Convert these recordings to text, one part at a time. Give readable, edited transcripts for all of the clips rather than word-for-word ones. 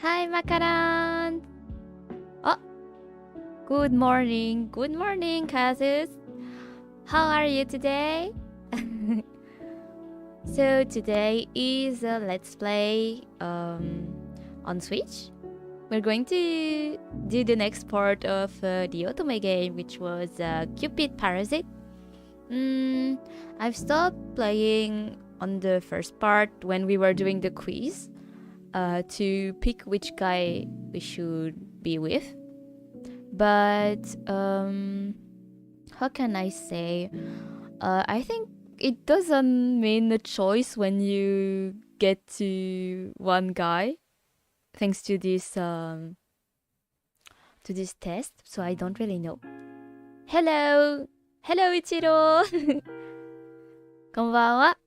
Hi, Makaran. Oh, good morning. Good morning, Kazus. How are you today? So today is a let's play on Switch. We're going to do the next part of the otome game, which was Cupid Parasite. I've stopped playing on the first part when we were doing the quiz to pick which guy we should be with. But how can I say? I think it doesn't mean a choice when you get to one guy, thanks to this test. So I don't really know. Hello, hello Ichiro. こんばんは。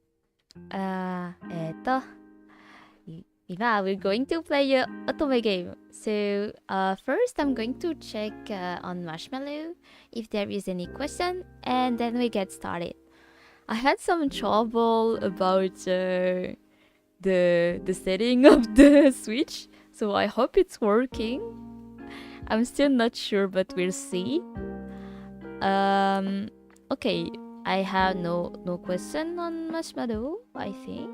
今 we're going to play a otome game. So first I'm going to check on Marshmallow if there is any question, and then we get started. I had some trouble about the setting of the Switch, so I hope it's working. I'm still not sure, but we'll see. Okay, I have no question on Marshmallow, I think.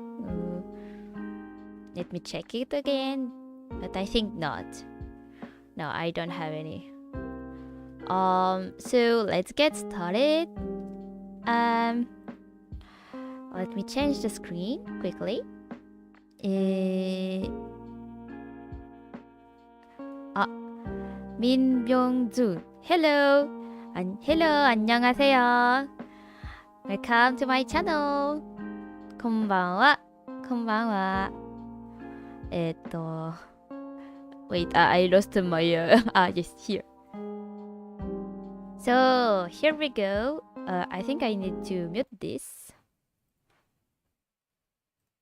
Let me check it again, but I think not. No, I don't have any. So let's get started. Let me change the screen quickly. 민병준. Hello. Hello, 안녕하세요. Welcome to my channel. こんばんは. こんばんは. Wait, I lost my yes, here. So here we go. I think I need to mute this.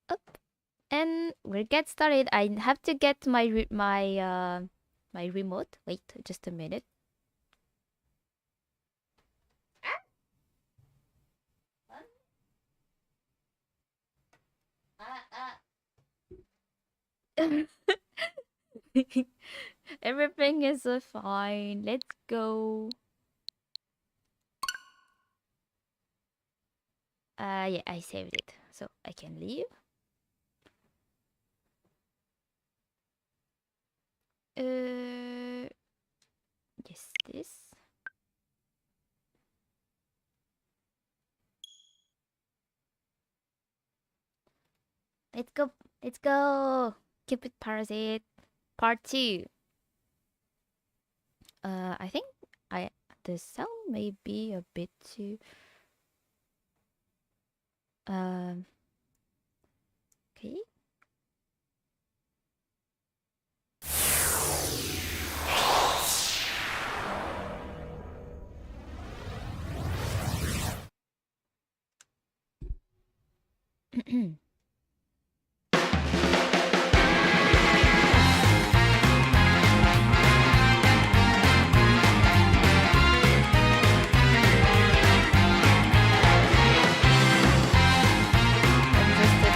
Up, and we'll get started. I have to get my remote. Wait, just a minute. Everything is fine. Let's go. Yeah, I saved it, so I can leave. Yes, this. Let's go. Let's go. Cupid Parasite Part 2. I think the sound may be a bit too. Okay.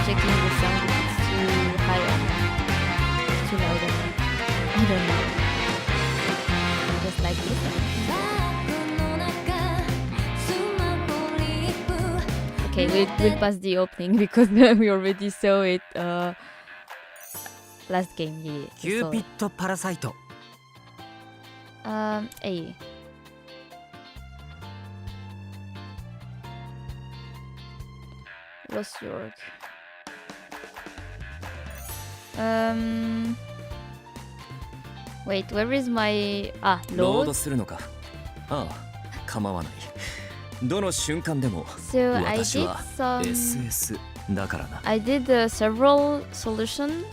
Checking the sound if it's too high or too loud. I don't know. Just like this. Okay, we'll pass the opening because we already saw it last game. Yeah, Cupid Parasite. A. Lost your. Wait, where is my ロー load? ドするのか。ああ、構わない。どの瞬間でも So I 私 did は some. SS だからな。I did several solution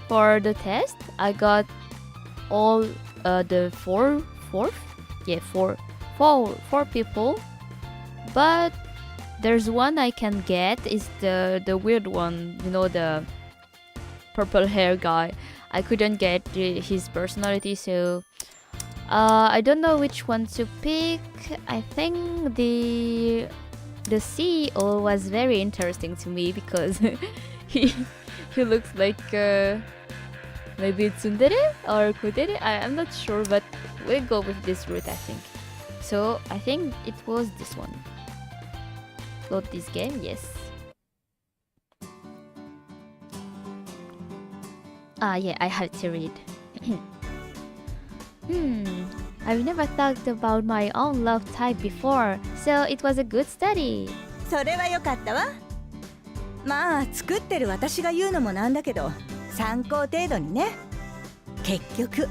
for the test. I got all the four people, but there's one I can get is the weird one. You know, the purple hair guy. I couldn't get his personality, so I don't know which one to pick. I think the CEO was very interesting to me because he looks like Maybe it's tsundere or kudere. I'm not sure, but we'll go with this route, I think. So I think it was this one. Load this game, yes. Yeah, I have to read. I've never thought about my own love type before, so it was a good study. それは良かったわ。まあ作ってる私が言うのもなんだけど、参考程度にね。結局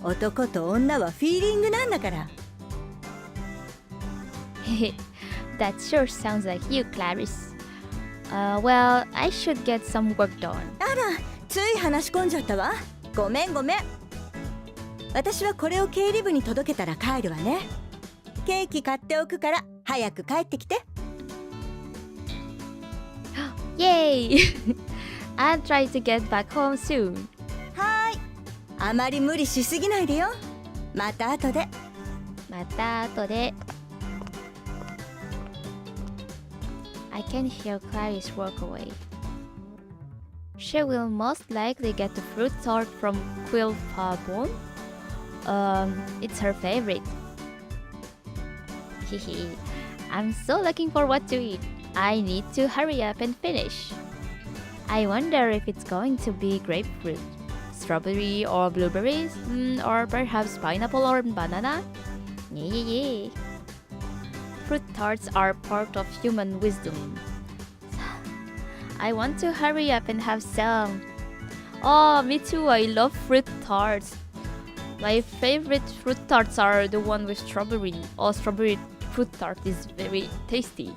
男と女はフィーリングなんだから。That sure sounds like you, Clarice. Well, I should get some work done. あら、つい話し込んじゃったわ。ごめんごめん。私はこれを経理部に届けたら帰るわね。ケーキ買っておくから早く帰ってきて。Yay! I'll try to get back home soon. はーい。あまり無理しすぎないでよ。また後で。また後で。I can hear Clarice walk away. She will most likely get the fruit tart from Quill Parbon. It's her favorite. Hehe. I'm so looking forward to it. I need to hurry up and finish. I wonder if it's going to be grapefruit, strawberry or blueberries, or perhaps pineapple or banana. Yeah. Fruit tarts are part of human wisdom. I want to hurry up and have some. Oh, me too. I love fruit tarts. My favorite fruit tarts are the one with strawberry. Oh, strawberry fruit tart is very tasty.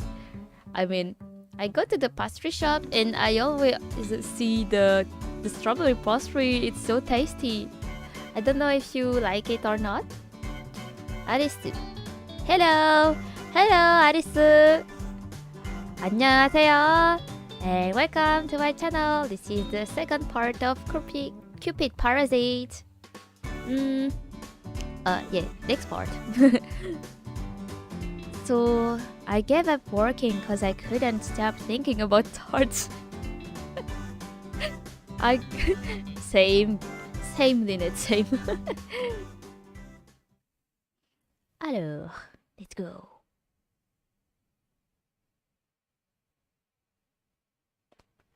I mean, I go to the pastry shop and I always see the strawberry pastry. It's so tasty. I don't know if you like it or not. Alice. Hello. Hello, Alice. 안녕하세요. And welcome to my channel. This is the second part of Cupid Parasite. Yeah, next part. So I gave up working because I couldn't stop thinking about tarts. Same, Lynette, same. Alors, let's go.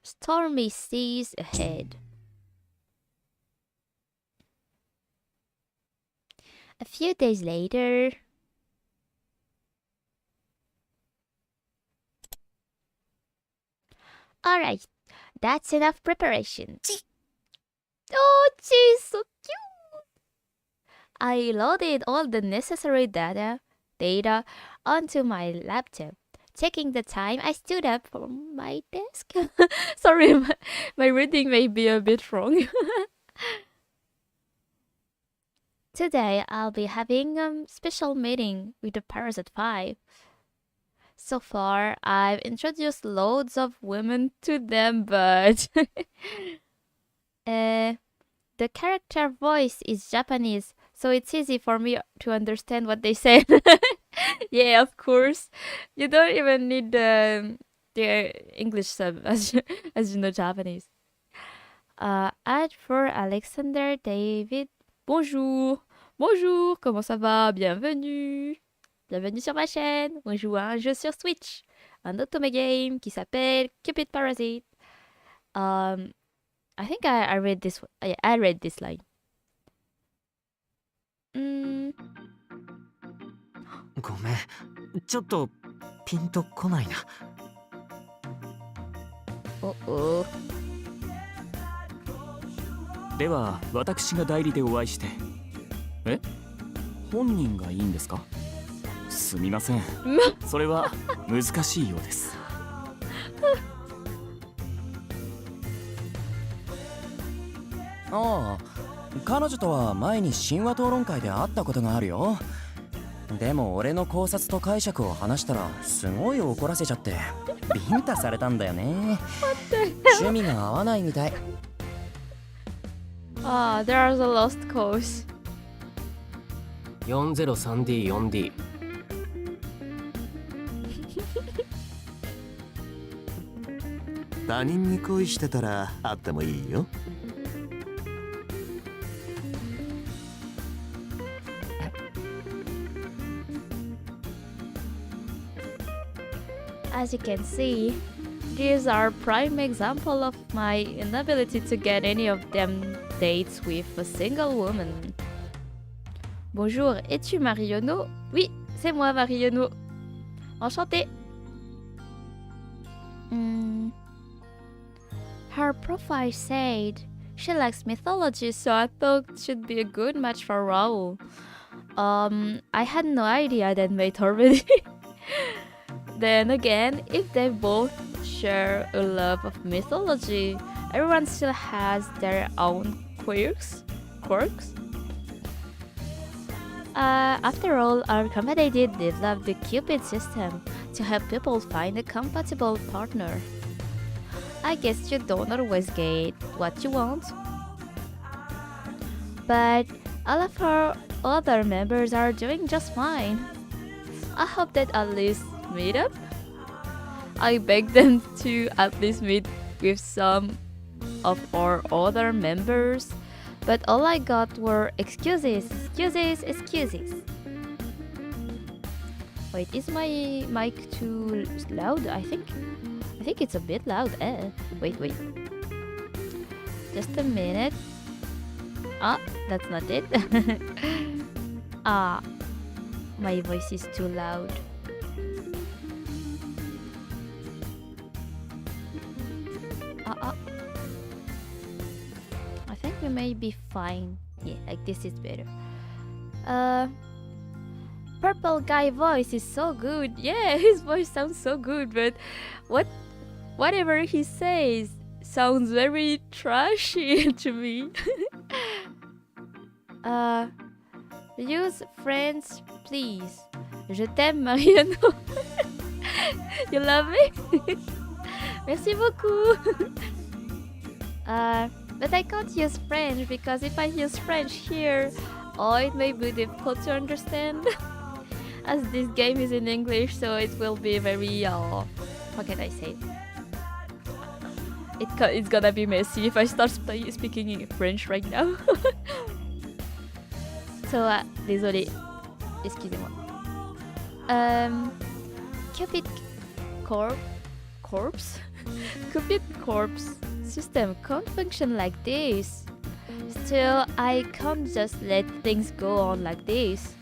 Stormy seas ahead. A few days later. Alright, that's enough preparation. Oh, she's so cute! I loaded all the necessary data onto my laptop. Checking the time, I stood up from my desk. Sorry, my reading may be a bit wrong. Today, I'll be having a special meeting with the Parasite 5. So far, I've introduced loads of women to them, but the character voice is Japanese, so it's easy for me to understand what they say. Yeah, of course. You don't even need the English sub as you know Japanese. Add for Alexander David. Bonjour. Bonjour, comment ça va? Bienvenue. Bienvenue sur ma chaîne. On joue à un jeu sur Switch. Un otome game qui s'appelle Cupid Parasite. I think I read this. Yeah, I read this line. ごめん、ちょっとピンとこないな。お。では私が代理でお会いして。え？本人がいいんですか？すみません。それは難しいようです。ああ、彼女とは前に神話討論会で会ったことがあるよ。でも俺の考察と解釈を話したらすごい怒らせちゃってビンタされたんだよね。趣味が合わないみたい。There's a lost cause. 403D4D 他人に恋してたら会ってもいいよ。As you can see, these are prime example of my inability to get any of them dates with a single woman. Bonjour, es-tu Marie Yono? Oui, c'est moi Marie Yono. Enchantée. Her profile said she likes mythology, so I thought she'd be a good match for Raoul. I had no idea that mate already. Then again, if they both share a love of mythology, everyone still has their own quirks. After all, our company did develop the Cupid system to help people find a compatible partner. I guess you don't always get what you want, but all of our other members are doing just fine. I hope that at least meet up. I begged them to at least meet with some of our other members, but all I got were excuses. Wait, is my mic too loud? I think it's a bit loud. Wait. Just a minute. Ah, that's not it. My voice is too loud. I think we may be fine. Yeah, like this is better. Purple guy voice is so good. Yeah, his voice sounds so good, but whatever he says sounds very trashy to me. Use friends, please. Je t'aime, Mariano. You love me? Merci beaucoup. But I can't use French because if I use French here, it may be difficult to understand. As this game is in English, so it will be very, what can I say? It's gonna be messy if I start speaking in French right now. So, désolé. Excusez-moi. Cupid Corpse? Cupid Corpse system can't function like this. Still, I can't just let things go on like this.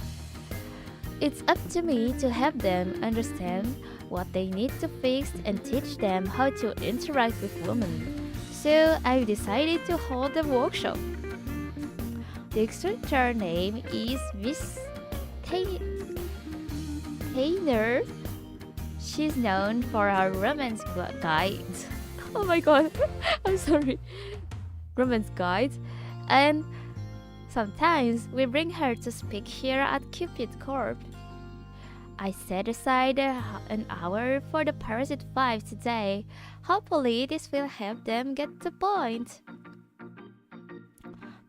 It's up to me to help them understand what they need to fix and teach them how to interact with women. So I decided to hold a workshop. The instructor name is Miss Taylor. She's known for her romance guides. Oh my god, I'm sorry. Romance guides. And sometimes we bring her to speak here at Cupid Corp. I set aside an hour for the Parasite 5 today. Hopefully this will help them get the point.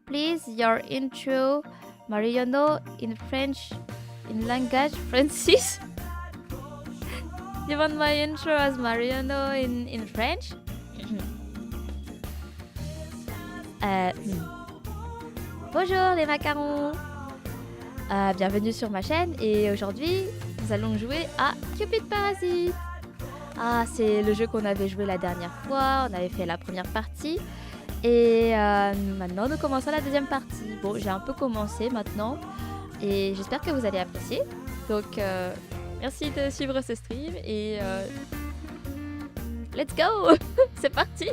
Please, your intro, Mariano, in French, in language Francis. You want my intro as Mariano in French? Bonjour les macarons. Bienvenue sur ma chaîne et aujourd'hui nous allons jouer à Cupid Parasite. C'est le jeu qu'on avait joué la dernière fois, on avait fait la première partie et maintenant nous commençons la deuxième partie. Bon, j'ai un peu commencé maintenant et j'espère que vous allez apprécier. Donc merci de suivre ce stream et let's go. C'est parti.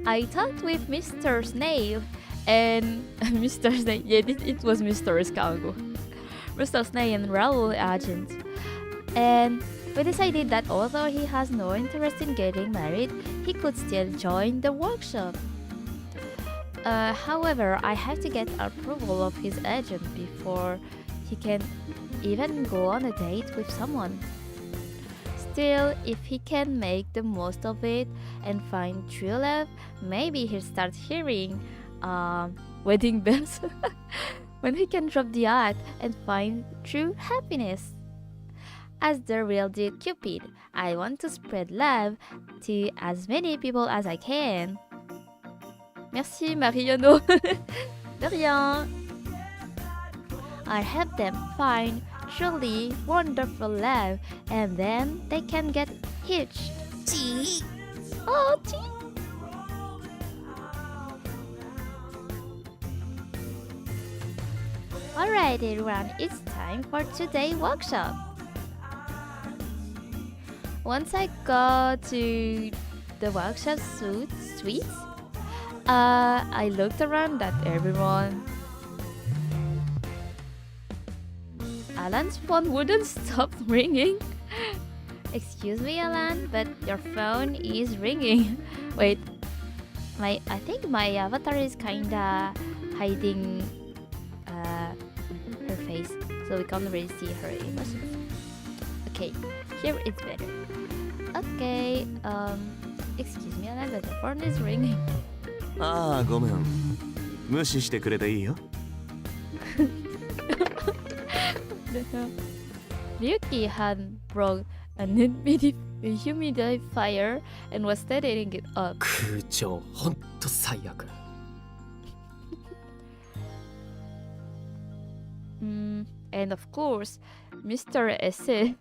I talked with Mr. Snail and Mr. Snail, yeah, it was Mr. Escargot. Mr. Snail and Raoul Agent. And we decided that although he has no interest in getting married, he could still join the workshop. However, I have to get approval of his agent before he can even go on a date with someone. Still, if he can make the most of it and find true love, maybe he'll start hearing wedding bells when he can drop the act and find true happiness. As the real deal Cupid, I want to spread love to as many people as I can. Merci Mariano. De rien. I'll help them find truly wonderful love, and then they can get hitched. ち Oh, gee. Alright everyone, it's time for today's workshop. Once I go to the workshop suite, I looked around at everyone. Alan's phone wouldn't stop ringing. Excuse me, Alan, but your phone is ringing. Wait, I think my avatar is kinda hiding her face, so we can't really see her emotions. Okay, here it's better. Okay, excuse me, Alan, but the phone is ringing. ああごめん無視してくれていいよ Ryuki had brought a humidifier and was steadying it up. 空調ほんと最悪。And of course, Mr. S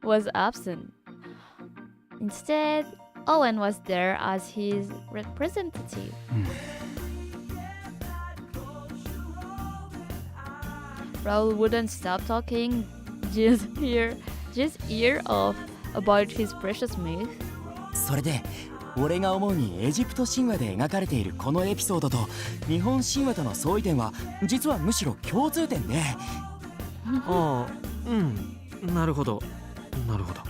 was absent. Instead, Owen was there as his representative. Raul wouldn't stop talking, just ear off about his precious myth. それで俺が思うにエジプト神話で描かれているこのエピソードと日本神話との相違点は実はむしろ共通点でああ、なるほど、なるほど。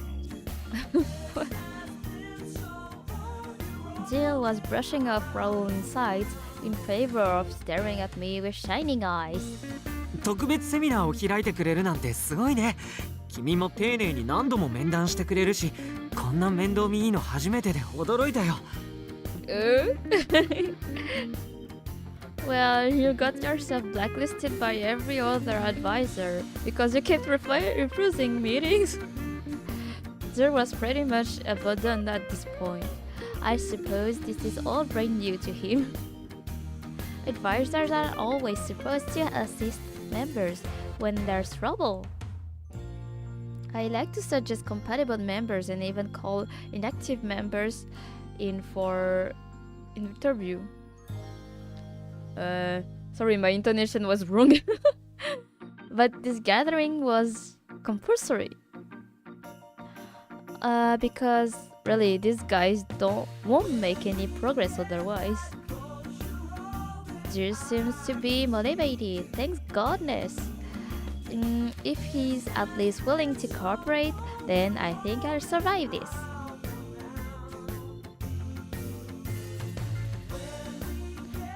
Jill was brushing off Raul's insides in favor of staring at me with shining eyes. 特別セミナーを開いてくれるなんてすごいね。君も丁寧に何度も面談してくれるし、こんな面倒見いいの初めてで驚いたよ。Well, you got yourself blacklisted by every other advisor because you kept refusing meetings. Jill was pretty much abandoned at this point. I suppose this is all brand new to him. Advisors are always supposed to assist members when there's trouble. I like to suggest compatible members and even call inactive members in for interview. Sorry, my intonation was wrong. But this gathering was compulsory. Because really, these guys won't make any progress otherwise. Jill seems to be motivated, thank goodness. If he's at least willing to cooperate, then I think I'll survive this.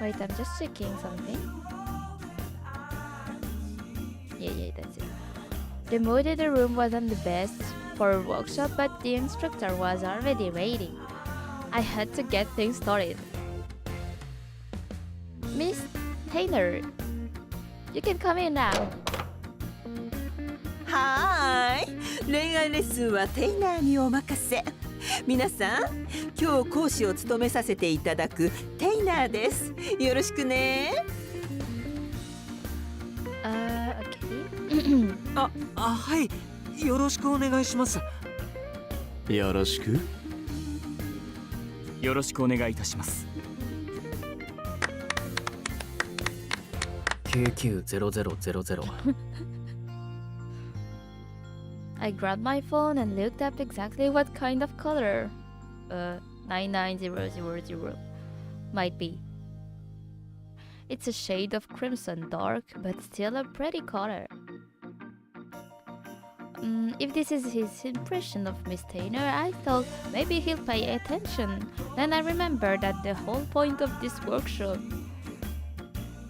Wait, I'm just checking something. Yeah, that's it. The mood in the room wasn't the best for a workshop, but the instructor was already waiting. I had to get things started. Miss Taylor, you can come in now. はーい、恋愛レッスンはテイナーにお任せ。皆さん、今日講師を務めさせていただくテイナーです。よろしくね。Okay. はい、よろしくお願いします。よろしくよろしくお願いいたします。990000 I grabbed my phone and looked up exactly what kind of color 99000 might be. It's a shade of crimson dark, but still a pretty color. If this is his impression of Miss Taylor, I thought maybe he'll pay attention. Then I remembered that the whole point of this workshop.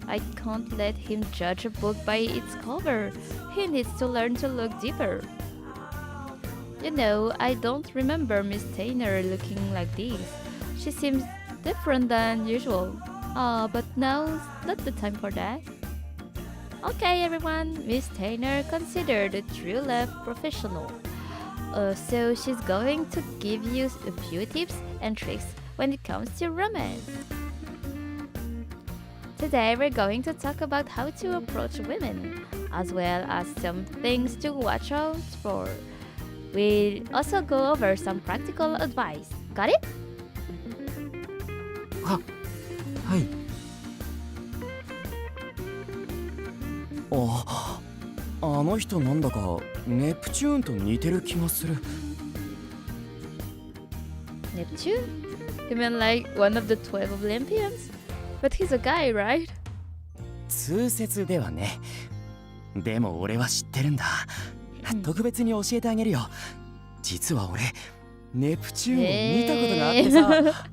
I can't let him judge a book by its cover. He needs to learn to look deeper. You know, I don't remember Miss Taylor looking like this. She seems different than usual. But now's not the time for that. Okay, everyone, Miss Taylor considered a true love professional. So she's going to give you a few tips and tricks when it comes to romance. Today we're going to talk about how to approach women. as well as some things to watch out for. We'll also go over some practical advice. Got it? はい。あの人なんだかネプチューンと似てる気がする。 Neptune? You mean like one of the 12 Olympians? But he's a guy, right? 通説ではね。でも俺は知ってるんだ。特別に教えてあげるよ。実は俺ネプチューンを見たことがあってさ。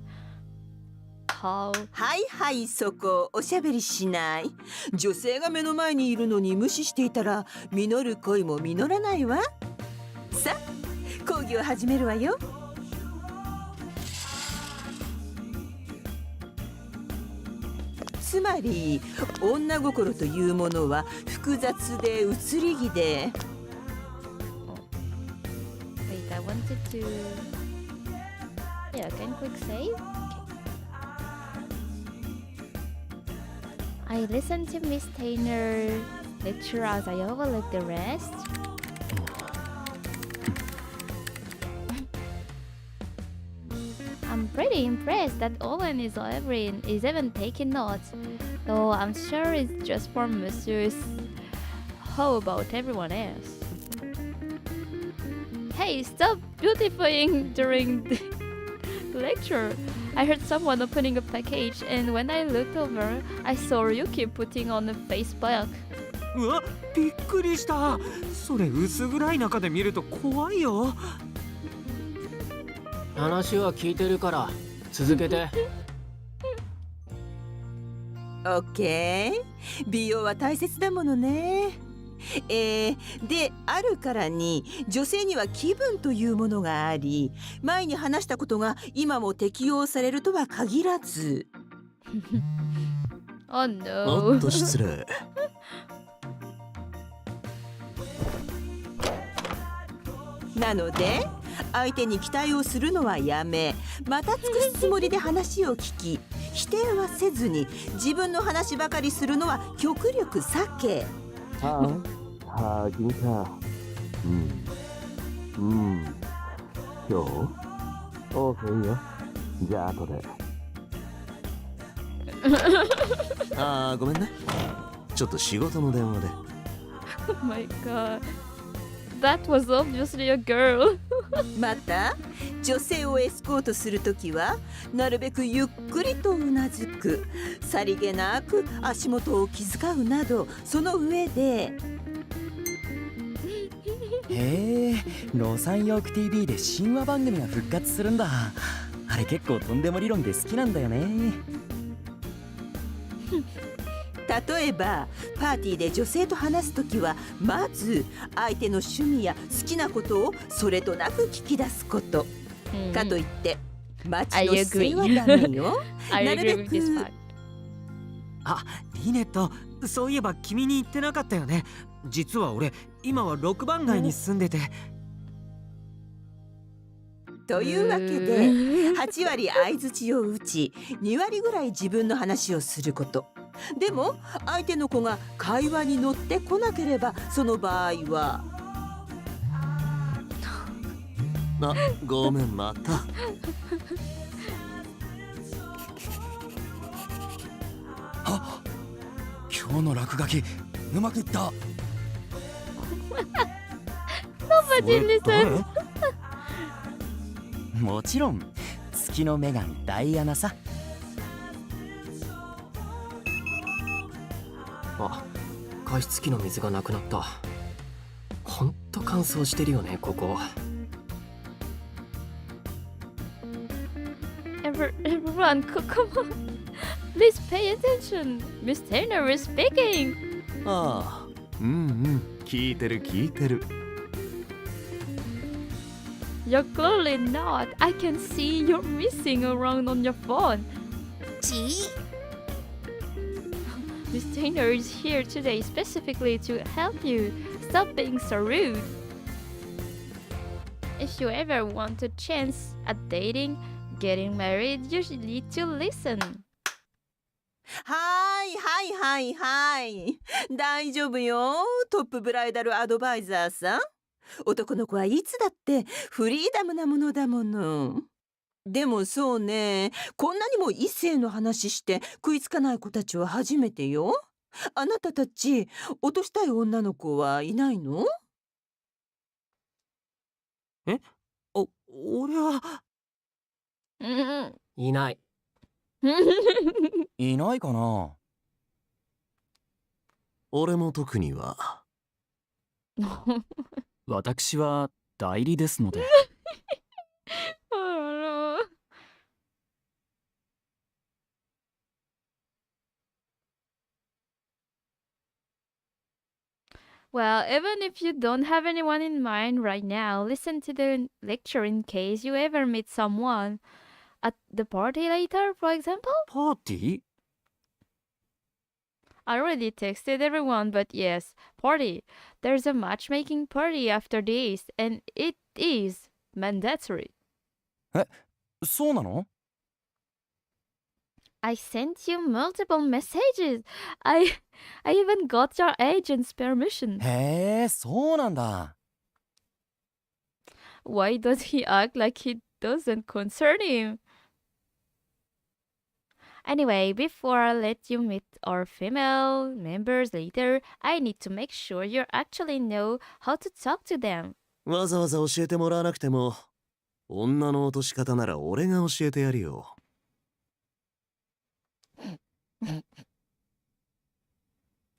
はいはい、そこおしゃべりしない。女性が目の前にいるのに無視していたら実る恋も実らないわ。さあ講義を始めるわよ。つまり女心というものは複雑で移り気で。 Wait, I wanted to... Yeah, can quick save? I listened to Miss Taylor lecture as I overlooked the rest. I'm pretty impressed that Owen is even taking notes, though I'm sure it's just for Monsieur's. How about everyone else? Hey, stop beautifying during the lecture. I heard someone opening a package, and when I looked over, I saw Ryuki putting on a face pack. うわ、びっくりした。それ薄暗い中で見ると怖いよ。話は聞いてるから続けて。オッケー。美容は大切だものね。であるからに女性には気分というものがあり、前に話したことが今も適用されるとは限らず。Oh お no. っと失礼。なので相手に期待をするのはやめ、また尽くすつもりで話を聞き、否定はせずに自分の話ばかりするのは極力避け。君か。今日 OK よ。じゃあ後で。ごめんね。ちょっと仕事の電話で。Oh my god. That was obviously a girl. また女性をエスコートするときはなるべくゆっくりとうなずく、さりげなく足元を気遣うなど、その上で。へえ、ロサンヨーク TV で神話番組が復活するんだ。あれ結構とんでも理論で好きなんだよね。例えばパーティーで女性と話すときは、まず相手の趣味や好きなことをそれとなく聞き出すこと。かといって街の姿勢はダメよ。I な agree るべ with this く fact. あ、リネット、そういえば君に言ってなかったよね。実は俺今は6番街に住んでて。というわけで8割相槌を打ち、2割ぐらい自分の話をすること。でも相手の子が会話に乗ってこなければ、その場合は。ごめん、また。今日の落書きうまくいった。Nobody listens. もちろん月の女神ダイアナさ。加湿器の水がなくなった。ほんと乾燥してるよね、ここ。Everyone, come on. Please pay attention. Miss Taylor is speaking. 聞いてる聞いてる。 You're clearly not. I can see you're missing around on your phone. Miss Taylor is here today specifically to help you. Stop being so rude. If you ever want a chance at dating, getting married, you should need to listen. はいはいはいはい。大丈夫よ、トップブライダルアドバイザーさん。男の子はいつだってフリーダムなものだもの。でもそうね、こんなにも異性の話して食いつかない子たちは初めてよ。あなたたち、落としたい女の子はいないの？俺は。いない。いないかな。俺も特には。私は代理ですので。Well, even if you don't have anyone in mind right now, listen to the lecture in case you ever meet someone. At the party later, for example? パーティー？ I already texted everyone, but yes, party. There's a matchmaking party after this, and it is mandatory. そうなの？ I sent you multiple messages. I even got your agent's permission. へえ、そうなんだ。Why does he act like it doesn't concern him? Anyway, before I let you meet our female members later, I need to make sure you actually know how to talk to them. わざわざ教えてもらわなくても、女の落とし方なら俺が教えてやるよ。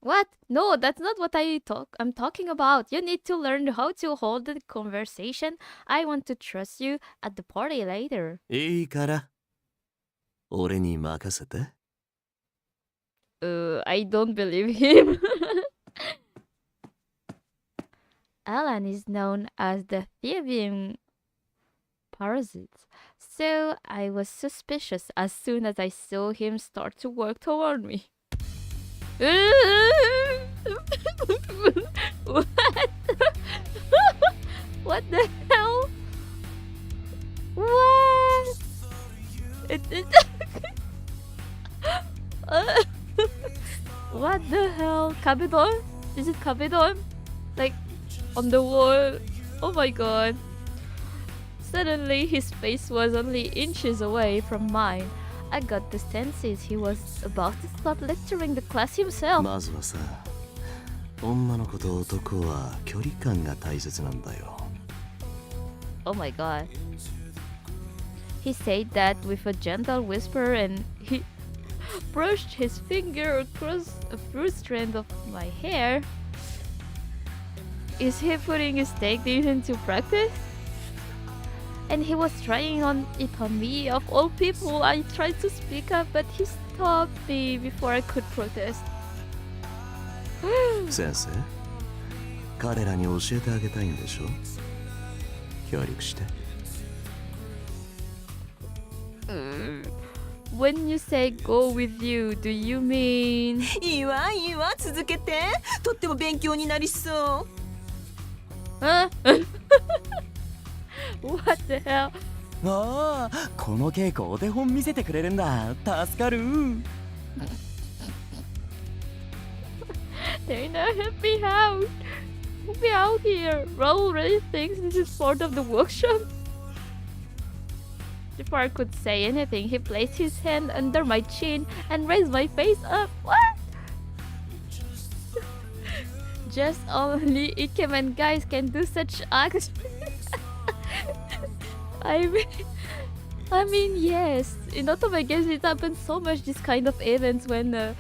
What? No, that's not what I'm talking about. You need to learn how to hold the conversation. I want to trust you at the party later. いいから。俺に任せて。I don't believe him. Alan is known as the Cupid Parasite, so I was suspicious as soon as I saw him start to walk toward me. What? What the hell? What? What the hell? Kabedon? Is it Kabedon? Like, on the wall? Oh my god. Suddenly, his face was only inches away from mine. I got the senses he was about to start lecturing the class himself. まずはさ、女の子と男は距離感が大切なんだよ。Oh my god. He said that with a gentle whisper and he brushed his finger across a few strands of my hair. Is he putting his technique into practice? And he was trying it on me. Of all people, I tried to speak up, but he stopped me before I could protest. 先生、彼らに教えてあげたいんでしょ？協力して。When you say go with you, do you mean? いいわいいわ、続けて。とっても勉強になりそう。Huh? What the hell? ああ、この稽古お手本見せてくれるんだ。助かる。Dana, help me out. Help me out here. Raul really thinks this is part of the workshop. Before I could say anything, he placed his hand under my chin and raised my face up. What? Just only Ikemen guys can do such acts. I mean, yes. In Otome games, it happens so much. This kind of events when the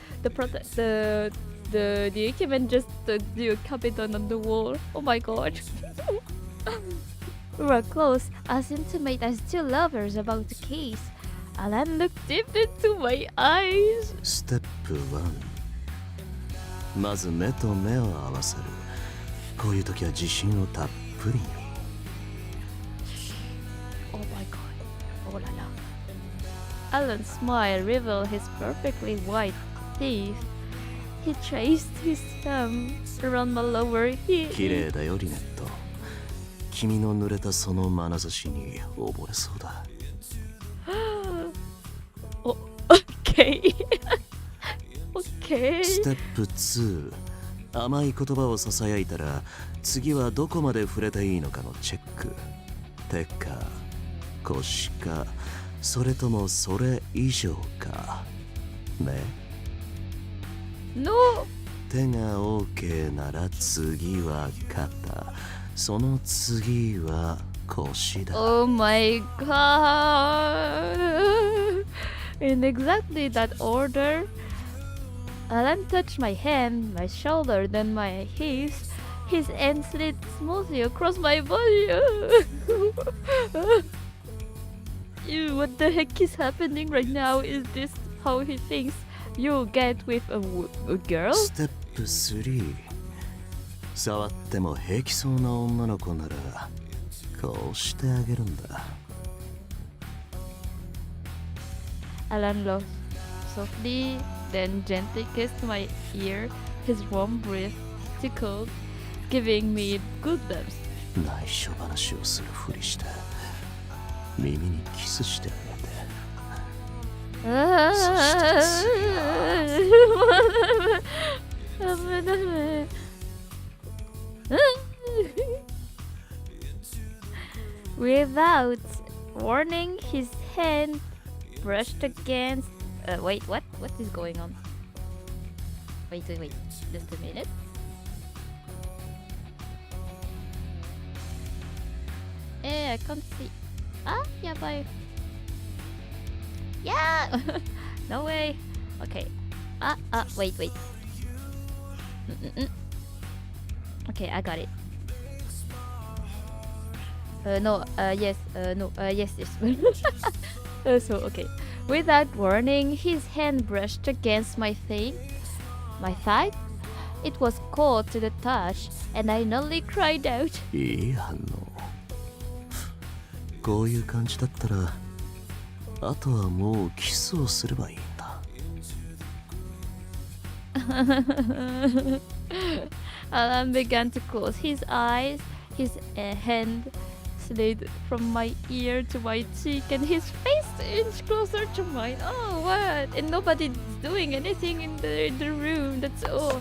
Ikemen just do a Cupid on the wall. Oh my god. We were close, as intimate as two lovers about the case. Alan looked deep into my eyes. ステップ1。まず目と目を合わせる。こういう時は自信をたっぷりに。Oh my god. Oh la la. Alan's smile revealed his perfectly white teeth. He traced his thumb around my lower 綺 heel. 麗だよリネット。君の濡れたその眼差しに溺れそうだ。Oh, okay. Okay. ステップ2、甘い言葉をささやいたら次はどこまで触れていいのかのチェック。手か腰か、それともそれ以上かね。 No. 手が OK なら次は肩、その次は腰だ。 Oh my god. In exactly that order, Alan touched my hand, my shoulder, then my hips. His hand slid smoothly across my body. Ew, what the heck is happening right now? Is this how he thinks you get with a girl? ステップ3、触っても平気そうな女の子ならこうしてあげるんだ。 Alan laughed softly, then gently kissed my ear. His warm breath tickled, giving me goosebumps. 内緒話をするふりして耳にキスしてあげて。 Without warning, his hand brushed against. Wait, what? What is going on? Wait. Just a minute. I can't see. Ah, yeah, bye. Yeah! No way. Okay. Wait. Okay, I got it. Yes. Okay. Without warning, his hand brushed against my thigh. It was cold to the touch, and I nearly cried out. いい反応。こういう感じだったらあとはもうキスをすればいいんだ。 Alan began to close his eyes. His hand slid from my ear to my cheek, and his face inched closer to mine. Oh, what? And nobody's doing anything in the room. That's all.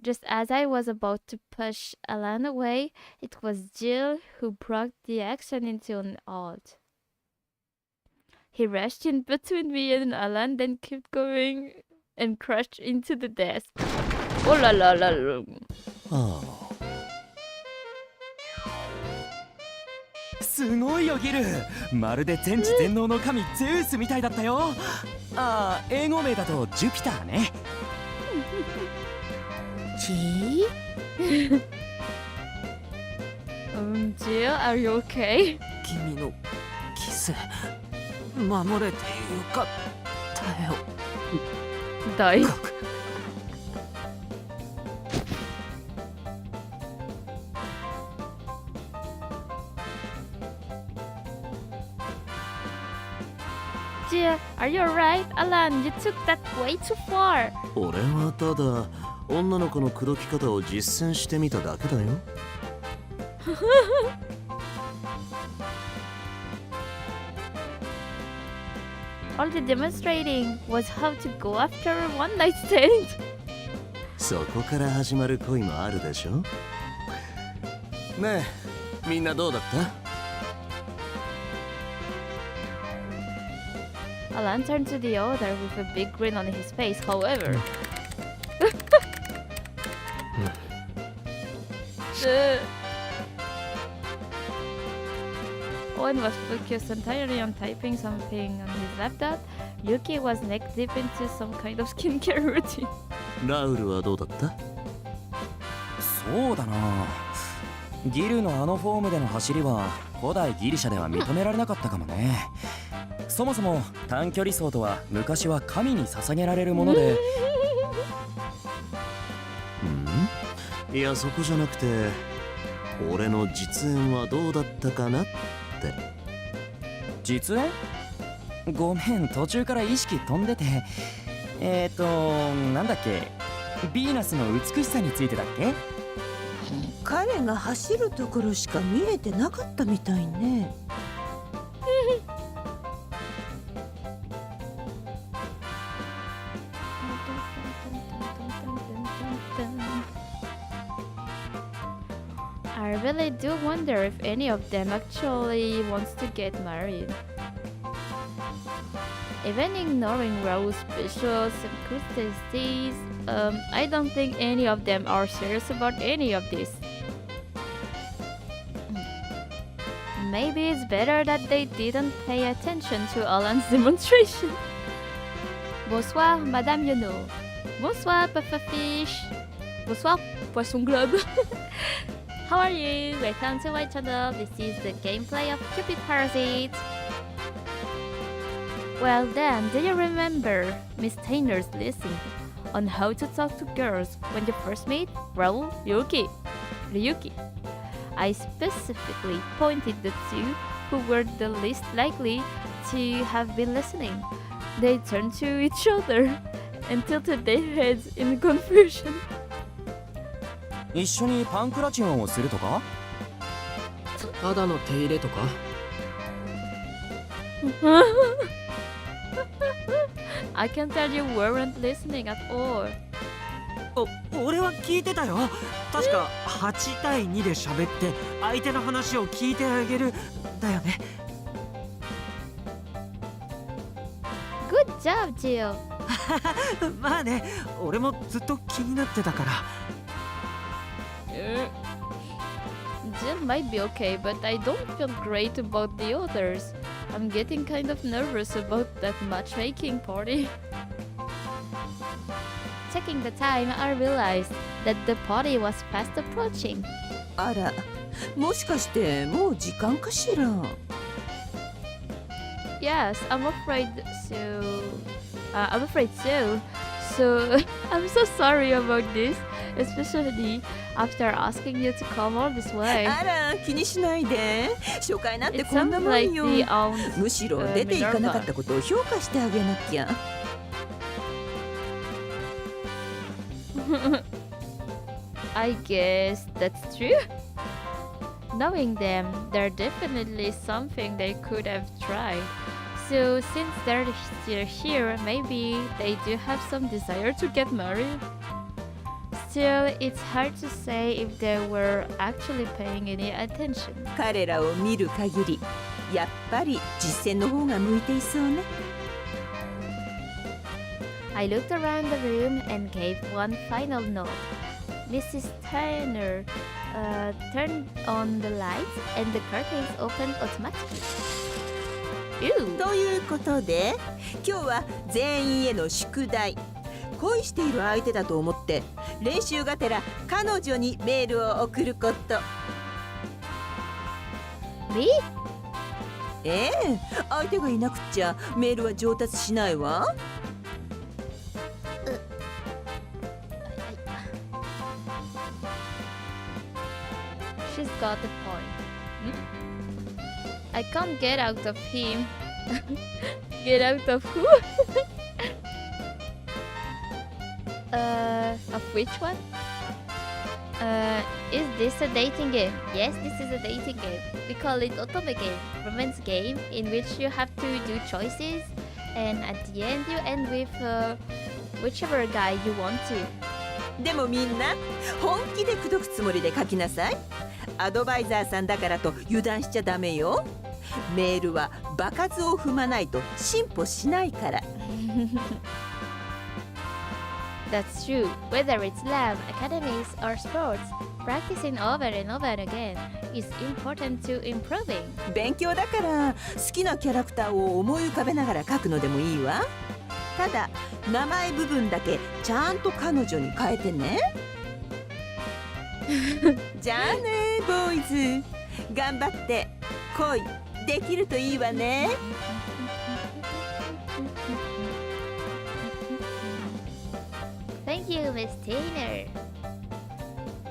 Just as I was about to push Alan away, it was Jill who brought the action into an halt. He rushed in between me and Alan, then kept going and crashed into the desk. Oh la la la la. ああ、すごいよギル。まるで全知全能の神ゼウスみたいだったよ。ああ、英語名だとジュピターね。G? Jill, are you okay? 君のキス守れてよかったよ。 Die. Jill, are you alright? Alan, you took that way too far. 俺はただ女の子の口説き方を実践してみただけだよ。All the demonstrating was how to go after a one night stand. そこから始まる恋もあるでしょ。ねえ、みんなどうだった？ Alan turned to the other with a big grin on his face, however. Owen was focused entirely on typing something on his laptop. Yuki was neck deep into some kind of skincare routine. ラウルはどうだった？そうだな。ギルのあのフォームでの走りは古代ギリシャでは認められなかったかもね。そもそも短距離走とは昔は神に捧げられるもので。いや、そこじゃなくて俺の実演はどうだったかなって。実演？ごめん、途中から意識飛んでて。なんだっけ、ヴィーナスの美しさについてだっけ？彼が走るところしか見えてなかったみたいね。I really do wonder if any of them actually wants to get married. Even ignoring Rose's visuals and curiosities, I don't think any of them are serious about any of this. Maybe it's better that they didn't pay attention to Alan's demonstration. Bonsoir, Madame Yono. Bonsoir, Puffer Fish. Bonsoir, Poisson Globe. How are you? Welcome to my channel. This is the gameplay of Cupid Parasite. Well then, do you remember Miss Tainer's lesson on how to talk to girls when you first meet? Well, Ryuki. I specifically pointed the two who were the least likely to have been listening. They turned to each other and tilted their heads in confusion. 一緒にパンクラチオンをするとか？ただの手入れとか？I can tell you weren't listening at all. 俺は聞いてたよ。確か8対2で喋って相手の話を聞いてあげるだよね。Good job, Jill. まあね、俺もずっと気になってたから。Jill might be okay, but I don't feel great about the others. I'm getting kind of nervous about that matchmaking party. Checking the time, I realized that the party was fast approaching. あら、もしかしてもう時間かしら。Yes, I'm afraid so. So I'm so sorry about this, especially after asking you to come all this way. あら、気にしないで。初回なんて It こんな sounds もん like よ。 the aunt. むしろ出ていかなかったことを評価してあげなきゃ。I guess that's true. Knowing them, there's definitely something they could have tried. So since they're still here, maybe they do have some desire to get married. Still, it's hard to say if they were actually paying any attention. 彼らを見る限り、やっぱり実践の方が向いていそうね。I looked around the room and gave one final note. Mrs. Tyner turned on the lights and the curtains opened automatically. Ew! ということで、今日は全員への宿題。恋している相手だと思って練習がてら彼女にメールを送ること。Me? 相手がいなくちゃメールは上達しないわ。She's got the point. I can't get out of him. Get out of who? Of which one? Is this a dating game? Yes, this is a dating game. We call it otome game, romance game in which you have to do choices, and at the end you end with whichever guy you want to. でもみんな本気で口説くつもりで書きなさい。アドバイザーさんだからと油断しちゃダメよ。メールは場数を踏まないと進歩しないから。That's true. Whether it's lab, academies, or sports, practicing over and over again is important to improving. 勉強だから好きなキャラクターを思い浮かべながら書くのでもいいわ。ただ名前部分だけちゃんと彼女に変えてね。じゃあねボーイズ、頑張って恋できるといいわね。Thank you, Miss Taylor.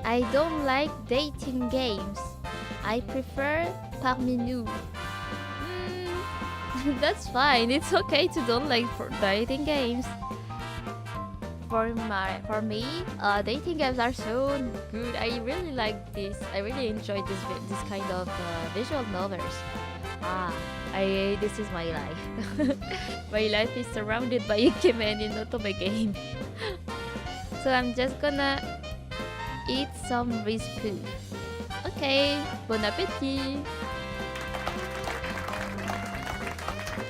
I don't like dating games. I prefer parmi nous. That's fine. It's okay to don't like dating games. for me, dating games are so good. I really like this. I really enjoy this kind of visual novels. This is my life. My life is surrounded by ikemen in otome game. So I'm just gonna eat some with food. Okay, bon appetit.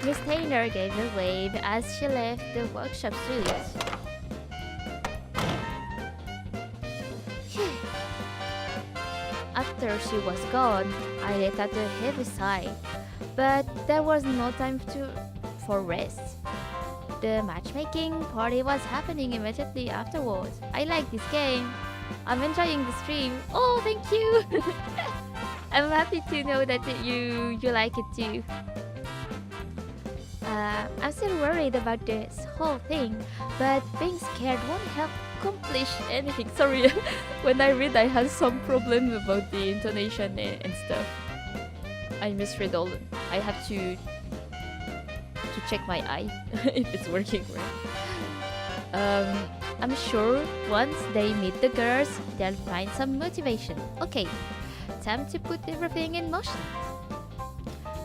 Miss Taylor gave a wave as she left the workshop suite. After she was gone, I let out a heavy sigh, but there was no time for rest. The matchmaking party was happening immediately afterwards. I like this game. I'm enjoying the stream. Oh, thank you! I'm happy to know that you like it too. I'm still worried about this whole thing, but being scared won't help accomplish anything. Sorry, when I read I have some problem about the intonation and stuff. I misread all. I have to check my eye if it's working right. I'm sure once they meet the girls, they'll find some motivation. Okay, time to put everything in motion.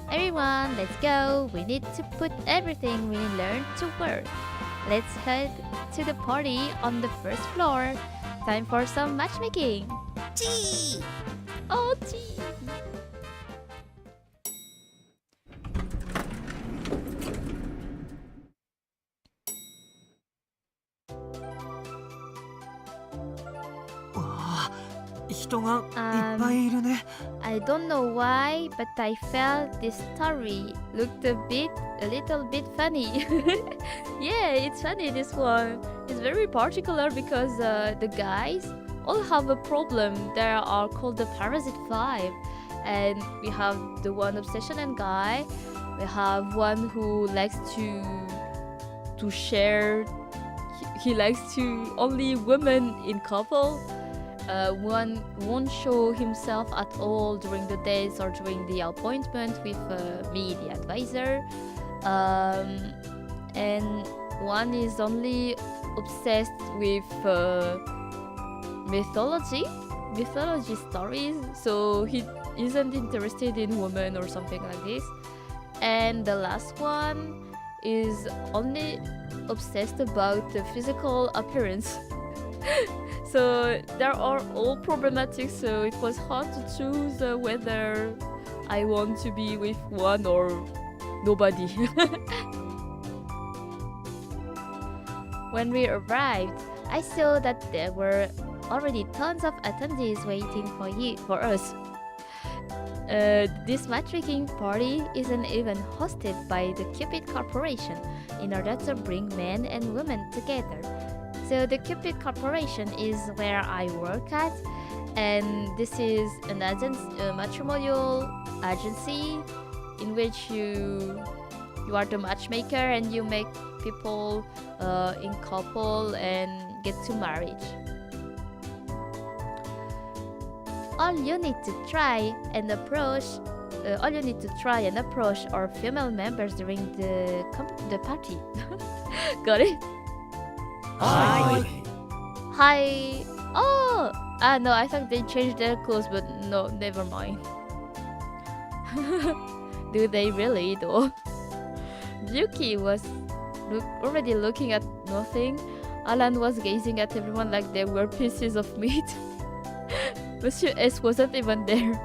Everyone, let's go. We need to put everything we learned to work. Let's head to the party on the first floor. Time for some matchmaking. Tea! Oh, tea! I don't know why, but I felt this story looked a little bit funny. Yeah, it's funny, this one. It's very particular because the guys all have a problem. They are called the Parasite 5. And we have the one obsession and guy. We have one who likes to share. He likes to only women in couple. One won't show himself at all during the dates or during the appointment with me, the advisor. And one is only obsessed with mythology stories, so he isn't interested in women or something like this. And the last one is only obsessed about the physical appearance. So they are all problematic, so it was hard to choose whether I want to be with one or nobody. When we arrived, I saw that there were already tons of attendees waiting for us. This matchmaking party isn't even hosted by the Cupid Corporation in order to bring men and women together. So the Cupid Corporation is where I work at, and this is an matrimonial agency in which you are the matchmaker and you make people in couple and get to marriage. All you need to try and approach our female members during the party. Got it? Hi. Hi. Oh! No, I thought they changed their clothes, but no, never mind. Do they really, though? Yuki was already looking at nothing. Alan was gazing at everyone like they were pieces of meat. Monsieur S wasn't even there.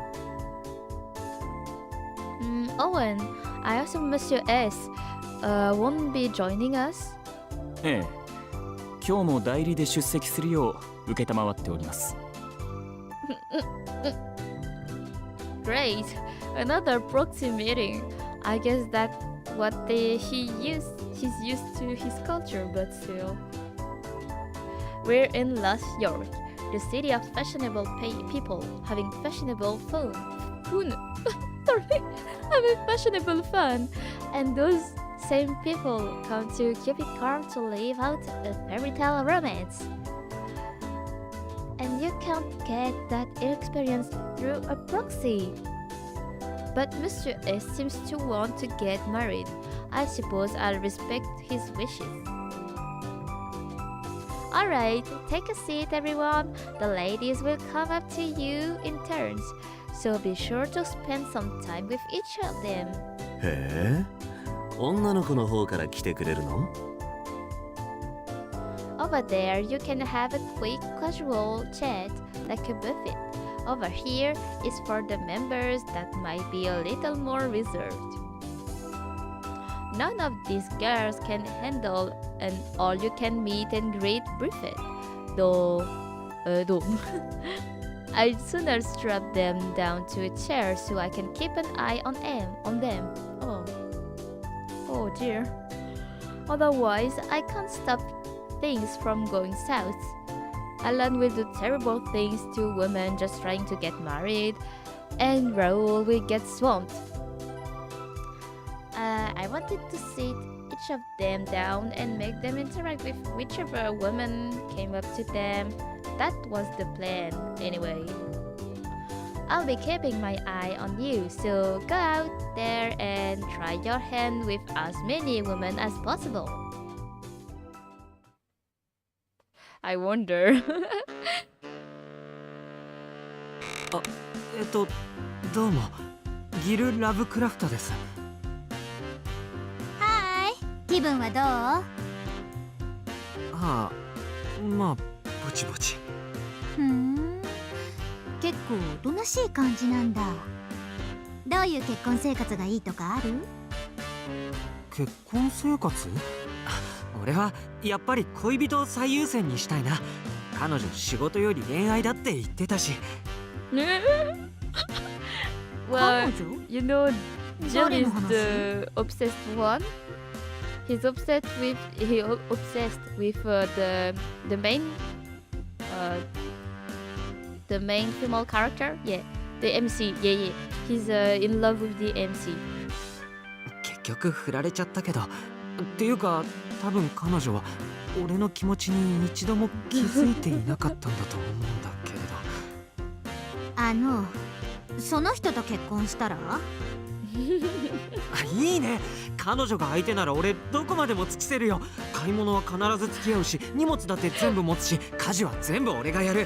Owen, I assume Monsieur S won't be joining us? ええ、今日も代理で出席するよう承っております。Great, another proxy meeting. I guess that's what he's used to his culture, but still. We're in Los York, the city of fashionable people having fashionable fun. Sorry, having fashionable fun, and those same people come to Cupid Corp to live out a fairy tale romance. And you can't get that experience through a proxy. But Mr. S seems to want to get married. I suppose I'll respect his wishes. Alright, take a seat, everyone. The ladies will come up to you in turns, so be sure to spend some time with each of them. へえ、女の子の方から来てくれるの？ Over there, you can have a quick casual chat like a buffet. Over here is for the members that might be a little more reserved. None of these girls can handle an all-you-can-meet and greet buffet, though. I'd sooner strap them down to a chair so I can keep an eye on them. Oh dear. Otherwise, I can't stop things from going south. Alan will do terrible things to women just trying to get married, and Raoul will get swamped. I wanted to sit each of them down and make them interact with whichever woman came up to them. That was the plan, anyway. I'll be keeping my eye on you, so go out there and try your hand with as many women as possible. I wonder. どうもギル・ラブクラフトです。気分はどう？ああ、まあぼちぼち。結構おとなしい感じなんだ。どういう結婚生活がいいとかある？結婚生活？俺はやっぱり恋人を最優先にしたいな。彼女仕事より恋愛だって言ってたし。Well, you know, Jill is the obsessed one. He's obsessed with the main female character. Yeah, the MC. Yeah. He's in love with the MC. 結局振られちゃったけど、っていうか多分彼女は俺の気持ちに一度も気づいていなかったんだと思うんだけれど。その人と結婚したら？いいね。彼女が相手なら俺どこまでも尽くせるよ。買い物は必ず付き合うし、荷物だって全部持つし、家事は全部俺がやる。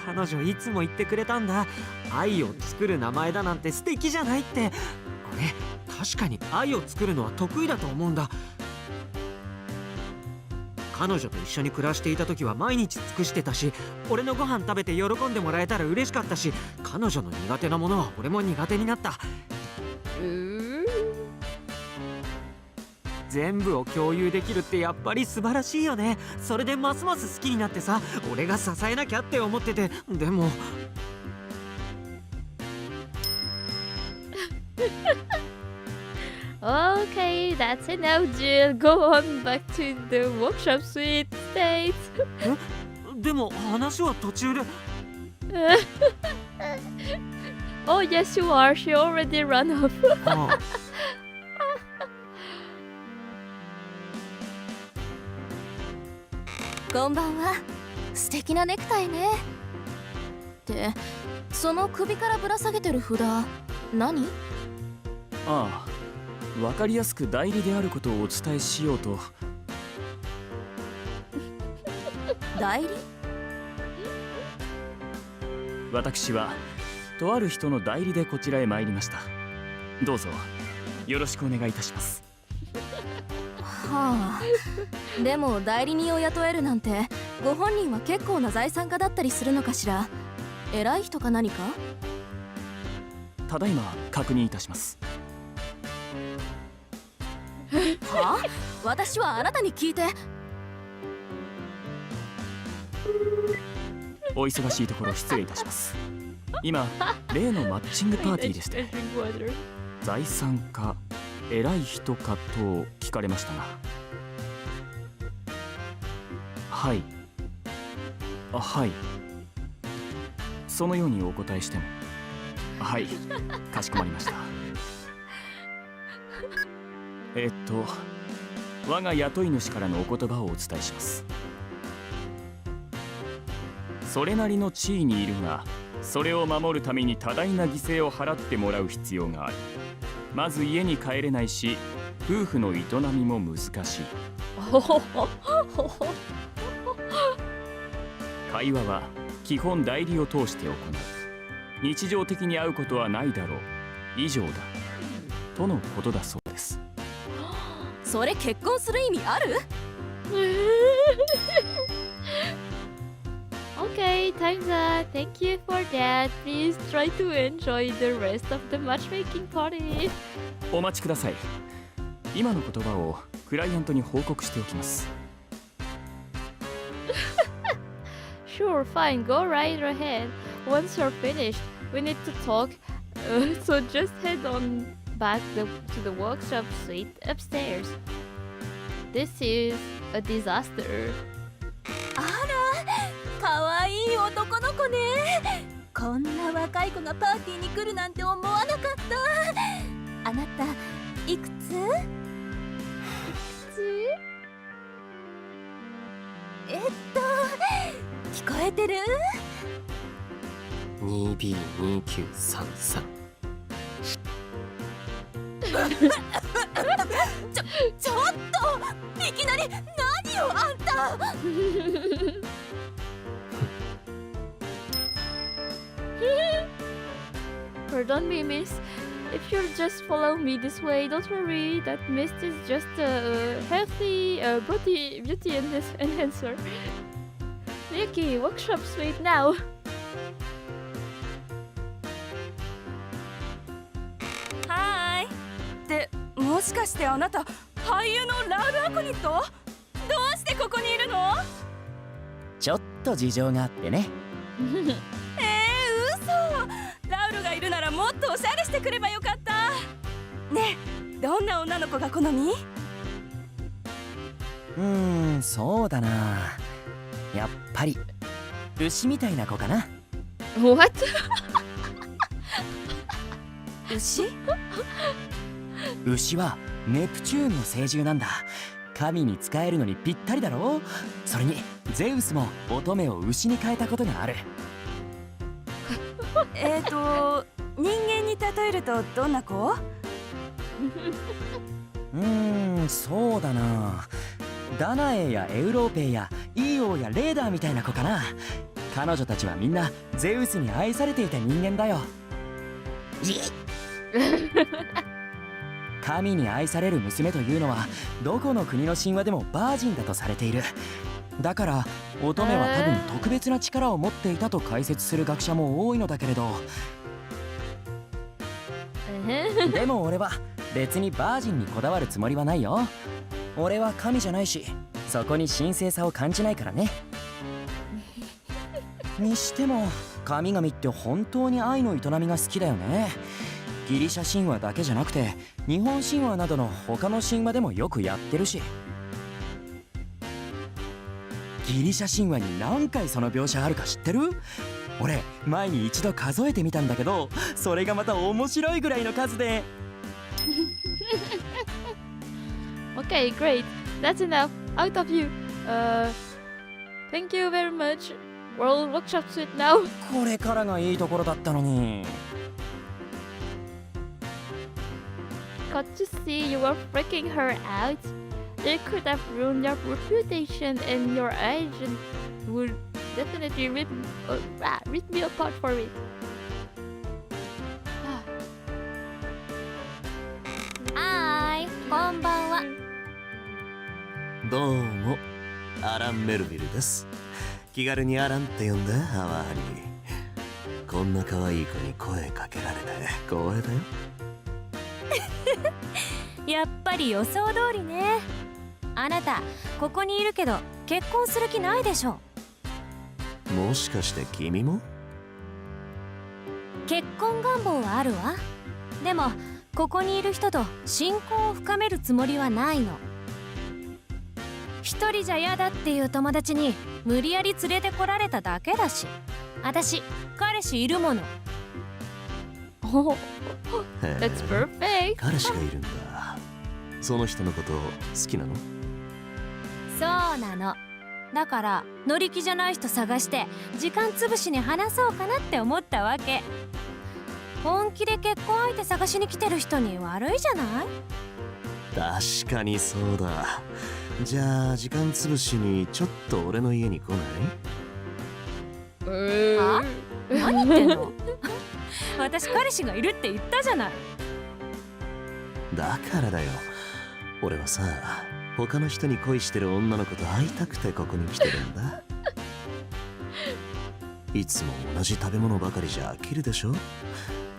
彼女いつも言ってくれたんだ。愛を作る名前だなんて素敵じゃないって。俺確かに愛を作るのは得意だと思うんだ。彼女と一緒に暮らしていた時は毎日尽くしてたし、俺のご飯食べて喜んでもらえたら嬉しかったし、彼女の苦手なものは俺も苦手になった。全部を共有できるってやっぱり素晴らしいよね。それでますます好きになってさ、俺が支えなきゃって思ってて。でもOkay, that's enough, Jill. Go on back to the workshop suite, States. でも話は途中で。Oh, yes, you are. She already ran off. こんばんは。素敵なネクタイね。ってその首からぶら下げてる札何？ああ、分かりやすく代理であることをお伝えしようと。代理？私はとある人の代理でこちらへ参りました。どうぞよろしくお願いいたします。はあ、でも代理人を雇えるなんてご本人は結構な財産家だったりするのかしら。偉い人か何か？ただいま確認いたします。はあ？私はあなたに聞いて。お忙しいところ失礼いたします。今例のマッチングパーティーでして財産家偉い人かと聞かれましたが、はいはいそのようにお答えしても、はいかしこまりました。我が雇い主からのお言葉をお伝えします。それなりの地位にいるが、それを守るために多大な犠牲を払ってもらう必要がある。まず家に帰れないし、夫婦の営みも難しい。会話は基本代理を通して行う。日常的に会うことはないだろう。以上だ。とのことだそうです。それ結婚する意味ある？Okay, time's up. Thank you for that. Please try to enjoy the rest of the matchmaking party. お待ちください。今の言葉をクライアントに報告しておきます。Sure, fine. Go right ahead. Once you're finished, we need to talk. So just head on back to the workshop suite upstairs. This is a disaster. あら、かわいい男の子ね。こんな若い子がパーティーに来るなんて思わなかった。あなたいくつ？聞こえてる？2B2933 ちょっといきなり何よあんたPardon me, miss. If you'll just follow me this way, don't worry. That mist is just a healthy beauty enhancer. Yuki, workshop suite now. はーい。ってもしかしてあなた俳優のラウル・アコニット？どうしてここにいるの？ちょっと事情があってね。嘘。ラウルがいるならもっとおしゃれしてくればよかった。ねえ、どんな女の子が好み？そうだな。やっぱり牛みたいな子かな。What? 牛？牛はネプチューンの聖獣なんだ。神に仕えるのにぴったりだろう。それにゼウスも乙女を牛に変えたことがある。人間に例えるとどんな子？そうだな。ダナエやエウローペやイーオーやレーダーみたいな子かな。彼女たちはみんなゼウスに愛されていた人間だよ。神に愛される娘というのはどこの国の神話でもバージンだとされている。だから乙女は多分特別な力を持っていたと解説する学者も多いのだけれど、でも俺は別にバージンにこだわるつもりはないよ。俺は神じゃないし、そこに神聖さを感じないからね。にしても神々って本当に愛の営みが好きだよね。ギリシャ神話だけじゃなくて日本神話などの他の神話でもよくやってるし。ギリシャ神話に何回その描写あるか知ってる？俺前に一度数えてみたんだけど、それがまた面白いぐらいの数で。Okay, great. That's enough. Out of you. Thank you very much. World Workshop Suite now. これからがいいところだったのに。Got to see you were freaking her out. It could have ruined your reputation, and your agent would definitely rip me apart for it. はーい、こんばんは。どうもアラン・メルビルです。気軽にアランって呼んだアワーリー。こんな可愛い子に声かけられて光栄だよ。やっぱり予想通りね。あなたここにいるけど結婚する気ないでしょ？もしかして君も？結婚願望はあるわ。でもここにいる人と親交を深めるつもりはないの。一人じゃ嫌だっていう友達に無理やり連れてこられただけだし。私彼氏いるもの。That's perfect. 彼氏がいるんだ。その人のこと好きなの？そうなの。だから乗り気じゃない人探して時間つぶしに話そうかなって思ったわけ。本気で結婚相手探しに来てる人に悪いじゃない？確かにそうだ。じゃあ時間つぶしにちょっと俺の家に来ない？は？何言ってんの？私彼氏がいるって言ったじゃない。だからだよ。俺はさ、他の人に恋してる女の子と会いたくてここに来てるんだ。いつも同じ食べ物ばかりじゃ飽きるでしょ。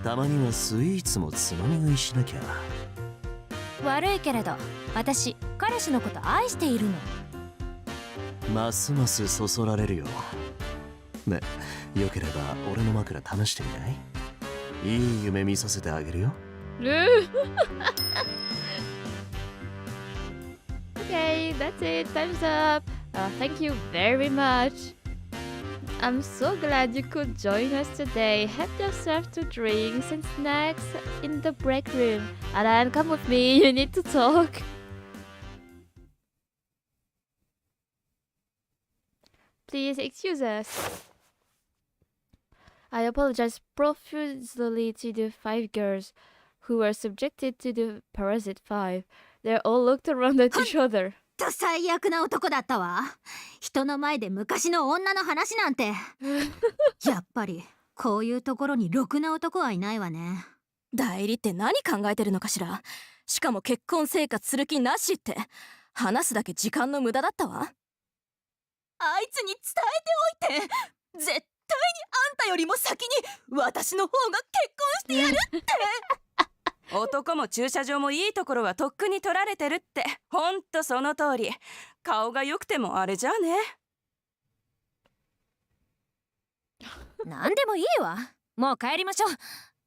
たまにはスイーツもつまみ食いしなきゃ。悪いけれど私彼氏のこと愛しているの。ますますそそられるよ。ね、よければ俺の枕試してみない？いい夢見させてあげるよ。Okay, that's it. Time's up. Thank you very much. I'm so glad you could join us today. Have yourself to drinks and snacks in the break room. Alan, come with me. You need to talk. Please excuse us. I apologize profusely to the 5 girls who were subjected to the Parasite 5. They all looked around at each other. と最悪な男だったわ。人の前で昔の女の話なんて。やっぱりこういうところにろくな男はいないわね。代理って何考えてるのかしら。しかも結婚生活する気なしって話すだけ時間の無駄だったわ。あいつに伝えておいて、絶対にあんたよりも先に私の方が結婚してやるって。男も駐車場もいいところはとっくに取られてるって、ほんとその通り。顔が良くてもあれじゃあね。何でもいいわ。もう帰りましょう。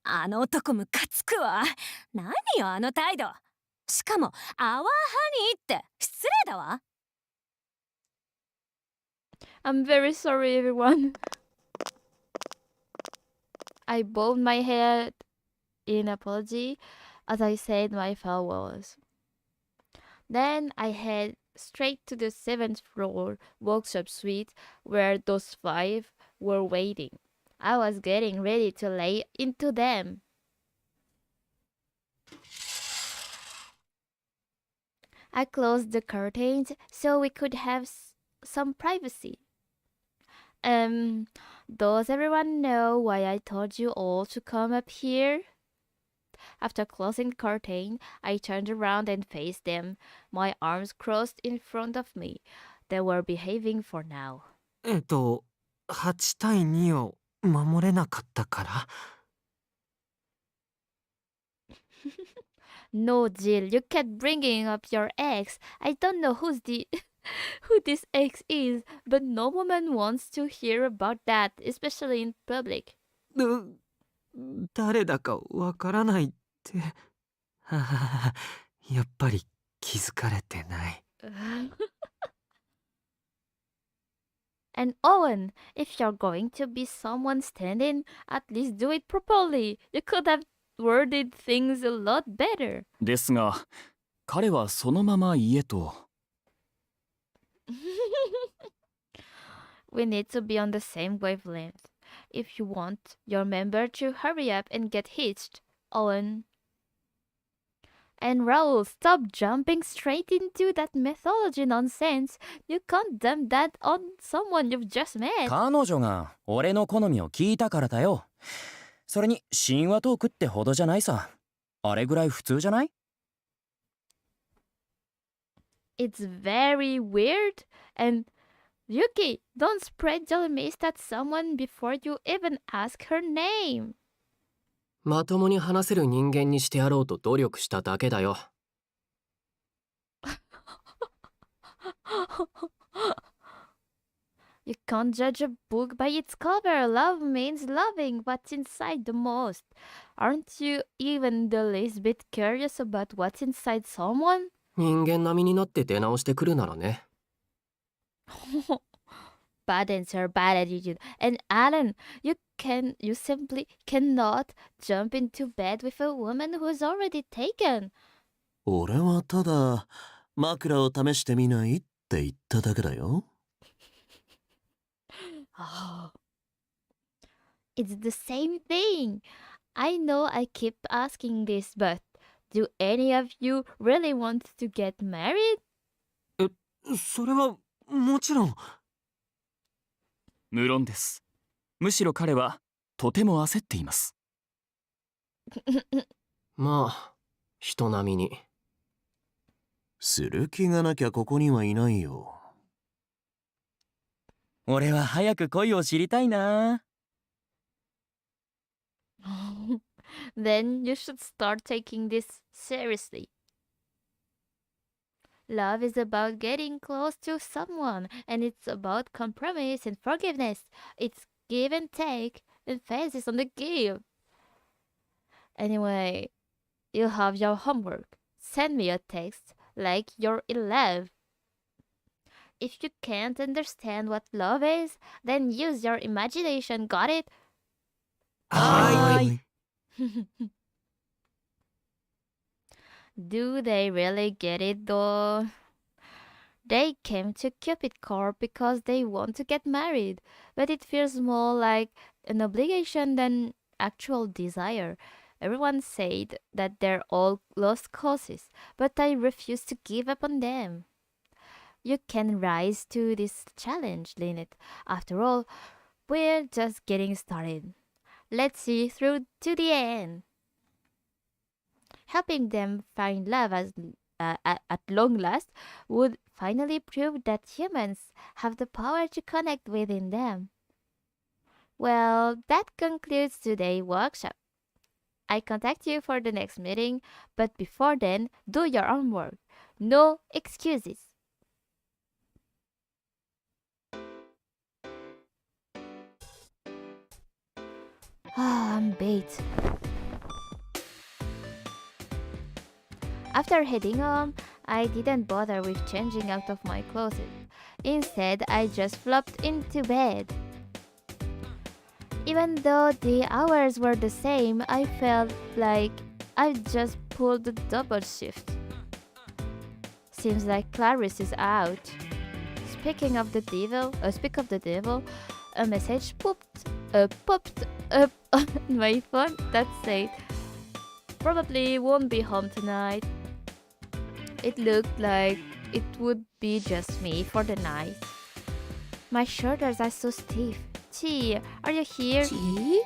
あの男ムカつくわ。何よあの態度。しかもアワーハニーって失礼だわ。I'm very sorry, everyone. I bowed my head in apology as I said my farewells. Then I head straight to the 7th floor workshop suite where those 5 were waiting. I was getting ready to lay into them. I closed the curtains so we could have some privacy. Does everyone know why I told you all to come up here? After closing the curtain, I turned around and faced them, my arms crossed in front of me. They were behaving for now. 8対2を守れなかったから。No, Jill, you kept bringing up your ex. I don't know who this ex is, but no woman wants to hear about that, especially in public. 誰だかわからないって。やっぱり気づかれてない。And Owen, if you're going to be someone standing, at least do it properly. You could have worded things a lot better. ですが、彼はそのまま家と。We need to be on the same wavelength. If you want your member to hurry up and get hitched, Owen. And Raoul, stop jumping straight into that mythology nonsense. You can't dump that on someone you've just met. 彼女が俺の好みを聞いたからだよ。それに神話トークってほどじゃないさ。あれぐらい普通じゃない？ It's very weird. And Yuki, don't spread your mist at someone before you even ask her name. まともに話せる人間にしてやろうと努力しただけだよ。You can't judge a book by its cover. Love means loving what's inside the most. Aren't you even the least bit curious about what's inside someone? 人間並みになって出直してくるならね。Bad answer, bad attitude. And Alan, you simply cannot jump into bed with a woman who's already taken. 俺はただ枕を試してみないって言っただけだよ。Oh. It's the same thing. I know I keep asking this, but Do any of you really want to get married? それはもちろん。無論です。むしろ彼はとても焦っています。まあ人並みに。する気がなきゃここにはいないよ。俺は早く恋を知りたいな。Then you should start taking this seriously. Love is about getting close to someone, and it's about compromise and forgiveness. It's give and take, emphasis on the give. Anyway, you have your homework. Send me a text like you're in love. If you can't understand what love is, then use your imagination. Got it? はい。Do they really get it though? They came to Cupid Corp because they want to get married, but it feels more like an obligation than actual desire. Everyone said that they're all lost causes, but I refuse to give up on them. You can rise to this challenge, Lynette. After all, we're just getting started. Let's see through to the end. Helping them find love at long last would finally prove that humans have the power to connect within them. Well, that concludes today's workshop. I contact you for the next meeting, but before then, do your homework. No excuses. I'm baked. After heading home, I didn't bother with changing out of my closet. Instead, I just flopped into bed. Even though the hours were the same, I felt like I just pulled a double shift. Seems like Clarice is out. Speak of the devil, a message popped up on my phone that said, "Probably won't be home tonight." It looked like it would be just me for the night. My shoulders are so stiff. Chi, are you here? Chi?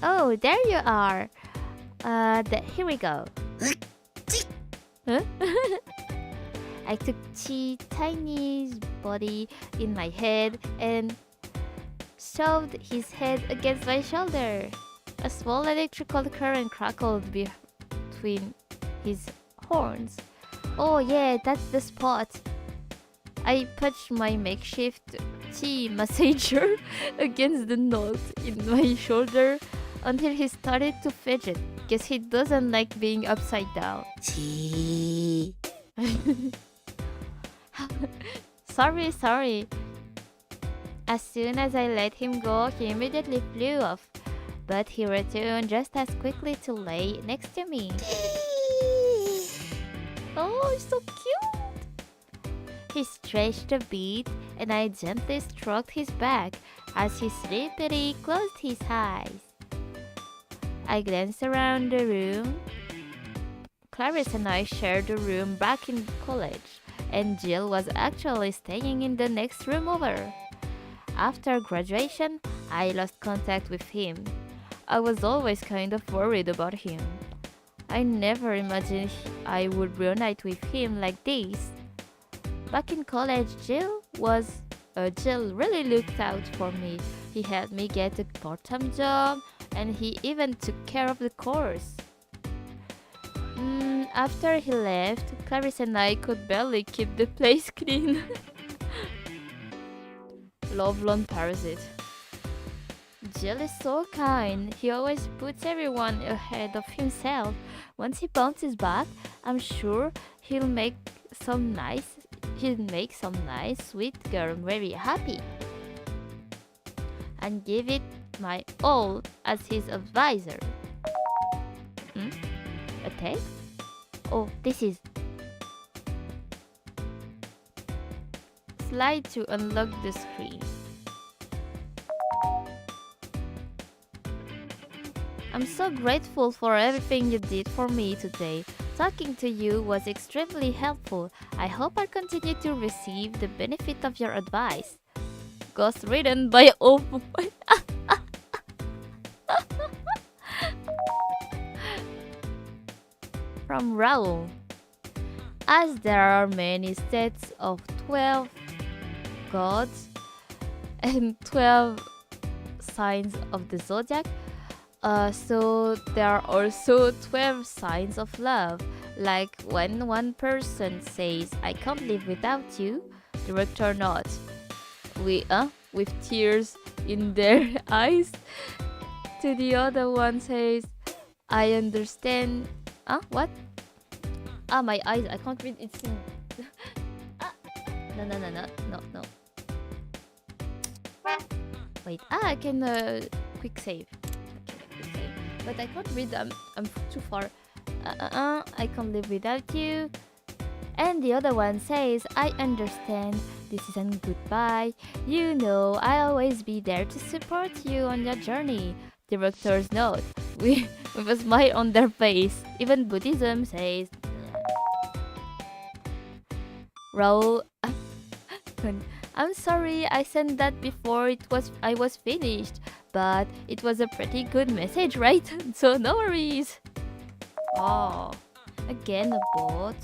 Oh, there you are. Here we go. Huh? I took Chi's tiny body in my head and shoved his head against my shoulder. A small electrical current crackled between his horns. Oh yeah, that's the spot. I punched my makeshift Chi massager against the nose in my shoulder until he started to fidget. Guess he doesn't like being upside down. Chi. Sorry. As soon as I let him go, he immediately flew off. But he returned just as quickly to lay next to me. Oh, so cute! He stretched a bit, and I gently stroked his back as he sleepily closed his eyes. I glanced around the room. Clarice and I shared a room back in college, and Jill was actually staying in the next room over. After graduation, I lost contact with him. I was always kind of worried about him. I never imagined I would reunite with him like this. Back in college, Jill really looked out for me. He helped me get a part-time job, and he even took care of the course. After he left, Clarice and I could barely keep the place clean. Lovelorn Parasite. Jill is so kind. He always puts everyone ahead of himself. Once he bounces back, I'm sure he'll make some nice, sweet girl very happy. And give it my all as his advisor. A text? Oh, this is... Slide to unlock the screen. I'm so grateful for everything you did for me today. Talking to you was extremely helpful. I hope I continue to receive the benefit of your advice. Ghost written by From Raul. As there are many sets of 12 gods and 12 signs of the zodiac, so there are also 12 signs of love. Like when one person says, I can't live without you, the director nods with tears in their eyes to the other one says, I understand. What? My eyes, I can't read. It's in. No. Wait, I can quick save. Okay, quick save. But I can't read. I'm too far. I can't live without you. And the other one says, I understand. This isn't goodbye. You know, I'll always be there to support you on your journey. Director's note with a smile on their face. Even Buddhism says. Raul, I'm sorry I sent that before I was finished, but it was a pretty good message, right? So no worries. Oh, again a bot.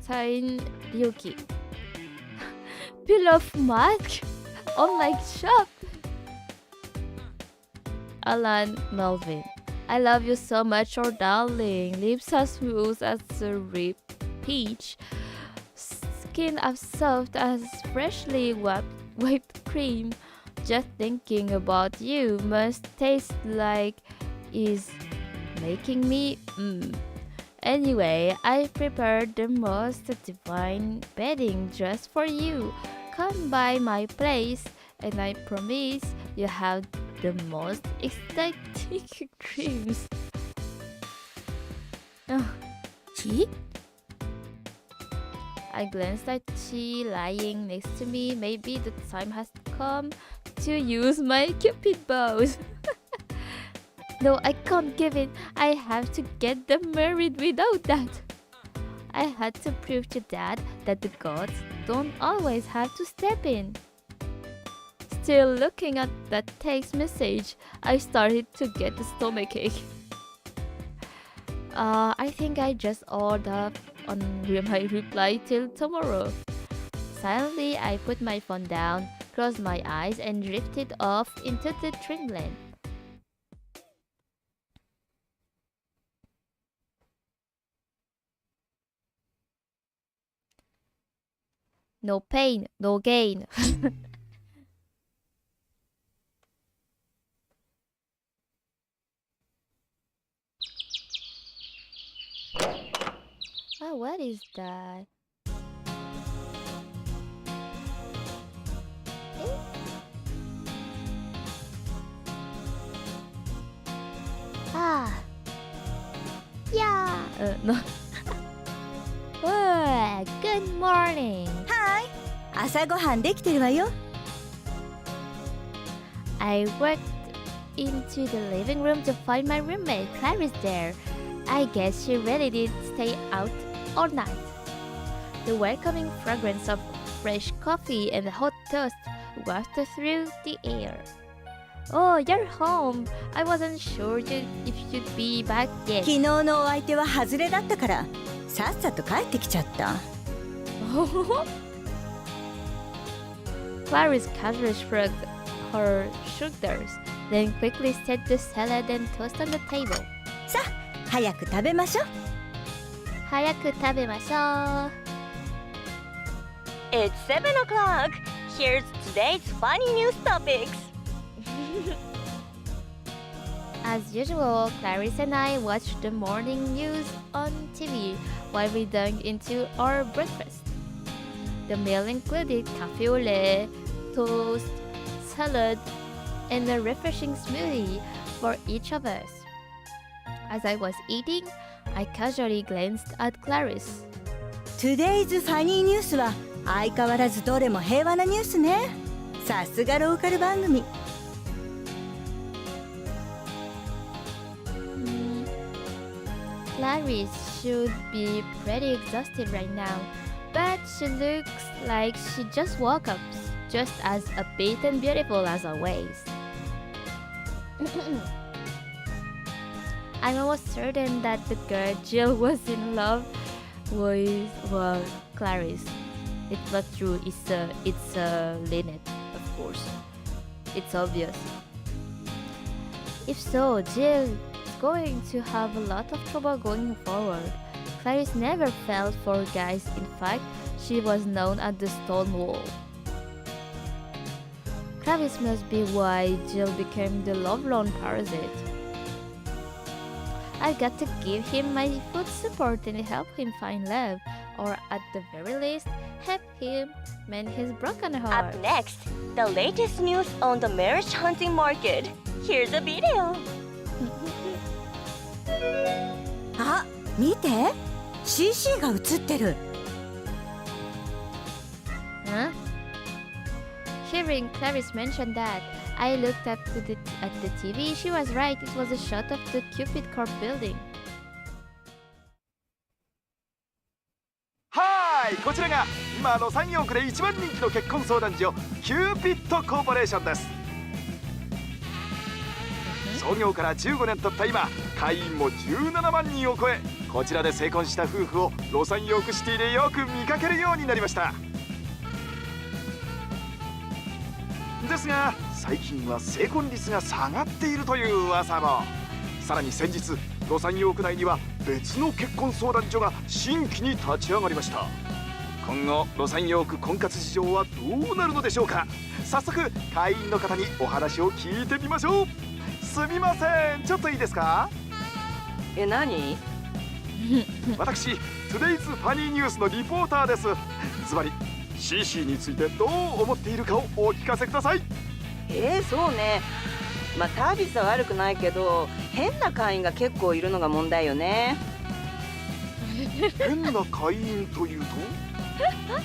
Sign Ryuki. Pillow mask online shop. Alan Melvin. I love you so much, your darling. Lips as smooth as a ripe peach. Skin as soft as freshly whipped cream. Just thinking about you must taste like is making me Anyway, I prepared the most divine bedding just for you. Come by my place and I promise you have the most ecstatic dreams. Chi? I glanced at Chi lying next to me. Maybe the time has come to use my Cupid bows. No, I can't give it. I have to get them married without that. I had to prove to Dad that the gods don't always have to step in. Still looking at that text message, I started to get a stomachache. I think I just hold up on my reply till tomorrow. Silently, I put my phone down, closed my eyes, and drifted off into the dreamland. No pain, no gain. Oh, what is that? Yeah. No. Good morning. Hi. 朝ごはんできてるわよ。I walked into the living room to find my roommate Clarice there. I guess she really did stay out all night. The welcoming fragrance of fresh coffee and hot toast wafted through the air. Oh, you're home. I wasn't sure if you'd be back yet. 昨日のお相手は外れだったから、さっさと帰ってきちゃった。Clarice casually shrugged her shoulders, then quickly set the salad and toast on the table. さあ、早く食べましょう。早く食べましょう。It's 7 o'clock. Here's today's funny news topics. As usual, Clarice and I watched the morning news on TV while we dug into our breakfast. The meal included cafe au lait, toast, salad, and a refreshing smoothie for each of us. As I was eating, I casually glanced at Clarice. Today's Funny News は相変わらずどれも平和なニュースね。さすがローカル番組。Clarice should be pretty exhausted right now, but she looks like she just woke up, just as upbeat and beautiful as always. I'm almost certain that the girl Jill was in love with Clarice. It's not true. It's Lynette, of course. It's obvious. If so, Jill is going to have a lot of trouble going forward. Clarice never fell for guys. In fact, she was known as the Stonewall. Clarice must be why Jill became the lovelorn parasite. I've got to give him my full support and help him find love, or at the very least, help him mend his broken heart. Up next, the latest news on the marriage hunting market. Here's a video. あ、見て CC が映ってる。 Huh? Hearing Clarice mention that, I looked up at the TV. She was right. It was a shot of the Cupid Corp building. はい、こちらが今ロサンヨークで一番人気の結婚相談所キューピッドコーポレーションです。創業から15年経った今、会員も17万人を超え、こちらで成婚した夫婦をロサンヨークシティでよく見かけるようになりました。ですが最近は成婚率が下がっているという噂も。さらに先日ロサンヨーク内には別の結婚相談所が新規に立ち上がりました。今後ロサンヨーク婚活事情はどうなるのでしょうか。早速会員の方にお話を聞いてみましょう。すみません、ちょっといいですか。何私 Today's Funny News のリポーターです。ズバリ CC についてどう思っているかをお聞かせください。そうね。まあサービスは悪くないけど変な会員が結構いるのが問題よね。変な会員というと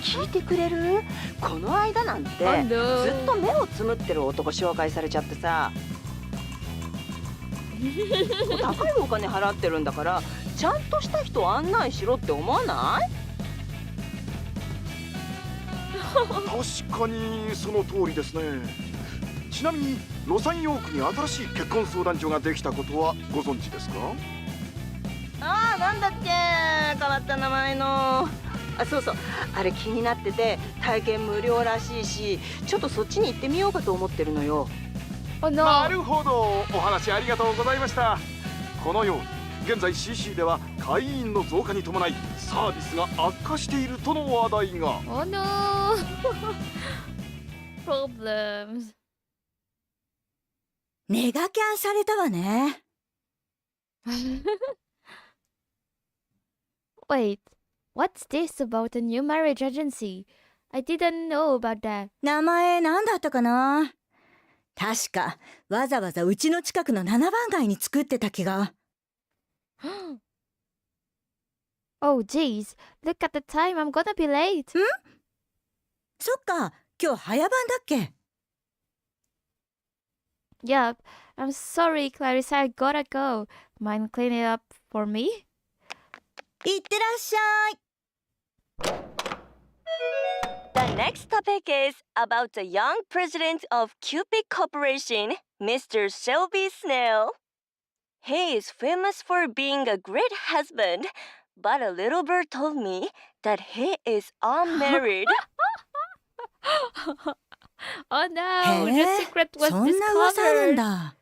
聞いてくれる？この間なんてずっと目をつむってる男紹介されちゃってさ。高いお金払ってるんだからちゃんとした人案内しろって思わない？確かにその通りですね。ちなみにロサンヨークに新しい結婚相談所ができたことはご存知ですか？なんだっけ、変わった名前の。そうそう、あれ気になってて体験無料らしいし、ちょっとそっちに行ってみようかと思ってるのよ。なるほど、お話ありがとうございました。このように現在 CC では会員の増加に伴いサービスが悪化しているとの話題が。Oh no! Problems. ネガキャンされたわね。Wait, what's this about a new marriage agency? I didn't know about that. 名前なんだったかな。確かわざわざうちの近くの7番街に作ってた気が。Oh geez, look at the time. I'm gonna be late. そっか、今日早番だっけ。Yup, I'm sorry, Clarice. I gotta go. Mind cleaning up for me? いってらっしゃい。The next topic is about the young president of Cupid Corporation, Mr. Shelby Snell. He is famous for being a great husband, but a little bird told me that he is unmarried. Oh no, the secret was そんな噂あるん discovered. だ。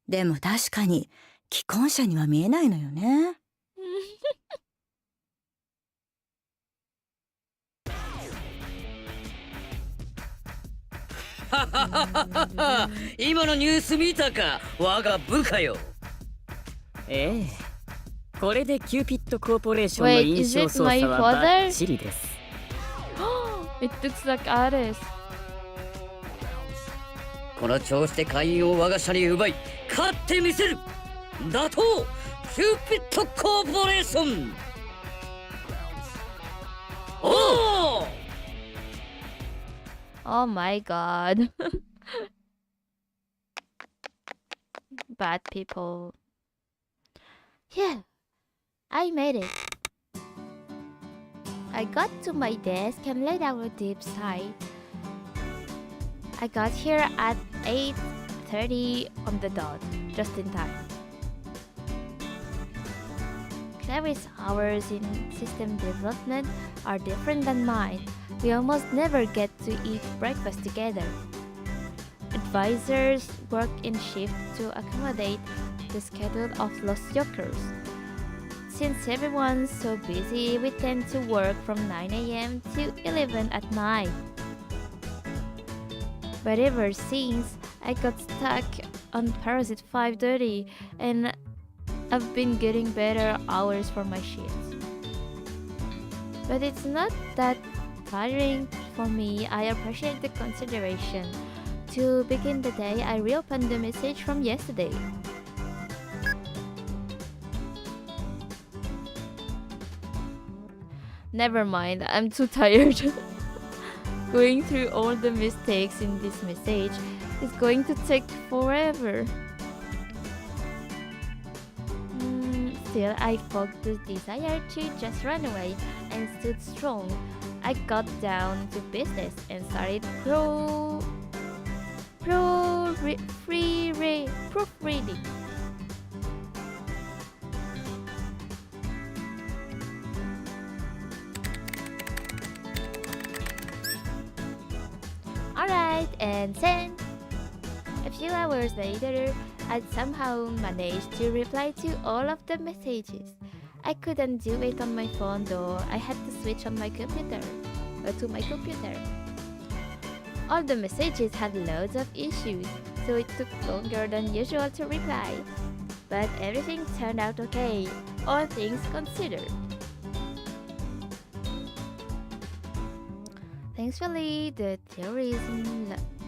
でも確かに既婚者には見えないのよね。今のニュース見たか、我が部下よ。ええ、これでキューピッドコーポレーションの Wait, 印 is 象 it 操 my 作はバ father? ッチリです。It looks like Ares. この調子で会員を我が社に奪い勝ってみせる。打倒キューピッドコーポレーション。おお Oh my god. Bad people. Yeah, I made it. I got to my desk and laid down a deep sigh. I got here at 8:30 on the dot, just in time. Clary's hours in system development are different than mine. We almost never get to eat breakfast together. Advisors work in shifts to accommodate the schedule of Los Jokers. Since everyone's so busy, we tend to work from 9 a.m. to 11 at night. But ever since I got stuck on Parasite 5:30, and I've been getting better hours for my shifts. But it's not that tiring for me. I appreciate the consideration. To begin the day, I reopened the message from yesterday. Never mind, I'm too tired. Going through all the mistakes in this message is going to take forever. Still, I fought the desire to just run away and stood strong. I got down to business and started proofreading. Alright, and then a few hours later, I somehow managed to reply to all of the messages. I couldn't do it on my phone though. I had to switch on my computer to my computer. All the messages had loads of issues, so it took longer than usual to reply. But everything turned out okay, all things considered. Thankfully, the theories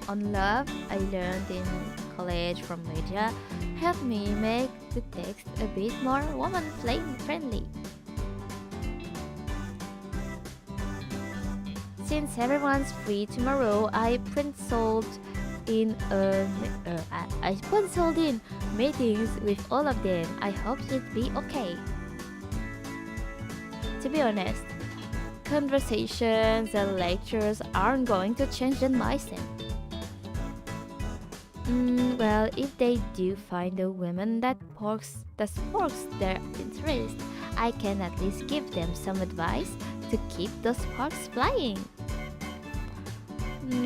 on love I learned in college from media helped me make the text a bit more woman-friendly. Since everyone's free tomorrow, I penciled in meetings with all of them. I hope it'd be okay. To be honest, conversations and lectures aren't going to change the mindset. Well, if they do find a woman that sparks their interest, I can at least give them some advice to keep those sparks flying.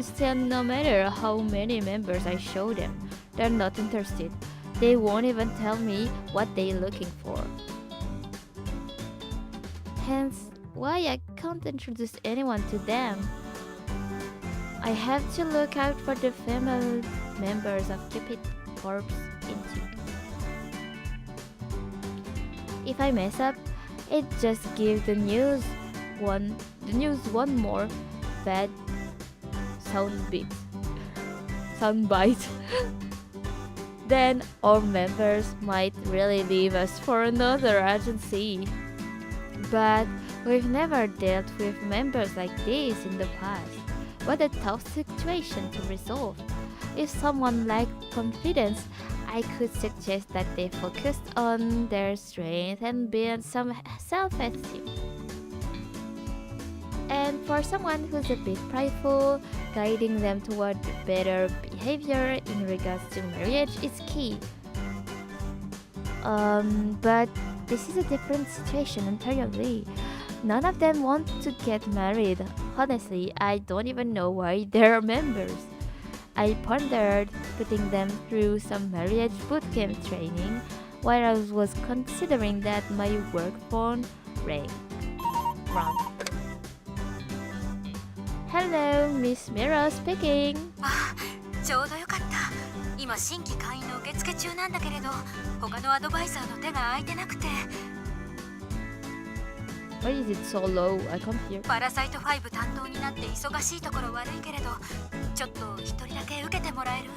Still, no matter how many members I show them, they're not interested. They won't even tell me what they're looking for. Hence, why I can't introduce anyone to them. I have to look out for the female members of Cupid Corps into. If I mess up, it just gives the news one more bad soundbite. Then our members might really leave us for another agency. But we've never dealt with members like this in the past. What a tough situation to resolve. If someone lacked confidence, I could suggest that they focused on their strength and build some self-esteem. And for someone who's a bit prideful, guiding them toward better behavior in regards to marriage is key. But this is a different situation entirely. None of them want to get married. Honestly, I don't even know why they're members. I pondered putting them through some marriage bootcamp training while I was considering that my work phone rang. Hello, Miss Mira speaking. ちょうどよかった。今新規会員の受付中なんだけれど、他のアドバイザーの手が空いてなくて。Why is it so low? I can't hear. パラサイト5担当になって忙しいところ悪いけれど、ちょっと一人だけ受けてもらえる？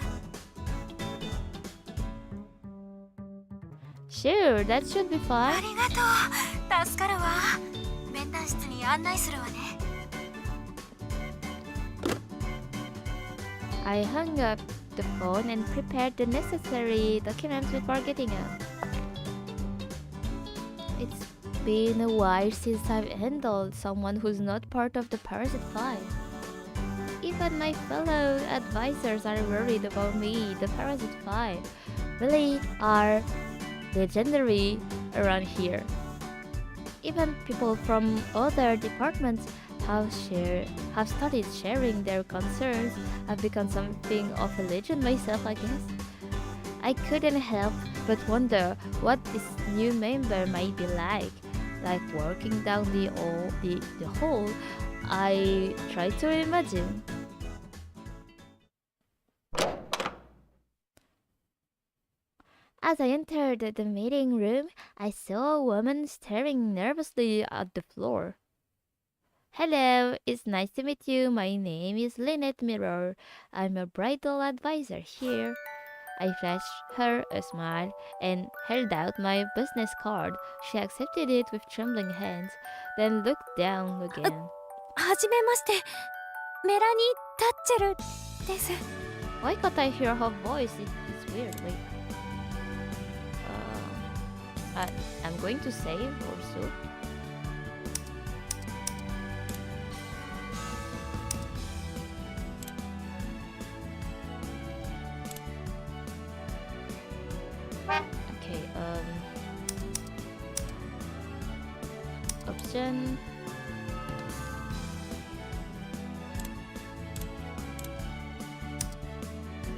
Sure, that should be fine. ありがとう。助かるわ。面談室に案内するわね。I hung up the phone and prepared the necessary documents before getting up. It's been a while since I've handled someone who's not part of the Parasite 5. Even my fellow advisors are worried about me. The Parasite 5 really are legendary around here. Even people from other departments have started sharing their concerns. I've become something of a legend myself, I guess. I couldn't help but wonder what this new member might be like working down the hall. I tried to imagine. As I entered the meeting room, I saw a woman staring nervously at the floor. Hello, it's nice to meet you. My name is Lynette Mirror. I'm a bridal advisor here. I flashed her a smile and held out my business card. She accepted it with trembling hands, then looked down again. はじめまして。メラニー・タッチェルです。Why can't I hear her voice? It's weird. Wait. I'm going to save also. Okay, option.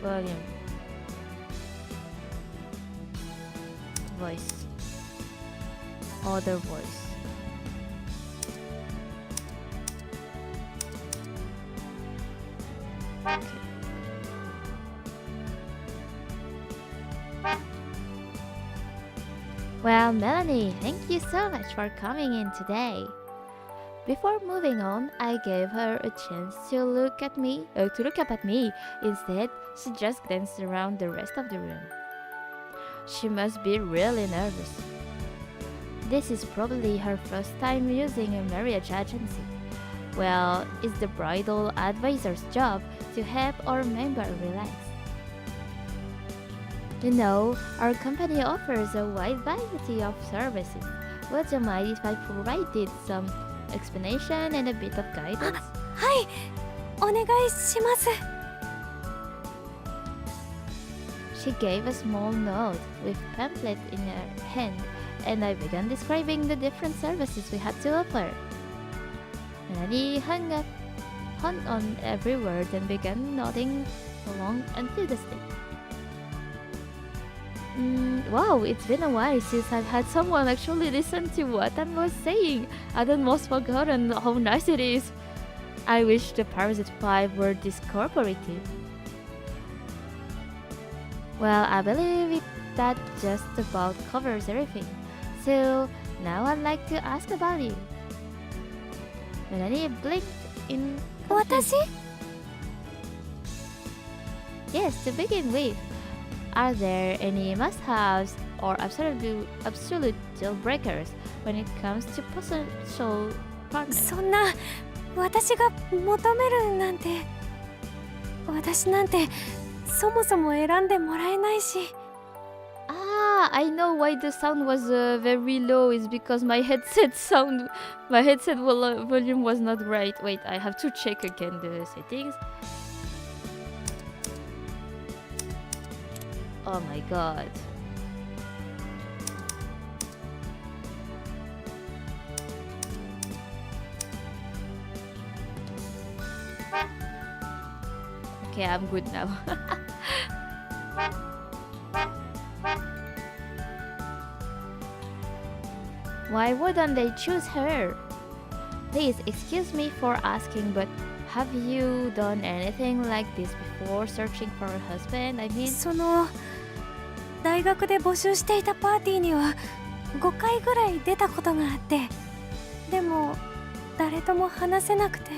Volume. Voice. Other voice. Okay. Well, Melanie, thank you so much for coming in today. Before moving on, I gave her a chance to look up at me. Instead, she just glanced around the rest of the room. She must be really nervous. This is probably her first time using a marriage agency. Well, it's the bridal advisor's job to help our member relax. You know, our company offers a wide variety of services. Would you mind if I provided some explanation and a bit of guidance? はい、お願いします。She gave a small note with pamphlet in her hand, and I began describing the different services we had to offer. Melanie hung on every word and began nodding along enthusiastically. Wow, it's been a while since I've had someone actually listen to what I was saying. I'd almost forgotten how nice it is. I wish the Parasite 5 were this cooperative. Well, I believe that just about covers everything. So, now I'd like to ask about you. Melanie blinked in confusion. 私? Yes, to begin with. Are there any must-haves or absolute deal breakers when it comes to potential partners? そんな、私が求めるなんて。私なんて、そもそも選んでもらえないし。Ah, I know why the sound was very low. It's because my headset volume was not right. Wait, I have to check again the settings. Oh my god. Okay, I'm good now. Why wouldn't they choose her? Please excuse me for asking, but have you done anything like this before searching for a husband? I mean, その大学で募集していたパーティーには5回ぐらい出たことがあって、でも誰とも話せなくて、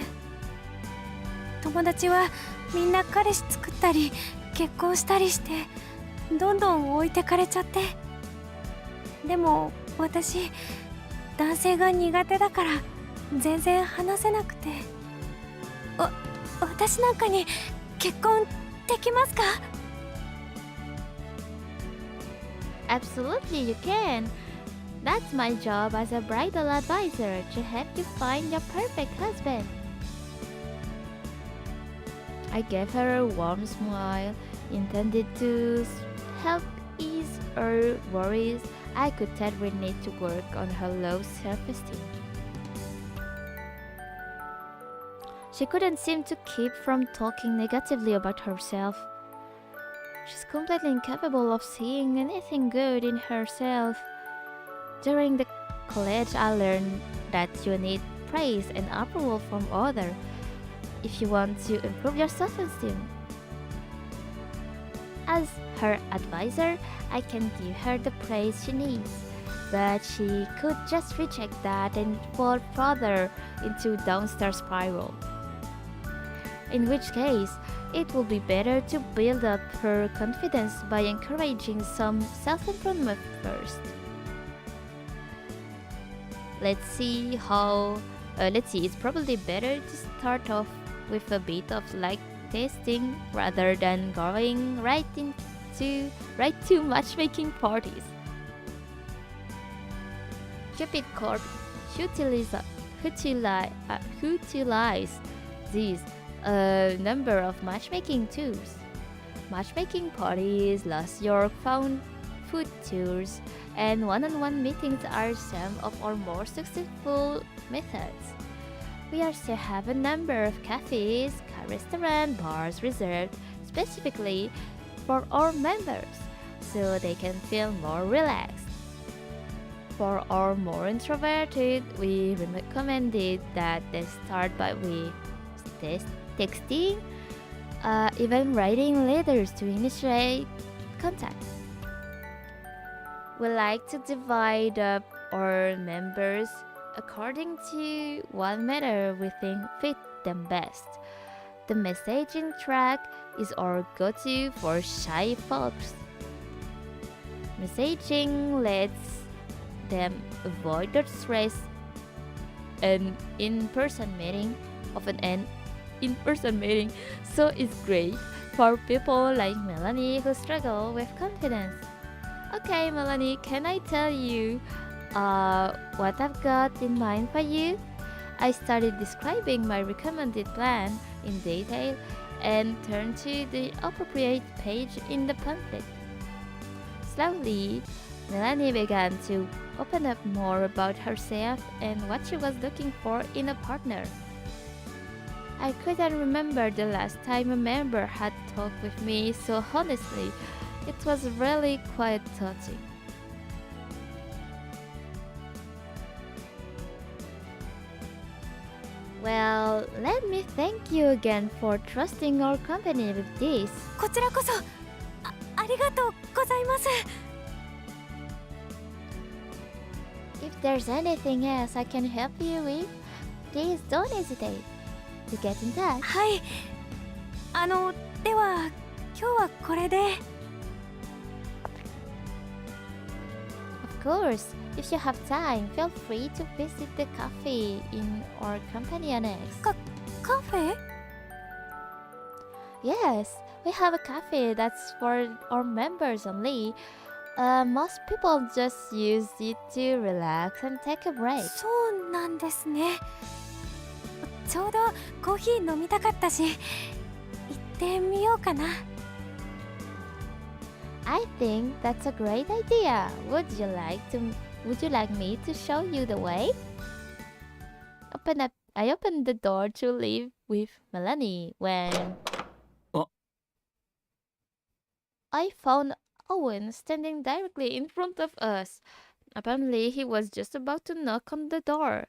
友達はみんな彼氏作ったり結婚したりして、どんどん置いてかれちゃって。でも私男性が苦手だから全然話せなくて。私なんかに結婚できますか？ Absolutely, you can. That's my job as a bridal advisor, to help you find your perfect husband. I gave her a warm smile, intended to help ease her worries. I could tell we need to work on her low self-esteem. She couldn't seem to keep from talking negatively about herself. She's completely incapable of seeing anything good in herself. During the college, I learned that you need praise and approval from others if you want to improve your self-esteem. As her advisor, I can give her the praise she needs, but she could just reject that and fall further into downstairs spiral. In which case, it will be better to build up her confidence by encouraging some self-improvement first. Let's see, it's probably better to start off with a bit of light testing rather than going right to matchmaking parties. Cupid Corp utilize these number of matchmaking tools. Matchmaking parties, Lost York found food tours, and one-on-one meetings are some of our more successful methods. We also have a number of cafes, restaurants, bars reserved specifically for our members, so they can feel more relaxed. For our more introverted, we recommended that they start with texting, even writing letters to initiate contact. We like to divide up our members according to what method we think fit them best. The messaging track is our go-to for shy folks. Messaging lets them avoid the stress an in-person meeting, so it's great for people like Melanie who struggle with confidence. Okay, Melanie, can I tell you what I've got in mind for you? I started describing my recommended plan in detail and turned to the appropriate page in the pamphlet. Slowly, Melanie began to open up more about herself and what she was looking for in a partner. I couldn't remember the last time a member had talked with me so honestly. It was really quite touching. Well, let me thank you again for trusting our company with this. こちらこそありがとうございます。If there's anything else I can help you with, please don't hesitate to get in touch. はい。では今日はこれで。Of course, if you have time, feel free to visit the cafe in our company annex. Cafe? Yes, we have a cafe that's for our members only. Most people just use it to relax and take a break. そうなんですね。ちょうどコーヒー飲みたかったし、行ってみようかな。I think that's a great idea. Would you like me to show you the way? I opened the door to leave with Melanie when I found Owen standing directly in front of us. Apparently, he was just about to knock on the door.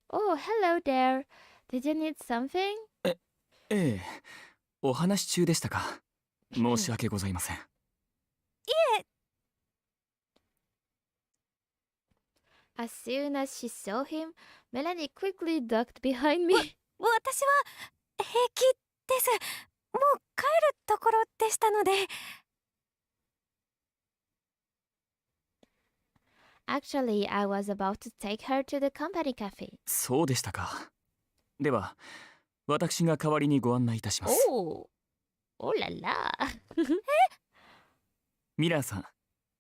Oh, hello there. Did you need something? ええ、お話し中でしたか。申し訳ございません。As soon as she saw him, Melanie quickly ducked behind me. 私は平気です。もう帰るところでしたので。Actually, I was about to take her to the company cafe. そうでしたか。では、私が代わりにご案内いたします。Oh, oh la la. ミラーさん、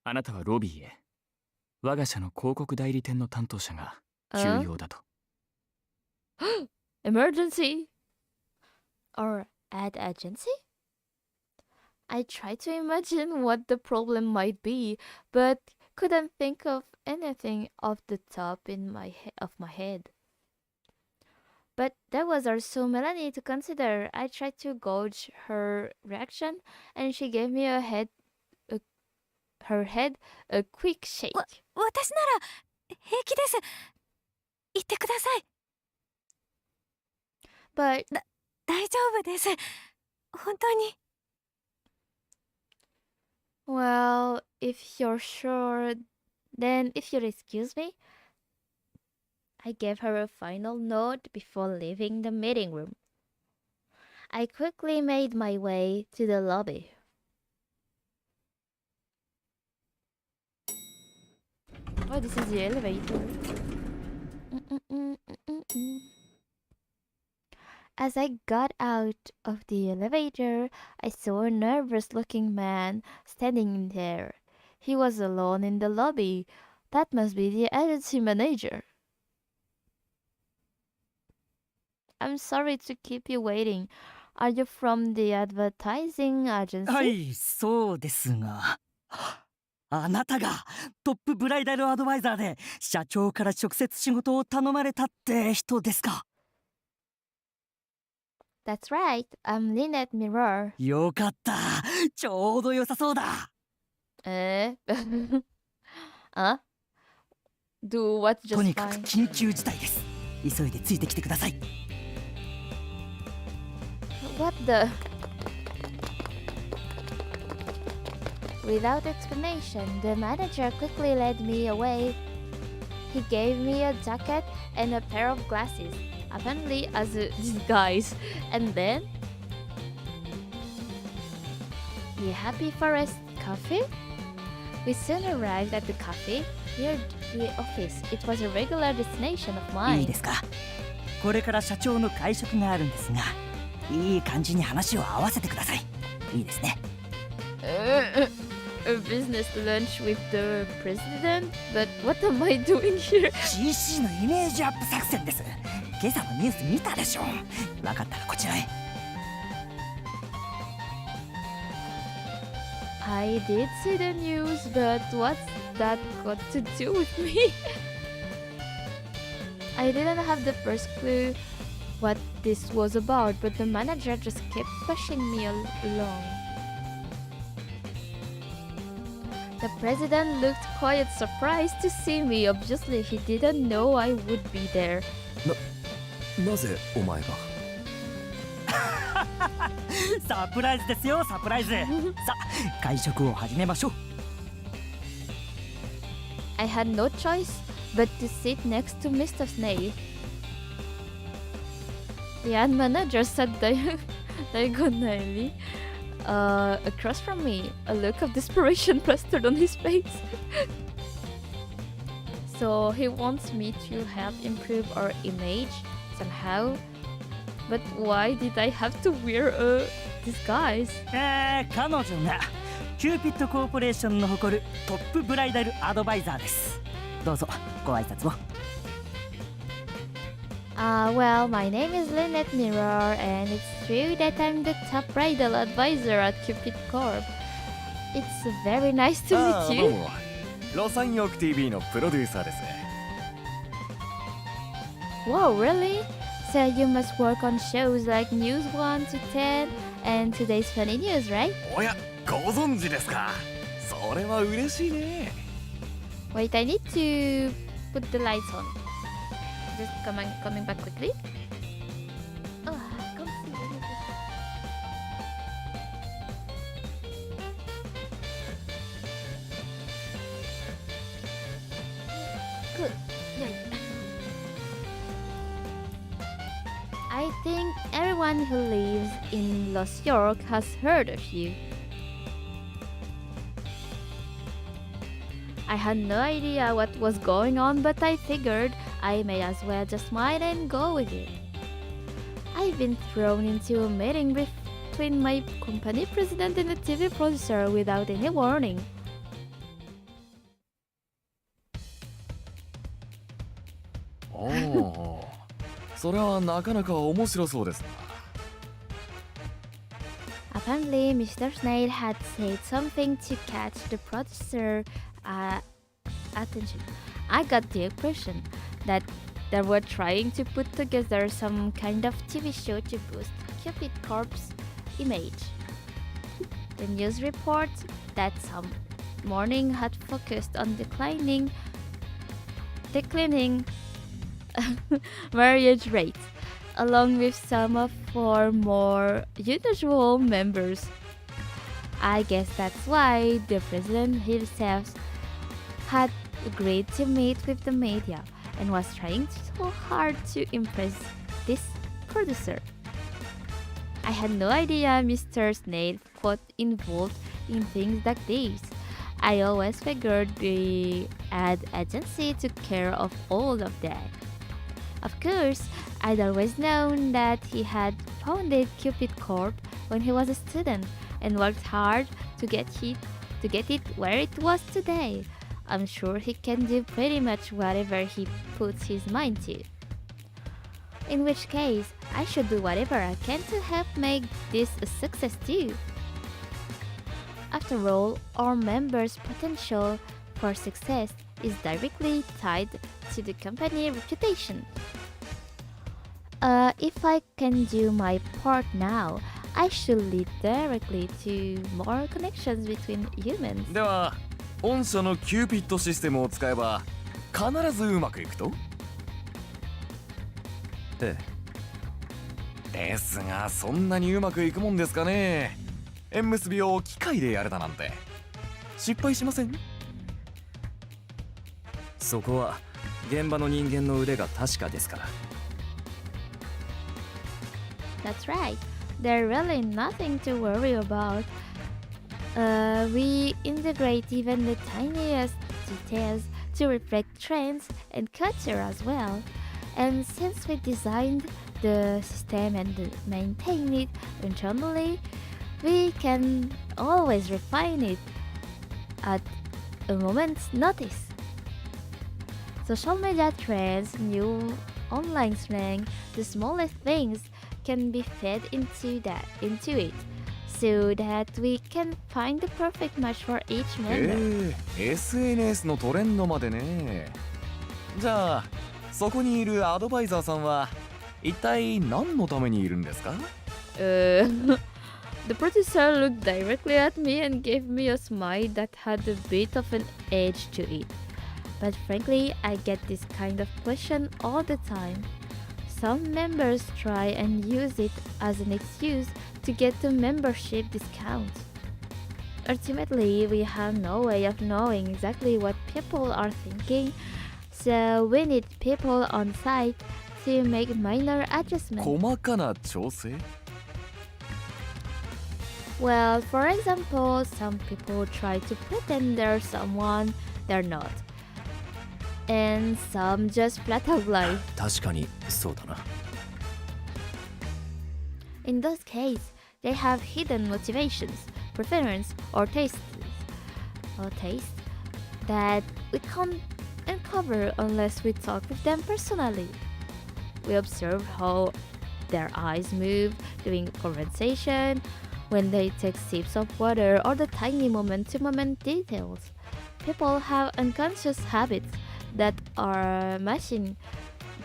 あなたはロビーへ。我が社の広告代理店の担当者が急用だと。Emergency? Or ad agency? I tried to imagine what the problem might be, but couldn't think of anything off the top of my head. But that was also Melanie to consider. I tried to gauge her reaction, and she gave me her head a quick shake. 私なら平気です。言ってください。But 大丈夫です。本当に。Well, if you're sure, then if you'll excuse me. I gave her a final nod before leaving the meeting room. I quickly made my way to the lobby. Oh, this is the elevator. As I got out of the elevator, I saw a nervous-looking man standing there. He was alone in the lobby. That must be the agency manager. I'm sorry to keep you waiting. Are you from the advertising agency? はい、そうですが。あなたがトップブライダルアドバイザーで社長から直接仕事を頼まれたって人ですか？ That's right. I'm Lynette Mirror. よかった。ちょうど良さそうだ。Do what just とにかく fine. 緊急事態です。急いでついてきてください。What the? Without explanation, the manager quickly led me away. He gave me a jacket and a pair of glasses, apparently as a disguise. And then, the Happy Forest Cafe? We soon arrived at the cafe near the office. It was a regular destination of い mine. いですか。これから社長の会食があるんですが、いい感じに話を合わせてください。いいですね。A business lunch with the president? But what am I doing here? CC のイメージアップ作戦です。今朝のニュース見たでしょ。分かったらこちらへ。I did see the news, but what's that got to do with me? I didn't have the first clue what this was about, but the manager just kept pushing me along. The president looked quite surprised to see me. Obviously, he didn't know I would be there. なぜお前が？サプライズですよ、サプライズ。さあ、会食を始めましょう。I had no choice but to sit next to Mr. Snail. The ad manager sat diagonally across from me, a look of desperation plastered on his face. So he wants me to help improve our image somehow. But why did I have to wear a disguise? 彼女がキューピッドコーポレーションの誇るトップブライダルアドバイザーです。どうぞご挨拶を。Well, my name is Lynette Mirror, and it's true that I'm the top bridal advisor at Cupid Corp. It's very nice to meet you. どうも。ロサンヨーク TV のプロデューサーです。Wow, really? So you must work on shows like News 1 to 10 and Today's Funny News, right? おや、ご存知ですか。それは嬉しいね。Wait, I need to put the lights on. Just coming back quickly. Oh, I can't see anything. Good. I think everyone who lives in Los York has heard of you. I had no idea what was going on, but I figured I may as well just smile and go with it. I've been thrown into a meeting between my company president and a TV producer without any warning. おお、それはなかなか面白そうですな。Apparently, Mr. Snail had said something to catch the producer attention. I got the impression that they were trying to put together some kind of TV show to boost Cupid Corp's image. The news reports that some morning had focused on declining marriage rates, along with some of our more unusual members. I guess that's why the president himself had agreed to meet with the media and was trying so hard to impress this producer. I had no idea Mr. Snail got involved in things like this. I always figured the ad agency took care of all of that. Of course, I'd always known that he had founded Cupid Corp when he was a student and worked hard to get it where it was today. I'm sure he can do pretty much whatever he puts his mind to. In which case, I should do whatever I can to help make this a success too. After all, our members' potential for success is directly tied to the company reputation. If I can do my part now, I should lead directly to more connections between humans. では、御社のキューピッドシステムを使えば必ずうまくいくと？ええ。ですが、そんなにうまくいくもんですかね。縁結びを機械でやれたなんて失敗しません？そこは現場の人間の腕が確かですから。That's right. There's really nothing to worry about. We integrate even the tiniest details to reflect trends and culture as well. And since we designed the system and maintain it internally, we can always refine it at a moment's notice. Social media trends, new online slang, the smallest things can be fed into it, so that we can find the perfect match for each member. SNS のトレンドまでね。じゃあ、そこにいるアドバイザーさんは一体何のためにいるんですか？The producer looked directly at me and gave me a smile that had a bit of an edge to it. But frankly, I get this kind of question all the time. Some members try and use it as an excuse to get a membership discount. Ultimately, we have no way of knowing exactly what people are thinking, so we need people on site to make minor adjustments. 細かな調整？ Well, for example, some people try to pretend they're someone they're not. And some just flat out lie. 確かにそうだな。In those cases, they have hidden motivations, preference, or tastes that we can't uncover unless we talk with them personally. We observe how their eyes move during a conversation, when they take sips of water, or the tiny moment-to-moment details. People have unconscious habits that our machine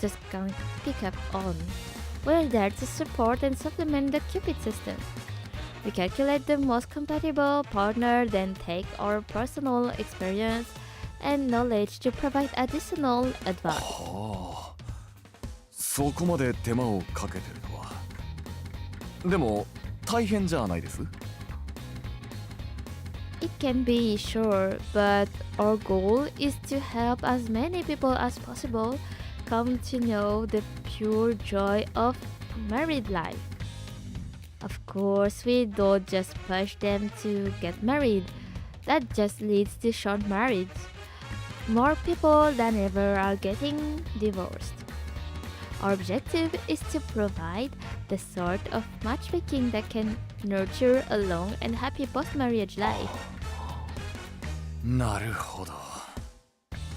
just can't pick up on. We're there to support and supplement the Cupid system. We calculate the most compatible partner, then take our personal experience and knowledge to provide additional advice. はあ、そこまで手間をかけてるとは。でも大変じゃないです？ It can be, sure, but our goal is to help as many people as possible come to know the pure joy of married life. Of course, we don't just push them to get married. That just leads to short marriage. more people than ever are getting divorced. Our objective is to provide the sort of matchmaking that can nurture a long and happy post-marriage life. なるほど。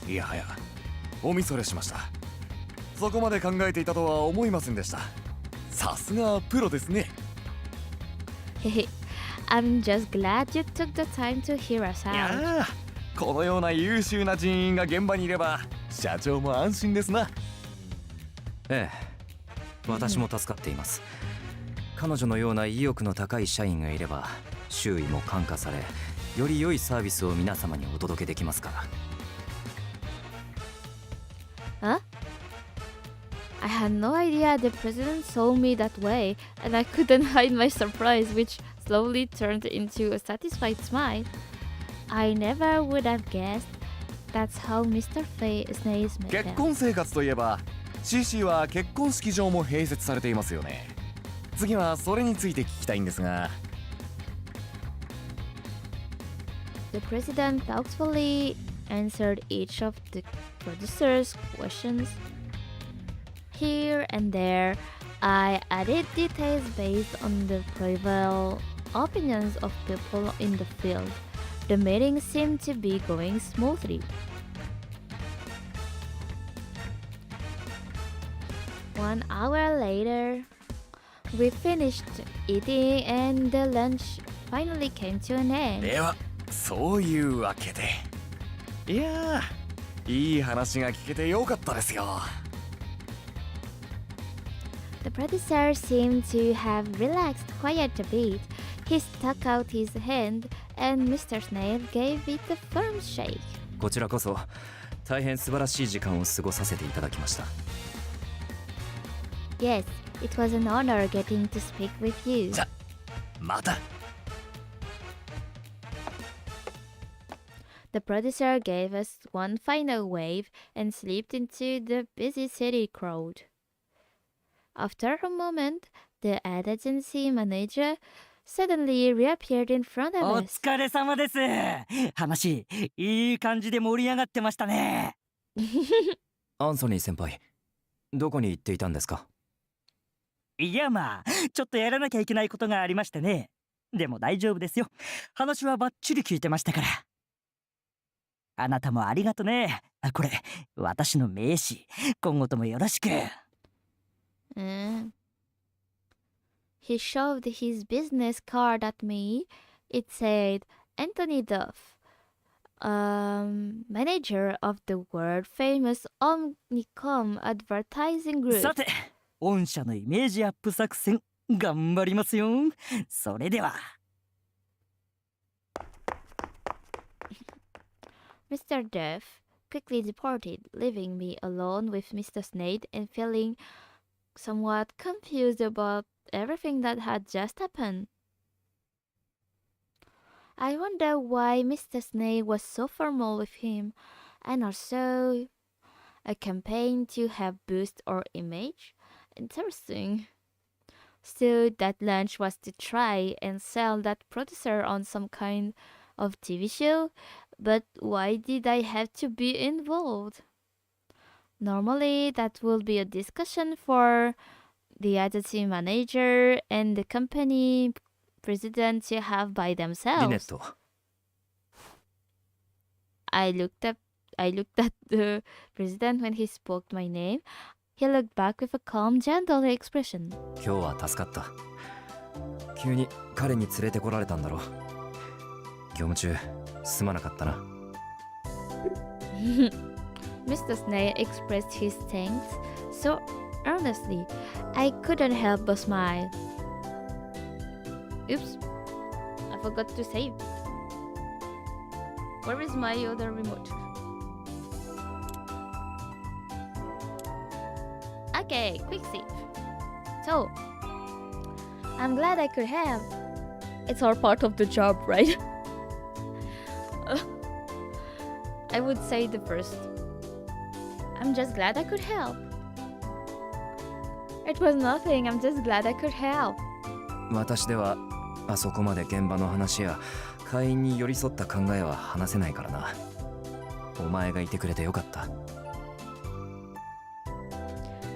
いやはや、おみそれしました。そこまで考えていたとは思いませんでした。さすがプロですね。I'm just glad you took the time to hear us い out. やー、このような優秀な人員が現場にいれば社長も安心ですな。ええ、私も助かっています。彼女のような意欲の高い社員がいれば周囲も感化され、より良いサービスを皆様にお届けできますから。Huh? I had no idea the president saw me that way, and I couldn't hide my surprise, which slowly turned into a satisfied smile. I never would have guessed that's how Mr. Snails met 結 them. 婚生活といえば CC は結婚式場も併設されていますよね。次はそれについて聞きたいんですが。The president thoughtfully answered each of the producer's questions. Here and there, I added details based on the prevailing opinions of people in the field. The meeting seemed to be going smoothly. 1 hour later, we finished eating and the lunch finally came to an end. では、そういうわけで。いやー、いい話が聞けてよかったですよ。The producer seemed to have relaxed quite a bit. He stuck out his hand and Mr. Snail gave it a firm shake. こちらこそ大変素晴らしい時間を過ごさせていただきました。Yes, it was an honor getting to speak with you. じゃ、また。The producer gave us one final wave and slipped into the busy city crowd. After a moment, the ad agency manager suddenly reappeared in front of お us. 疲れ様です。話いい感じで盛り上がってましたね。アンソニー先輩、どこに行っていたんですか？いやまあ、ちょっとやらなきゃいけないことがありましてね。でも大丈夫ですよ。話はバッチリ聞いてましたから。あなたもありがとね。これ、私の名刺。今後ともよろしく。He shoved his business card at me. It said, Anthony Duff, manager of the world-famous Omnicom Advertising Group. さて、御社のイメージアップ作戦、頑張りますよ。それでは。Mr. Duff quickly departed, leaving me alone with Mr. Snape and feeling somewhat confused about everything that had just happened. I wonder why Mr. Snape was so formal with him, and also a campaign to have boost our image. Interesting. So that lunch was to try and sell that producer on some kind of TV show, but why did I have to be involved? Normally, that will be a discussion for the agency manager and the company president to have by themselves. リネット。I looked at the president when he spoke my name. He looked back with a calm, gentle expression. 今日は助かった。急に彼に連れてこられたんだろう。業務中すまなかったな。Mr. Snail expressed his thanks so earnestly, I couldn't help but smile. Oops, I forgot to save. Where is my other remote? Okay, quick save. So, I'm glad I could help. It's all part of the job, right? I would say the first. I'm just glad I could help. It was nothing. I'm just glad I could help. 私ではあそこまで現場の話や会員に寄り添った考えは話せないからな。お前がいてくれてよかった。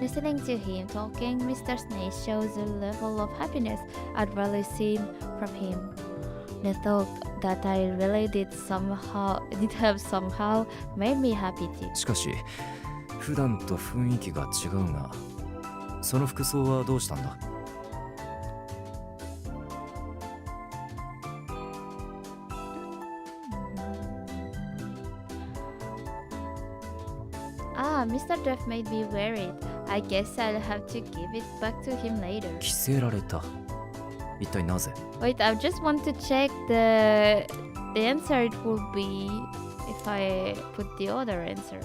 Listening to him talking, Mr. Snape shows a level of happiness I'd rarely seen from him. The thought that I really did have somehow made me happy too. しかし普段と雰囲気が違うが、その服装はどうしたんだ？ Mr. Duff made me wear it. I guess I'll have to give it back to him later. 着せられた。一体なぜ？ Wait, I just want to check the answer it would be if I put the other answer.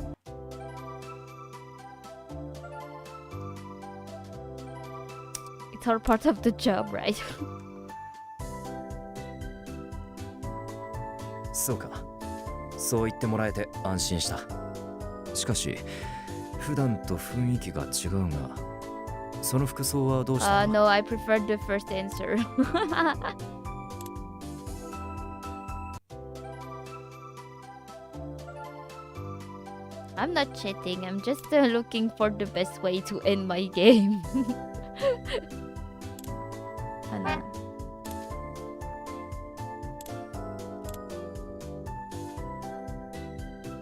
It's all part of the job, right? そうか。そう言ってもらえて安心した。しかし普段と雰囲気が違うが、その服装はどうしたの？ No, I prefer the first answer. I'm not cheating. I'm just looking for the best way to end my game.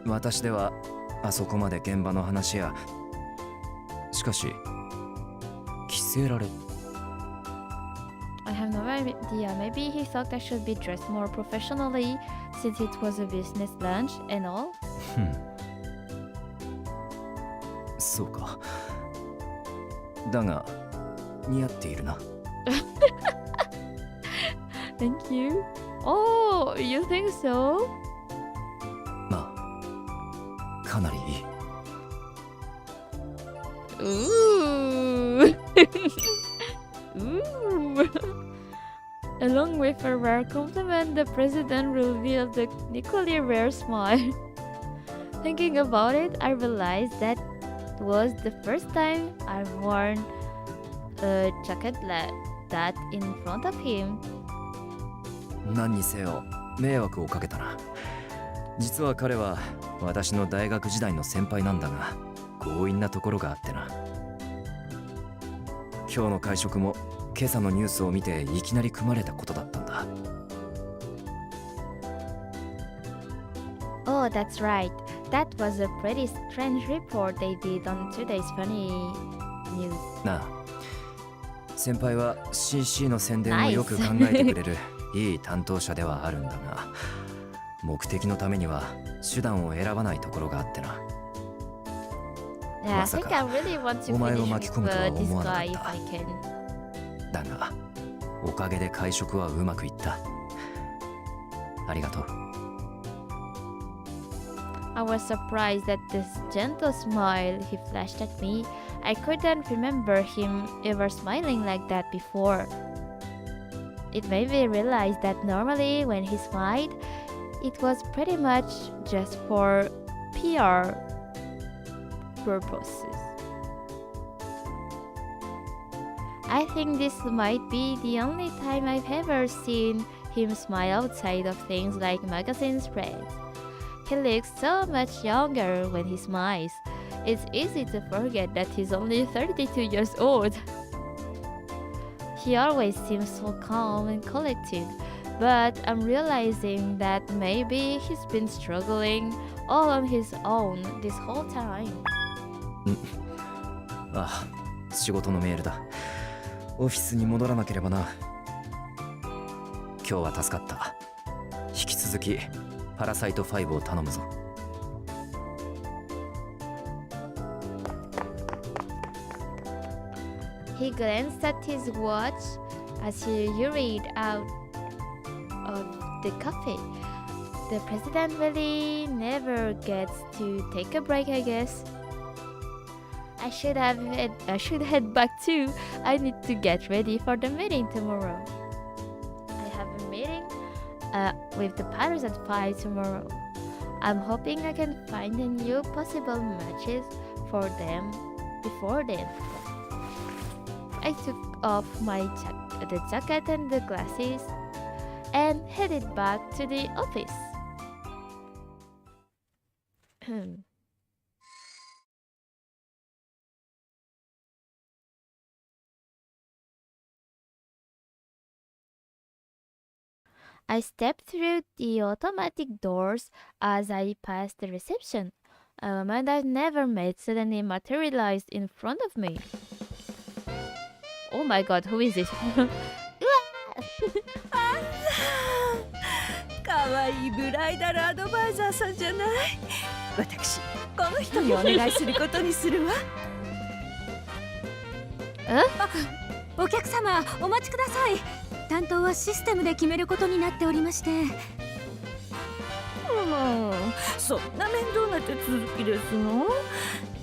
私ではあそこまで現場の話や、しかし着せられ。 I have no idea. Maybe he thought I should be dressed more professionally since it was a business lunch and all. そうか。だが似合っているな。Thank you. Oh, you think so? まあ、かなりいい。Ooh. Ooh. Along with a rare compliment, the president revealed an equally rare smile. Thinking about it, I realized that was the first time I've worn a jacket like that in front of him. 何にせよ迷惑をかけたな。実は彼は私の大学時代の先輩なんだが、強引なところがあってな。今日の会食も今朝のニュースを見ていきなり組まれたことだったんだ。 Oh, that's right. That was a pretty strange report they did on today's funny news. なあ、先輩は CC の宣伝をよく考えてくれるいい担当者ではあるんだが、目的のためには手段を選ばないところがあってな。 Yeah, I think I really want to finish with this guy if I can. だがおかげで会食はうまくいった。ありがとう。 I was surprised at this gentle smile he flashed at me. I couldn't remember him ever smiling like that before. It made me realize that normally when he smiled, it was pretty much just for PR purposes. I think this might be the only time I've ever seen him smile outside of things like magazine spreads. He looks so much younger when he smiles. It's easy to forget that he's only 32 years old. He always seems so calm and collected, but I'm realizing that maybe he's been struggling all on his own this whole time. ああ、仕事のメールだ。オフィスに戻らなければな。今日は助かった。引き続きパラサイト5を頼むぞ。He glanced at his watch as he hurried out of the cafe. The president really never gets to take a break, I guess. I should head back too. I need to get ready for the meeting tomorrow. I have a meeting with the pirates at 5 tomorrow. I'm hoping I can find a new possible matches for them before then. I took off the jacket and the glasses and headed back to the office. I stepped through the automatic doors as I passed the reception. A woman I've never met suddenly materialized in front of me. Oh my god, who is this? かわいいブライダルアドバイザーさんじゃない。私この人にお願いすることにするわ。お客様お待ちください。担当はシステムで決めることになっておりまして。そんな面倒な手続きですの？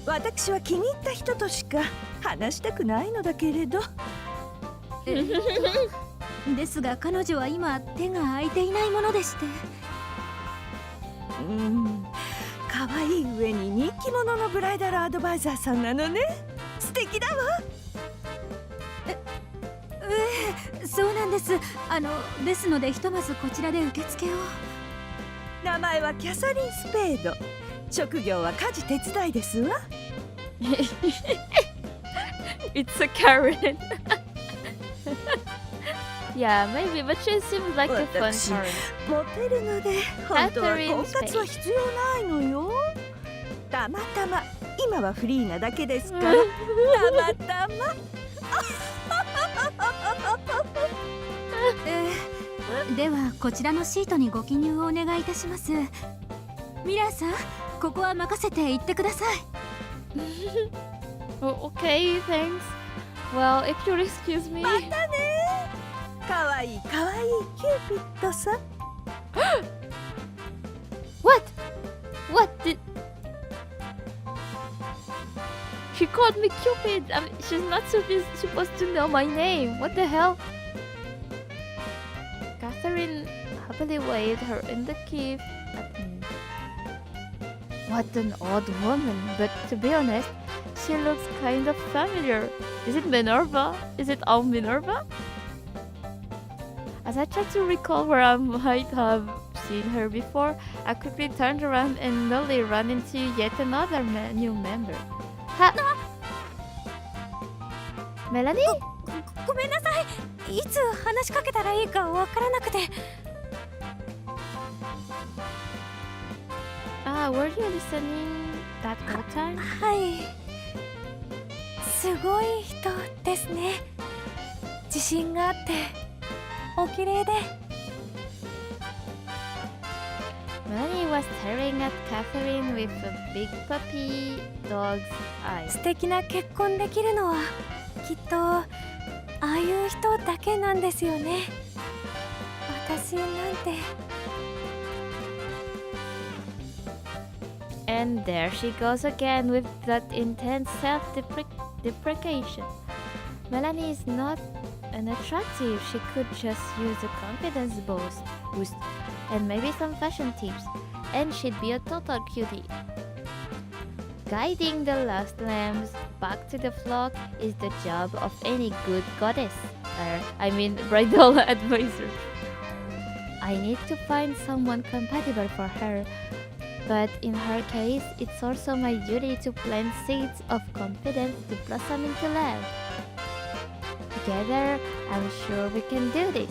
私は気に入った人としか話したくないのだけれど。ですが彼女は今手が空いていないものでして。可愛い上に人気者のブライダルアドバイザーさんなのね。素敵だわ。そうなんです。ですのでひとまずこちらで受付を。名前はキャサリン・スペード。職業は家事手伝いですわ。It's a Karen. Yeah, maybe, but she seems like a fun Karen. モテるので本当は婚活は必要ないのよ。たまたま今はフリーなだけですから。たまたま。ではこちらのシートにご記入をお願いいたします。ミラーさん、ここは任せて行ってください。Okay, thanks. Well, if you'll excuse me. またね。かわいいかわいいキューピッドさん。What did... She called me Cupid. I mean, she's not supposed to know my name. What the hell? Catherine happily waved her indicative at me. What an odd woman, but to be honest, she looks kind of familiar. Is it Minerva? Is it all Minerva? As I tried to recall where I might have seen her before, I quickly turned around and nearly ran into yet another new member. Melanie? ごめんなさい。いつ話しかけたらいいかわからなくて。Were you listening that whole time? はい。すごい人ですね。自信があってお綺麗で。Melanie was staring at Catherine with a big puppy dog's eyes. 素敵な結婚できるのはきっとああいう人だけなんですよね。私なんて。And there she goes again with that intense self-deprecation. Melanie is not unattractive. She could just use a confidence boost and maybe some fashion tips, and she'd be a total cutie. Guiding the lost lambs back to the flock is the job of any good goddess, bridal advisor. I need to find someone compatible for her, but in her case, it's also my duty to plant seeds of confidence to blossom into love. Together, I'm sure we can do this.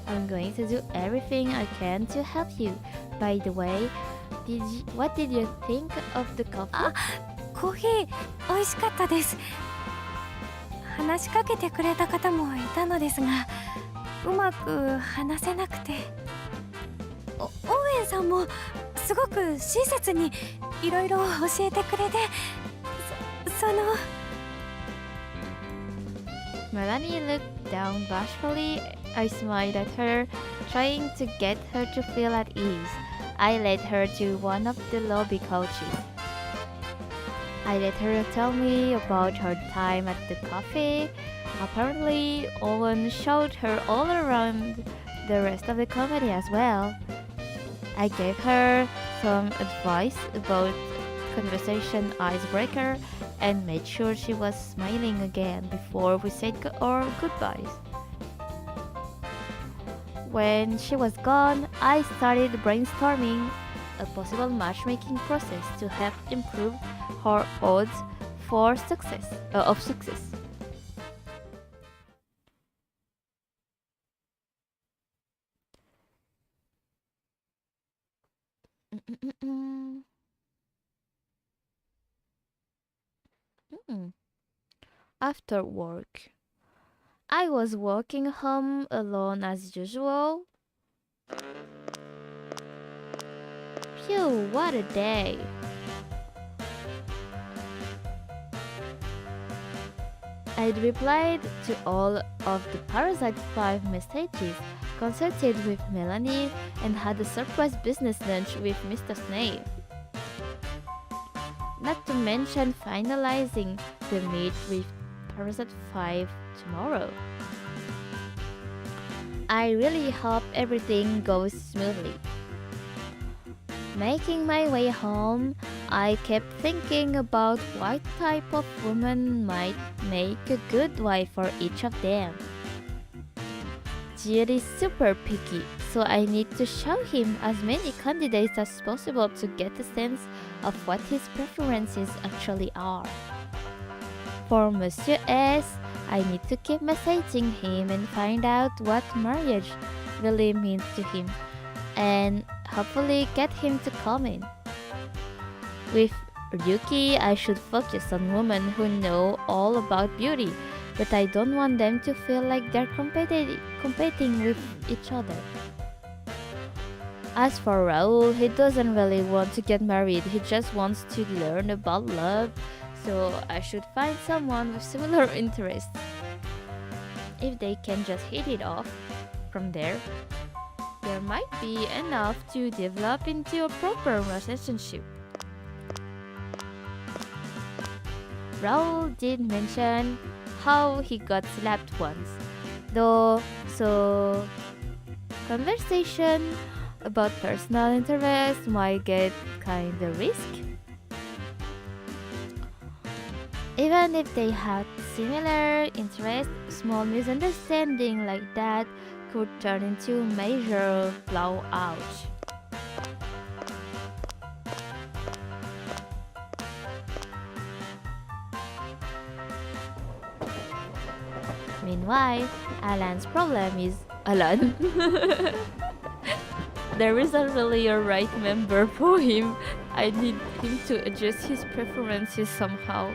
I'm going to do everything I can to help you. By the way, what did you think of the coffee? コーヒー美味しかったです。話しかけてくれた方もいたのですが、うまく話せなくて。オーウェンさんもすごく親切にいろいろ教えてくれて、その。Melanie looked down bashfully. I smiled at her, trying to get her to feel at ease. I led her to one of the lobby couches. I let her tell me about her time at the cafe. Apparently, Owen showed her all around the rest of the company as well. I gave her some advice about conversation icebreaker and made sure she was smiling again before we said our goodbyes. When she was gone, I started brainstorming. a possible matchmaking process to help improve her odds for success of success. After work, I was walking home alone as usual. Phew, what a day! I'd replied to all of the Parasite 5 messages, consulted with Melanie, and had a surprise business lunch with Mr. Snape. Not to mention finalizing the meet with Parasite 5 tomorrow. I really hope everything goes smoothly. Making my way home, I kept thinking about what type of woman might make a good wife for each of them. Jill is super picky, so I need to show him as many candidates as possible to get a sense of what his preferences actually are. For Monsieur S, I need to keep messaging him and find out what marriage really means to him, and hopefully get him to comment. With Ryuki, I should focus on women who know all about beauty, but I don't want them to feel like they're competing with each other. As for Raul, he doesn't really want to get married, he just wants to learn about love, so I should find someone with similar interests. If they can just hit it off from there might be enough to develop into a proper relationship. Raul did mention how he got slapped once, though, so conversation about personal interest might get kinda risky. Even if they had similar interests, small misunderstanding like that could turn into major blowout. Meanwhile, Alan's problem is Alan. There isn't really a right member for him. I need him to adjust his preferences somehow.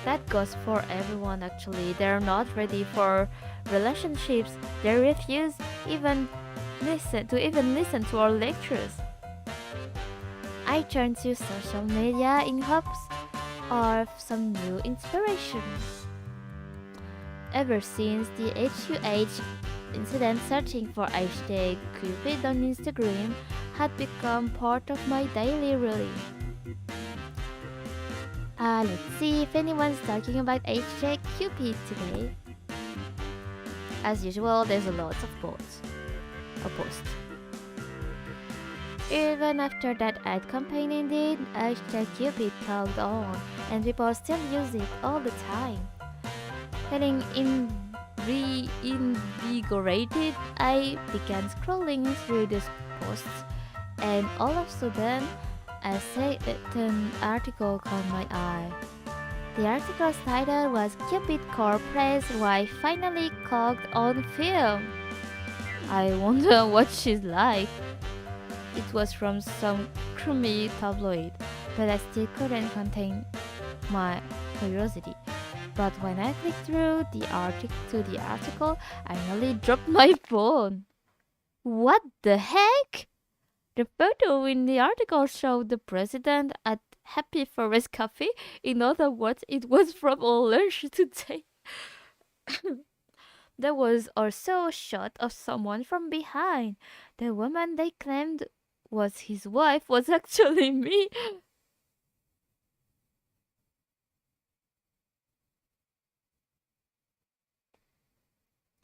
That goes for everyone actually. They're not ready for relationships. They refuse even listen to our lectures. I turn to social media in hopes of some new inspiration. Ever since the HUH incident, searching for hashtag Cupid on Instagram had become part of my daily routine. Let's see if anyone's talking about hashtag Cupid today. As usual, there's a lot of posts. Even after that ad campaign ended, hashtag Cupid held on, and people still use it all the time. Feeling reinvigorated, I began scrolling through these posts, and all of a sudden, a certain article caught my eye. The article's title was Cupid Corporate's wife finally clocked on film. I wonder what she's like. It was from some crummy tabloid, but I still couldn't contain my curiosity. But when I clicked through the article, I nearly dropped my phone. What the heck? The photo in the article showed the president at Happy Forest Cafe. In other words, it was from a lunch today. There was also a shot of someone from behind. The woman they claimed was his wife was actually me.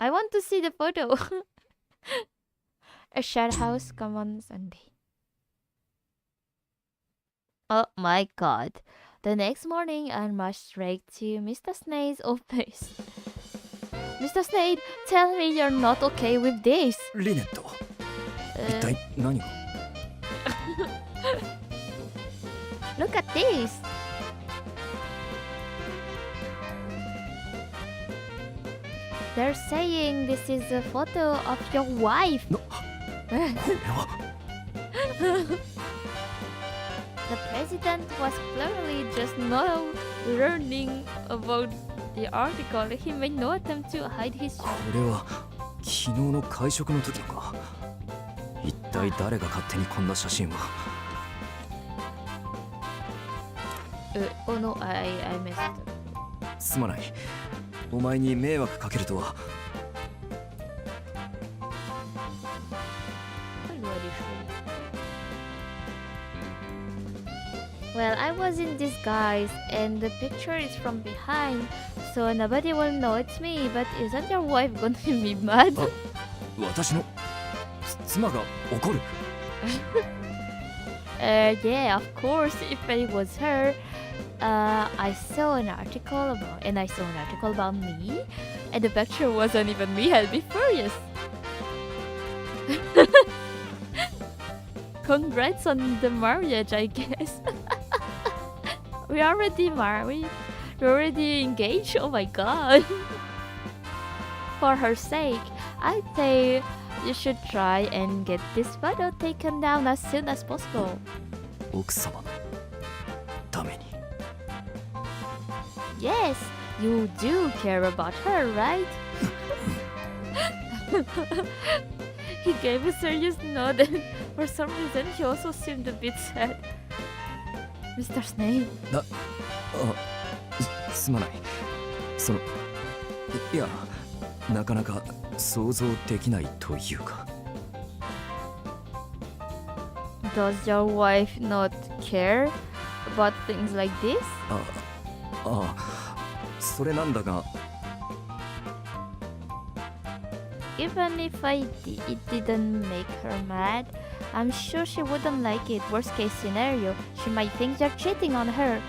I want to see the photo. A shared house, come on Sunday. Oh my god. The next morning, I marched straight to Mr. Snape's office. Mr. Snape, tell me you're not okay with this. リネット一体何が Look at this. They're saying this is a photo of your wife. The president was clearly just now learning about the article. He made no attempt to hide his これは昨日の会食の時のか。一体誰が勝手にこんな写真を。Oh no, I messed up. すまない。お前に迷惑かけるとは。Well, I was in disguise and the picture is from behind, so nobody will know it's me, but isn't your wife gonna be mad? 私の妻が怒る。Yeah, of course, if it was her. I saw an article about me, and the picture wasn't even me. I'll be furious. Congrats on the marriage, I guess. We already married. We're already engaged. Oh my god. For her sake, I'd say you should try and get this photo taken down as soon as possible. 奥様のために。Yes, you do care about her, right? He gave a serious nod and for some reason he also seemed a bit sad. Mr. Snape. すまない。いや、なかなか想像できないというか。Does your wife not care about things like this? それなんだが。Even if it didn't make her mad, I'm sure she wouldn't like it. Worst case scenario, she might think you're cheating on her.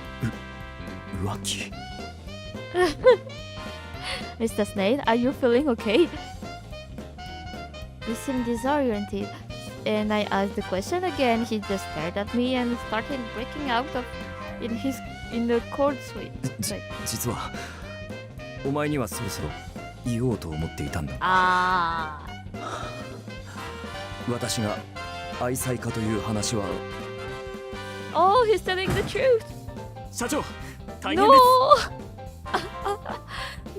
浮気。Mr. Snape, are you feeling okay? He seemed disoriented, and I asked the question again. He just stared at me and started breaking out in the cold sweat. 実はお前にはそろそろ言おうと思っていたんだ。私が愛妻家という話は。Oh, he's telling the truth. 社長、大変です。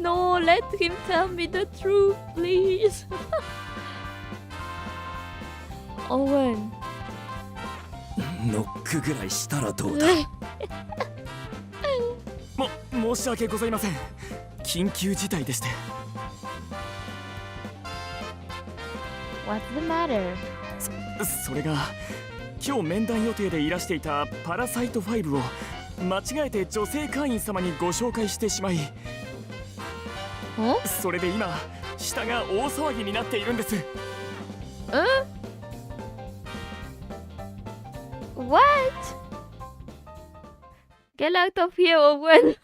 No, let him tell me the truth, please. Owen. ノックぐらいしたらどうだ。申し訳ございません。緊急事態でして。What's the matter? それが今日面談予定でいらしていたパラサイト5を間違えて女性会員様にご紹介してしまい、それで今下が大騒ぎになっているんです。What? Get out of here, Owen.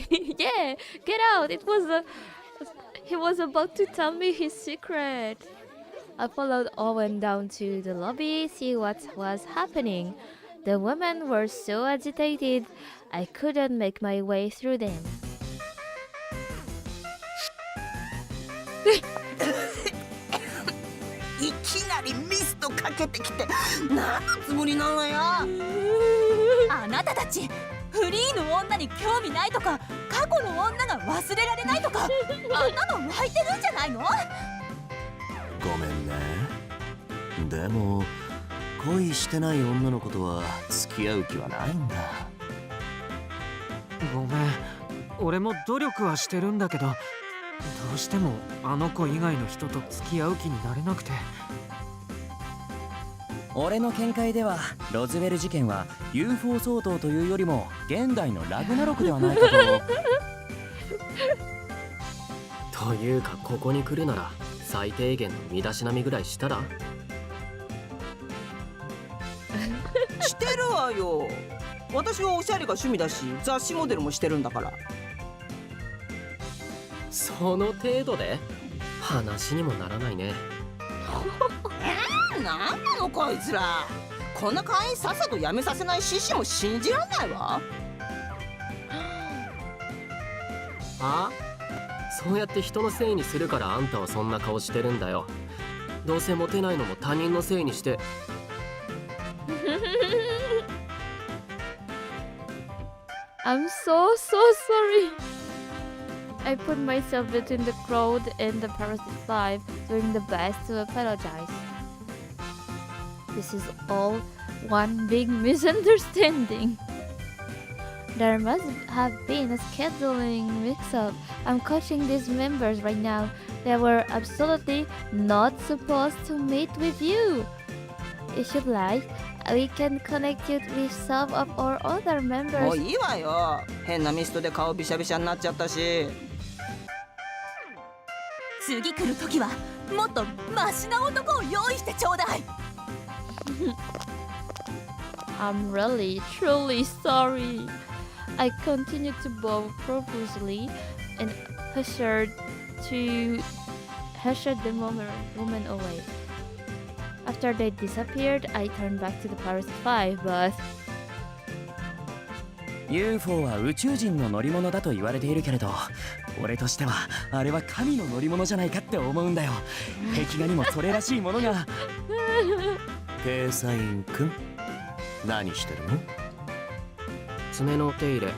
Yeah, get out. He was about to tell me his secret. I followed Owen down to the lobby, see what was happening. The women were so agitated, I couldn't make my way through them. いきなりミストかけてきて何のつもりなのよ。あなたたちフリーの女に興味ないとか過去の女が忘れられないとかあんなの湧いてるんじゃないの？ごめんね。でも恋してない女の子とは付き合う気はないんだ。ごめん、俺も努力はしてるんだけど、どうしてもあの子以外の人と付き合う気になれなくて。俺の見解ではロズウェル事件は UFO 騒動というよりも現代のラグナロクではないかと。というかここに来るなら最低限の身だしなみぐらいしたら？してるわよ。私はおしゃれが趣味だし雑誌モデルもしてるんだから。その程度で話にもならないね。なんなのこいつら。こんな会員さっさと辞めさせない獅子も信じらんないわ。あ？そうやって人のせいにするからあんたはそんな顔してるんだよ。どうせモテないのも他人のせいにして。I'm so sorry. I put myself between the crowd and the Parasite 5, doing the best to apologize. This is all one big misunderstanding. There must have been a scheduling mix-up. I'm coaching these members right now. They were absolutely not supposed to meet with you. If you'd like, we can connect you with some of our other も members. ういいわよ。変なミストで顔びしゃびしゃになっちゃったし。次来る時はもっとマシな男を用意してちょうだい。I'm really, truly sorry. I continued to bow profusely and ushered the woman away. After they disappeared, I turned back to the Parasite 5, but UFO は宇宙人の乗り物だと言われているけれど、俺としてはあれは神の乗り物じゃないかって思うんだよ。壁画にもそれらしいものが。計査員くん、何してるの？爪の手入れ。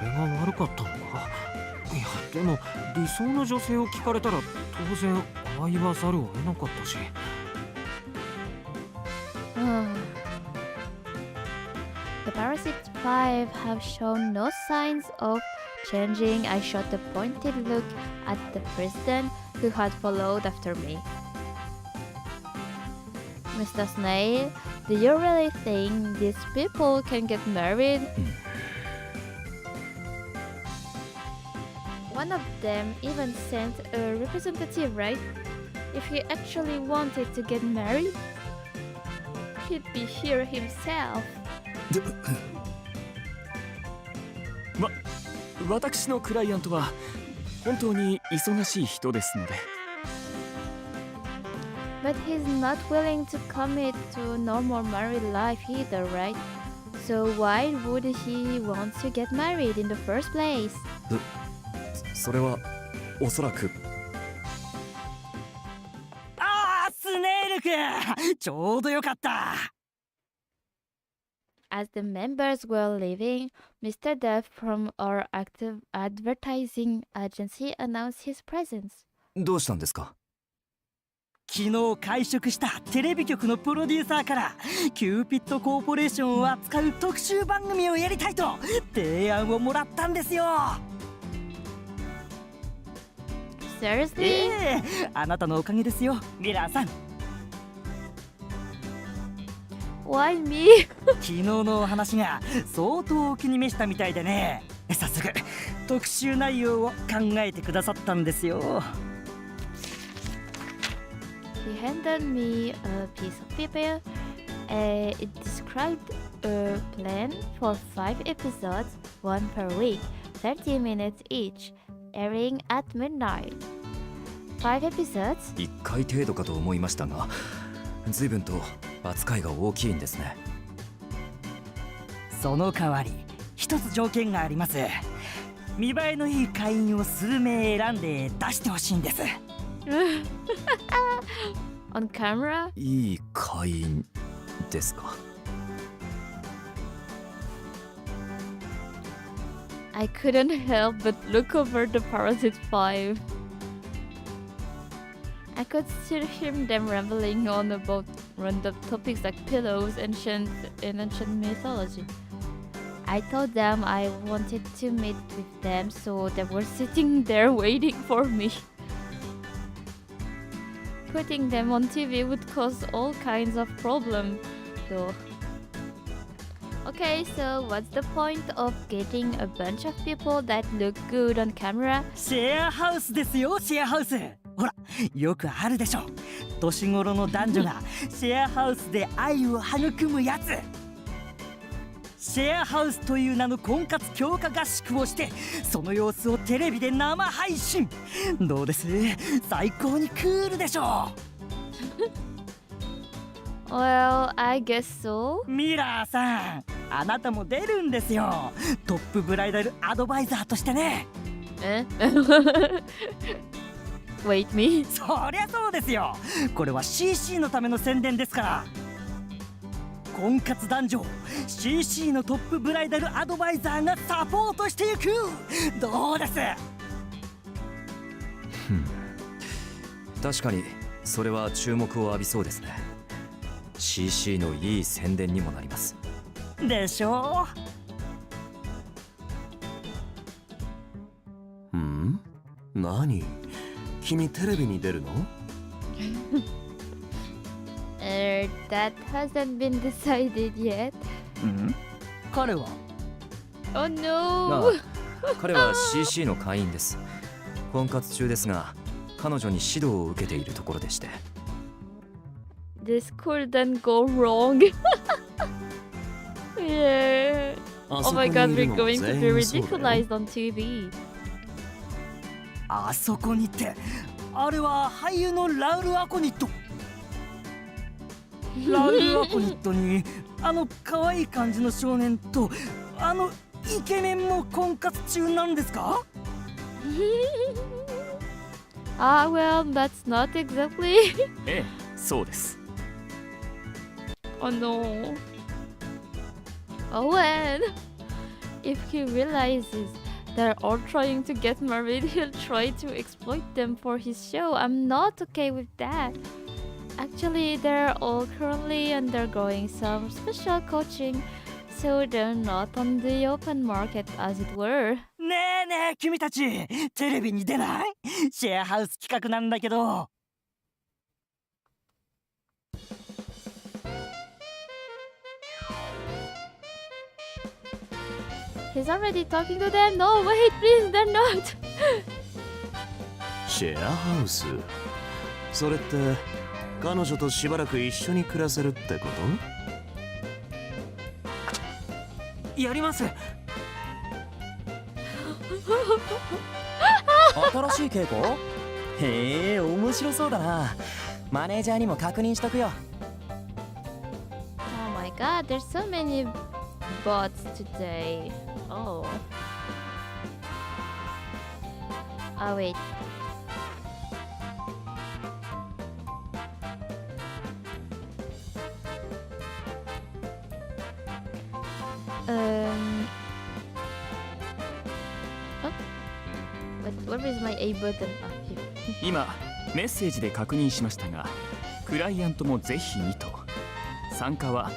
俺が悪かったのか。いやでも理想の女性を聞かれたら当然ああ言わざるを得なかったし。The Parasite 5 have shown no signs of changing. I shot a pointed look at the president who had followed after me. Mr. Snail, do you really think these people can get married? One of them even sent a representative, right? If he actually wanted to get married, he'd be here himself. 私のクライアントは本当に忙しい人ですので。But he's not willing to commit to a normal married life either, right? So why would he want to get married in the first place? それはおそらく。ああ、スネール君、ちょうどよかった。As the members were leaving, Mr. Duff from our active advertising agency announced his presence. どうしたんですか？昨日会食したテレビ局のプロデューサーからキューピッドコーポレーションを扱う特集番組をやりたいと提案をもらったんですよ。Seriously? あなたのおかげですよ、ミラーさん。Why me? 昨日のお話が相当お気に召したみたいでね。早速特集内容を考えてくださったんですよ。He handed me a piece of paper. It described a plan for 5 episodes, 1 per week, 30 minutes each, airing at midnight. 5 episodes? 1回程度かと思いましたが、随分と扱いが大きいんですね。その代わり一つ条件があります。見栄えのいい会員を数名選んで出してほしいんです。On camera? いい会員ですか。I couldn't help but look over the Parasite 5. I could still hear them rambling on about random topics like pillows and ancient mythology. I told them I wanted to meet with them, so they were sitting there waiting for me. Putting them on TV would cause all kinds of problems, though. Okay, so what's the point of getting a bunch of people that look good on camera? シェアハウスですよ、シェアハウス。ほら、よくあるでしょ。年頃の男女がシェアハウスで愛を育むやつ。シェアハウスという名の婚活強化合宿をして、その様子をテレビで生配信。どうです？最高にクールでしょう。Well, I guess so. ミラーさん、あなたも出るんですよ。トップブライダルアドバイザーとしてね。Wait me? そりゃそうですよ。これは CC のための宣伝ですから。婚活男女 CC のトップブライダルアドバイザーがサポートしていく。どうです？確かにそれは注目を浴びそうですね。 CC のいい宣伝にもなりますでしょう。何？君テレビに出るの？That hasn't been decided yet. 彼は？ Oh no! 彼は CC の会員です。婚活中ですが、彼女に指導を受けているところでして。This couldn't go wrong. Yeah. Oh my god, we're going to be ridiculized on TV. あそこにって、あれは俳優のラウル・アコニット。ラウル・アコニットにあの可愛い感じの少年とあのイケメンも婚活中なんですか？Well, that's not exactly. ええ、そうです。Oh no. Owen, if he realizes they're all trying to get married, he'll try to exploit them for his show. I'm not okay with that. Actually, they're all currently undergoing some special coaching, so they're not on the open market, as it were. ねえねえ、君たちテレビに出ない？シェアハウス企画なんだけど。He's already talking to them. No, wait, please, they're not. シェアハウス？それって彼女としばらく一緒に暮らせるってこと？やります。新しい稽古？へえ、面白そうだな。マネージャーにも確認しとくよ。Oh my god, there's so many bots today. Oh. Oh wait. Where is my A button? 今メッセージで確認しましたが、クライアントもぜひにと。参加は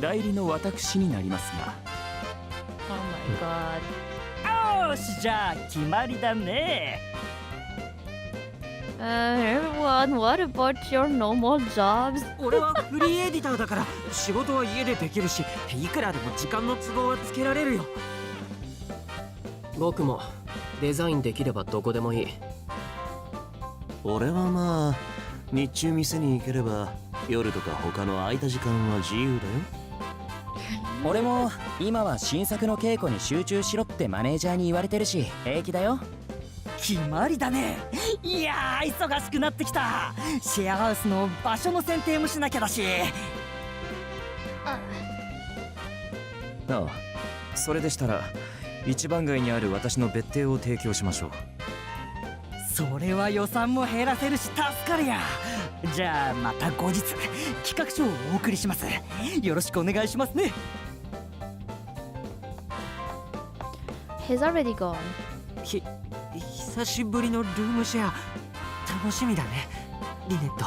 代理の私になりますが。Oh my god. よし、じゃあ決まりだね。Everyone, what about your normal jobs? 俺はフリーエディターだから仕事は家でできるし、いくらでも時間の都合はつけられるよ。僕もデザインできればどこでもいい。俺はまあ日中店に行ければ夜とか他の空いた時間は自由だよ。俺も今は新作の稽古に集中しろってマネージャーに言われてるし平気だよ。決まりだね。いやー、忙しくなってきた。シェアハウスの場所の選定もしなきゃだし。ああ、それでしたら一番街にある私の別邸を提供しましょう。それは予算も減らせるし助かるや。じゃあまた後日企画書をお送りします。よろしくお願いしますね。He's already gone. 久しぶりのルームシェア楽しみだね、リネット。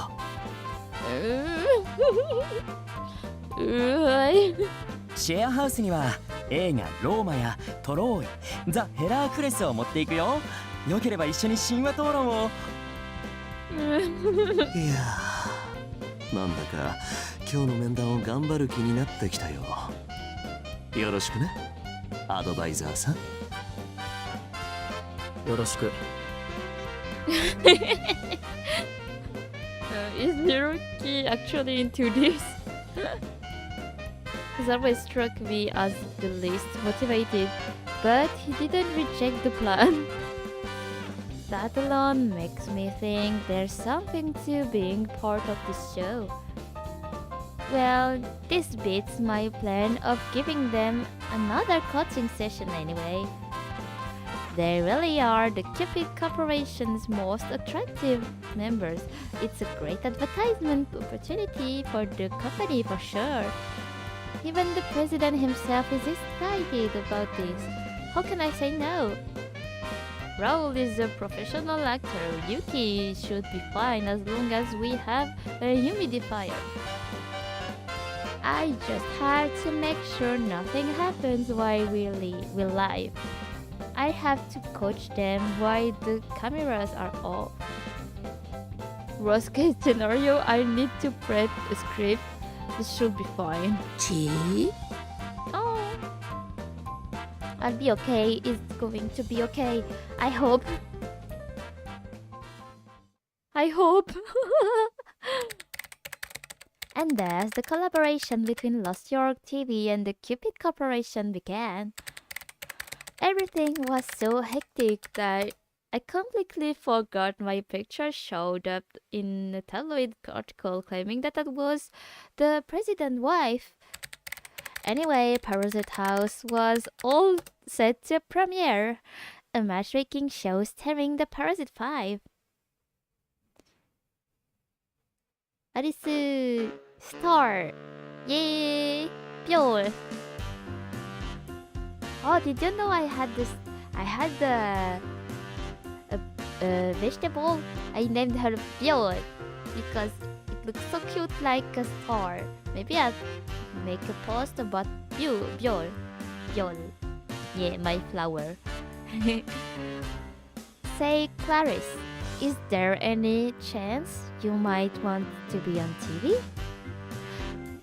シェアハウスには映画ローマやトローイ、ザ・ヘラークレスを持っていくよ。よければ一緒に神話討論を。いやー、なんだか今日の面談を頑張る気になってきたよ。よろしくね、アドバイザーさん。よろしく。Is Hiroki actually into this? has always struck me as the least motivated, but he didn't reject the plan. That alone makes me think there's something to being part of this show. Well, this beats my plan of giving them another coaching session anyway. They really are the Cupid Corporation's most attractive members. It's a great advertisement opportunity for the company for sure. Even the president himself is excited about this. How can I say no? Raul is a professional actor. Yuki should be fine as long as we have a humidifier. I just have to make sure nothing happens while we're live. I have to coach them while the cameras are off. Worst case scenario, I need to prep a script. This should be fine. Chi? Oh. I'll be okay. It's going to be okay. I hope. I hope. And thus, the collaboration between Lost York TV and the Cupid Corporation began. Everything was so hectic that I completely forgot my picture showed up in a tabloid article claiming that that was the president's wife. Anyway, Parasite House was all set to premiere, a matchmaking show starring the Parasite 5. Alice Star. Yay! Pure. Oh, did you know I had a vegetable? I named her Pure because it looks so cute like a star. Maybe I'll make a post about Pure. Yeah, my flower. Say, Clarice, is there any chance you might want to be on TV?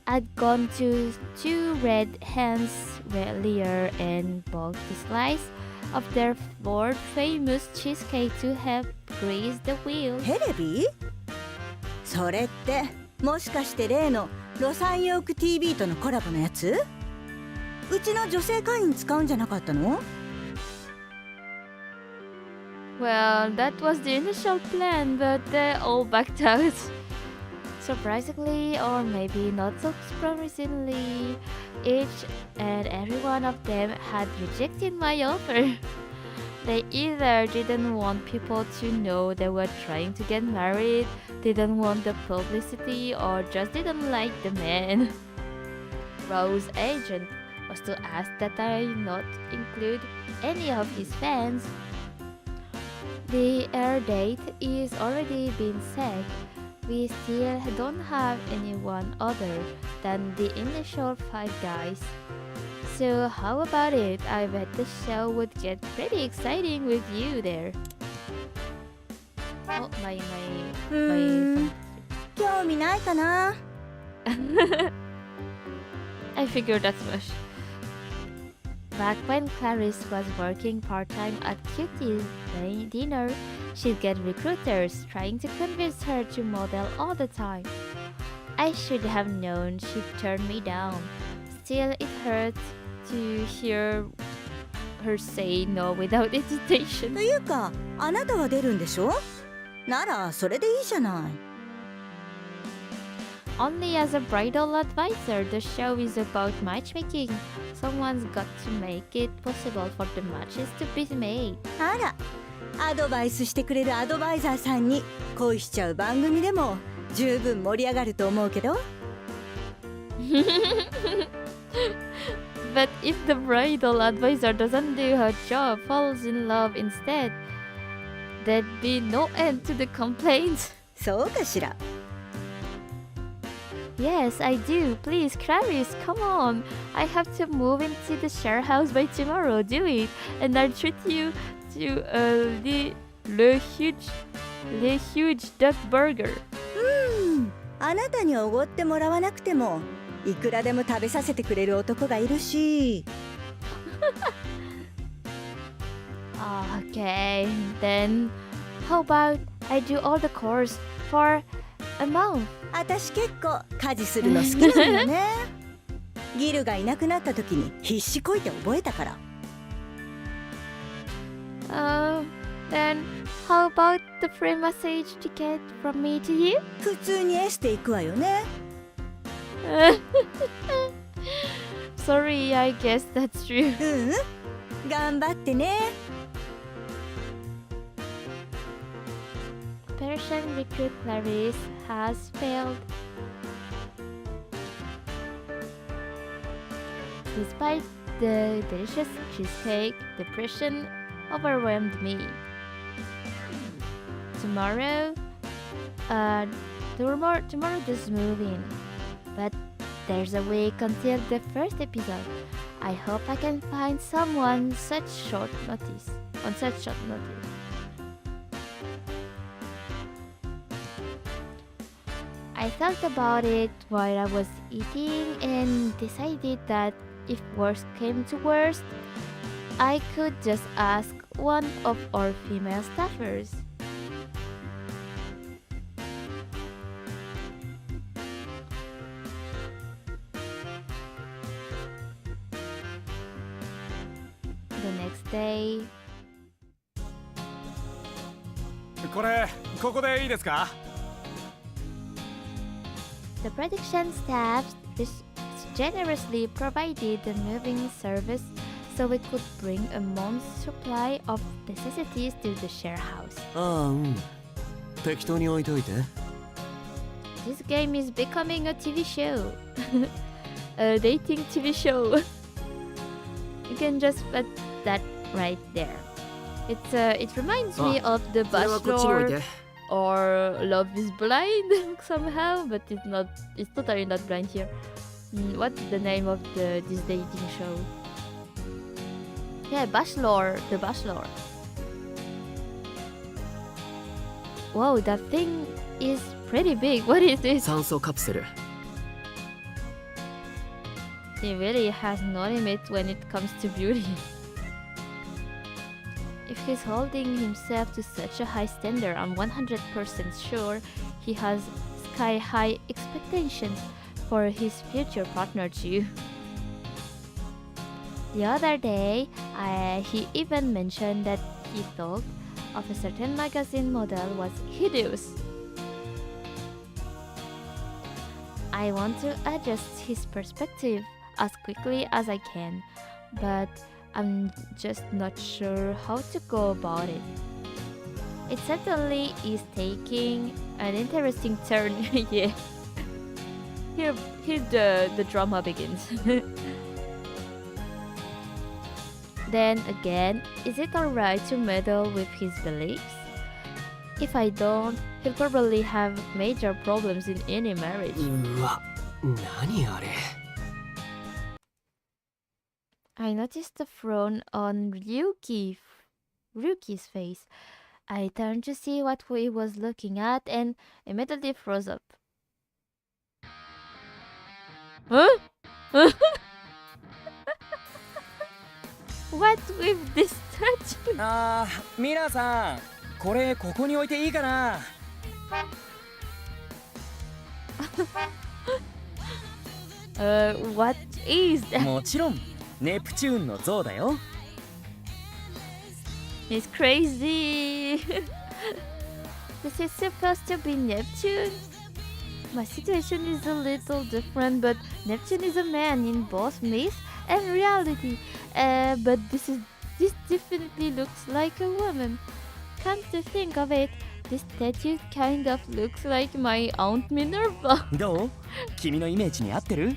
I'd gone to 2 Red Hens earlier and bought the slice of their world famous cheesecake to help grease the wheel. テレビ？それってもしかして例のロサンヨーク TV とのコラボのやつ？うちの女性会員使うんじゃなかったの？ Well, that was the initial plan, but they all backed out. Surprisingly, or maybe not so surprisingly, each and every one of them had rejected my offer. They either didn't want people to know they were trying to get married, didn't want the publicity, or just didn't like the man. Rose's agent was to ask that I not include any of his fans. The air date is already been set. We still don't have anyone other than the initial 5 guys. So how about it? I bet the show would get pretty exciting with you there. Oh, my 興味ないかな I figured as much. Back when Clarice was working part-time at Cutie's dinner, she'd get recruiters trying to convince her to model all the time. I should have known she'd turn me down. Still, it hurt to hear her say no without hesitation. というか、あなたは出るんでしょ？ならそれでいいじゃない。Only as a bridal advisor, the show is about matchmaking. Someone's got to make it possible for the matches to be made. あら、アドバイスしてくれるアドバイザーさんに恋しちゃう番組でも十分盛り上がると思うけど。But if the bridal advisor doesn't do her job, falls in love instead, there'd be no end to the complaints. そうかしら。Yes, I do. Please, Clarice, come on. I have to move into the share house by tomorrow. Do it, and I'll treat you to le huge duck burger. あなたにおごってもらわなくてもいくらでも食べさせてくれる男がいるし。Okay, then how about I do all the chores for a month? 私結構家事するの好きなのよね。ギルがいなくなった時に必死こいて覚えたから。Then how about the free massage ticket from me to you? 普通にエステ行くわよね。Sorry, I guess that's true. 頑張ってね。Persian recruit Clarice has failed. Despite the delicious cheesecake, depression overwhelmed me. Tomorrow does move in, but there's a week until the first episode. I hope I can find someone on such short notice. I thought about it while I was eating and decided that if worst came to worst, I could just ask one of our female staffers. The next day, ここでいいですか？ the production staff generously provided the moving service so we could bring a month's supply of necessities to the share house. ああ、適当に置いといて。 This game is becoming a TV show. A dating TV show. You can just put that right there. It reminds me of The Bachelor or Love is Blind somehow, but it's totally not blind here. What's the name of this dating show? Yeah, Bachelor, The Bachelor. Wow, that thing is pretty big. What is this? 酸素カプセル。 He really has no limit when it comes to beauty. If he's holding himself to such a high standard, I'm 100% sure he has sky-high expectations for his future partner too. The other day, he even mentioned that he thought of a certain magazine model was hideous. I want to adjust his perspective as quickly as I can, but I'm just not sure how to go about it. It certainly is taking an interesting turn. Yeah. Here the drama begins. Then again, is it alright to meddle with his beliefs? If I don't, he'll probably have major problems in any marriage. うわ、何あれ。 I noticed the frown on Ryuki's face. I turned to see what he was looking at and immediately froze up. Huh? What with this statue? あー、ミラさん、ここに置いていいかな？What is that? もちろん、ネプチューンの像だよ。It's crazy. This is supposed to be Neptune. My situation is a little different, but Neptune is a man in both myth and reality. But this definitely looks like a woman. Come to think of it, this statue kind of looks like my Aunt Minerva. どう？君のイメージに合ってる？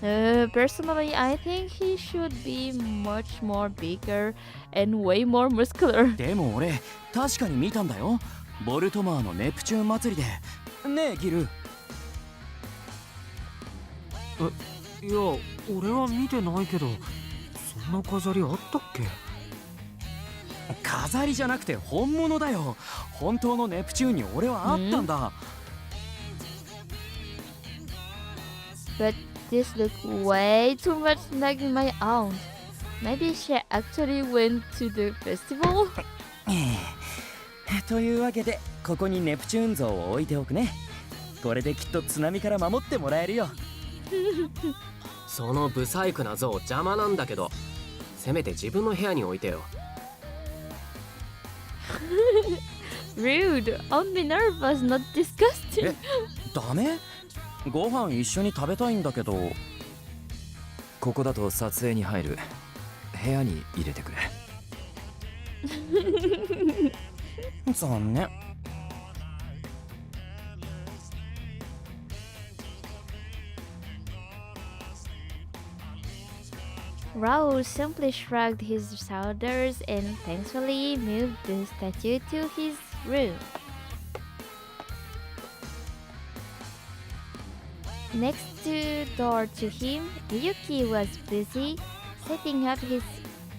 Personally, I think he should be much more bigger and way more muscular. でも俺、確かに見たんだよ。ボルトマーのネプチューン祭りで。ねえ、ギル。いや、俺は見てないけど、そんな飾りあったっけ？飾りじゃなくて本物だよ。本当のネプチューンに俺は会ったんだ。But this looks way too much like my aunt. Maybe she actually went to the festival? というわけで、ここにネプチューン像を置いておくね。これできっと津波から守ってもらえるよ。そのブサイクな像邪魔なんだけど、せめて自分の部屋に置いてよ。Rude. Only nervous, not disgusting. ダメ？ご飯一緒に食べたいんだけど。ここだと撮影に入る。部屋に入れてくれ。残念。Raoul simply shrugged his shoulders and thankfully moved the statue to his room. Next door to him, Ryuki was busy setting up his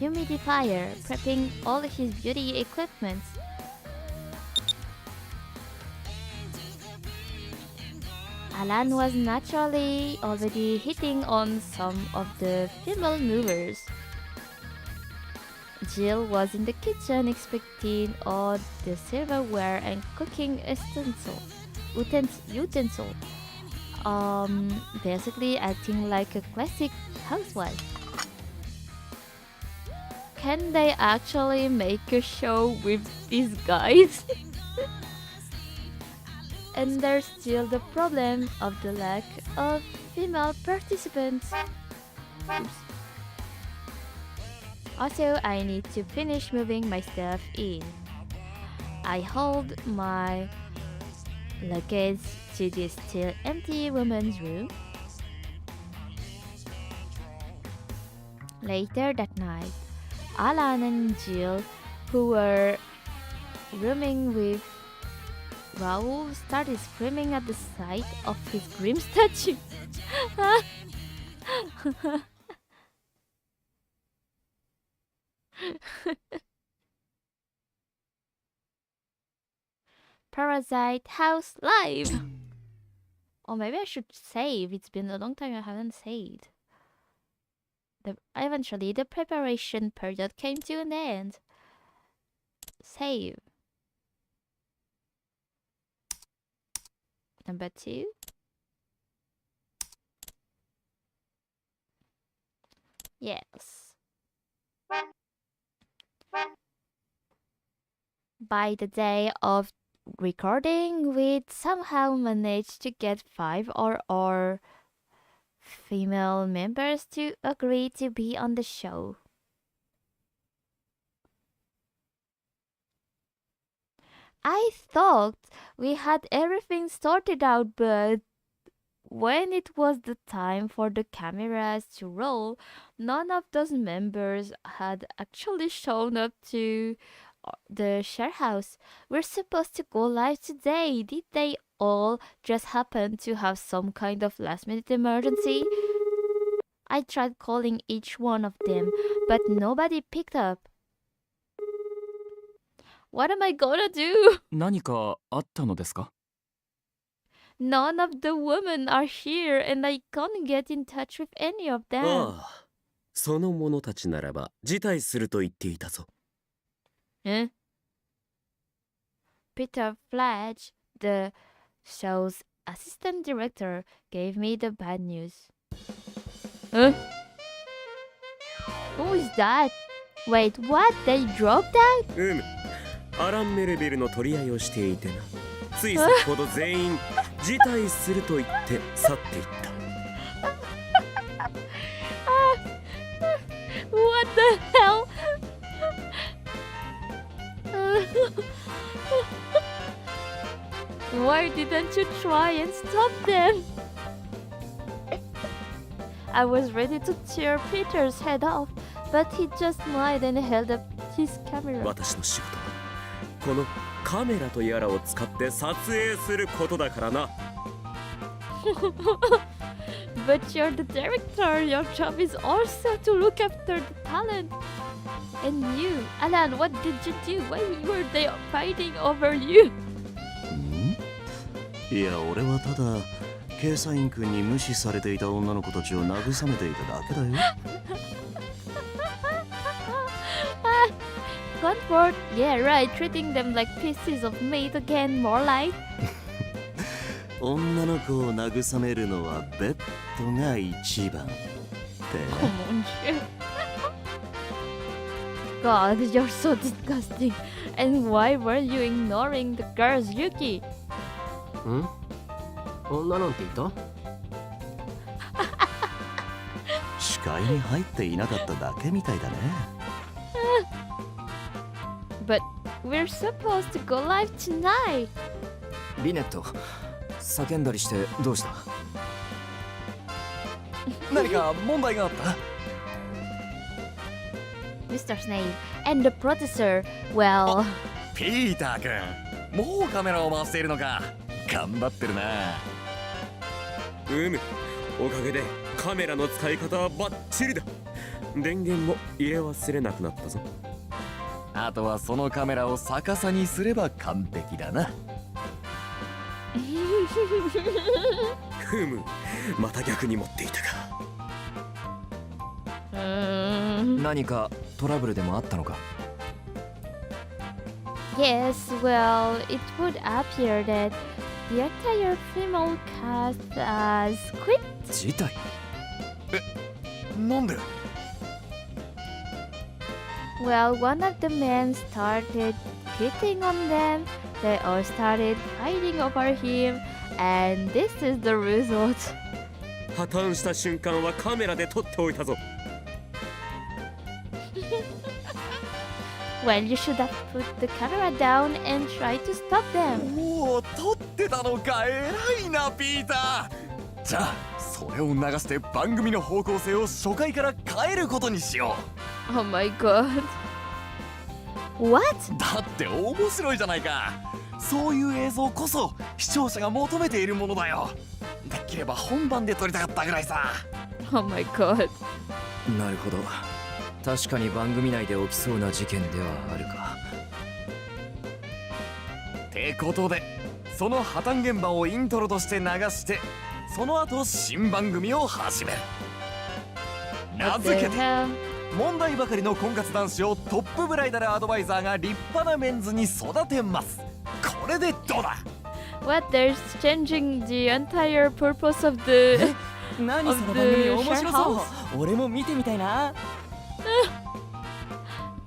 humidifier, prepping all his beauty equipment. Alan was naturally already hitting on some of the female movers. Jill was in the kitchen expecting all the silverware and cooking utensil. Basically acting like a classic housewife. Can they actually make a show with these guys? And there's still the problem of the lack of female participants. Oops. Also, I need to finish moving my stuff in. I hold my luggage to this still empty woman's room. Later that night, Alan and Jill, who were rooming with Raoul, started screaming at the sight of his grim statue. Parasite House Live! Or maybe I should save. It's been a long time I haven't saved. Eventually, the preparation period came to an end. Save. Number 2. Yes. By the day of recording, we'd somehow managed to get 5 or female members to agree to be on the show. I thought we had everything sorted out, but when it was the time for the cameras to roll, none of those members had actually shown up to the share house. We're supposed to go live today. Did they all just happen to have some kind of last-minute emergency? I tried calling each one of them, but nobody picked up. What am I gonna do? 何かあったのですか？ None of the women are here and I can't get in touch with any of them. ああ、その者たちならば辞退すると言っていたぞ。Eh? Peter Fladge, the show's assistant director, gave me the bad news. Huh? Who is that? Wait, what? They dropped out? アラン・メルベルの取り合いをしていてな。つい先ほど全員辞退すると言って去っていった。What the hell? Why didn't you try and stop them? I was ready to tear Peter's head off, but he just smiled and held up his camera. 私の仕事はこのカメラとやらを使って撮影することだからな。But you're the director. Your job is also to look after the talent. And you, Alan, what did you do? Why were they fighting over you? いや、俺はただケイサイン君に無視されていた女の子たちを慰めていただけだよ。Comfort? Yeah, right. Treating them like pieces of meat again, more like. 女の子を慰めるのはベッドが一番って God, you're so disgusting. And why were you ignoring the girls, Yuki? ん？女なんていた？視界に入っていなかっただけみたいだね。But we're supposed to go live tonight. リネット、叫んだりしてどうした？何か問題があった？ Mr. Snape and the producer, well... ピーター君、もうカメラを回しているのか。頑張ってるな。おかげでカメラの使い方はバッチリだ。電源も入れ忘れなくなったぞ。あとはそのカメラを逆さにすれば完璧だな。また逆に持っていたか。何かトラブルでもあったのか？ Yes, well, it would appear that the entire female cast has quit. 事態？なんで？ Well, one of the men started hitting on them, they all started fighting over him, and this is the result. 破綻した瞬間はカメラで撮っておいたぞ。Well, you should have put the camera down and tried to stop them. おお、撮ってたのか。偉いな、ピーター。じゃあそれを流して番組の方向性を初回から変えることにしよう。Oh my god. What? だって面白いじゃないか。そういう映像こそ視聴者が求めているものだよ。できれば本番で撮りたかったぐらいさ。Oh my god. なるほど。確かに番組内で起きそうな事件ではあるか。ってことで、その破綻現場をイントロとして流して、その後新番組を始める。名付けて問題ばかりの婚活男子をトップブライダルアドバイザーが立派なメンズに育てます。これでどうだ？ What? There's changing the entire purpose of the... 何その番組面白そう。俺も見てみたいな。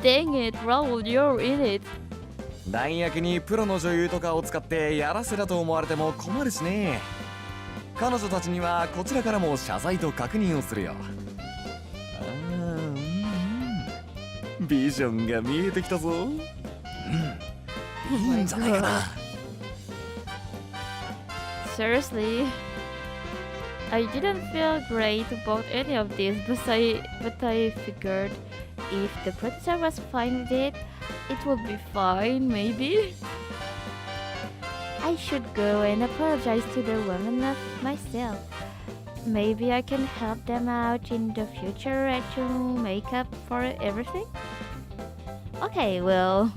Dang it, Raul, you're in it. 男役にプロの女優とかを使ってやらせだと思われても困るしね。彼女たちにはこちらからも謝罪と確認をするよ。ビジョンが見えてきたぞ。いいんじゃないかな。Seriously, I didn't feel great about any of this, but I figured if the producer was fine with it, it would be fine, maybe. I should go and apologize to the women myself. Maybe I can help them out in the future to make up for everything. Okay, well,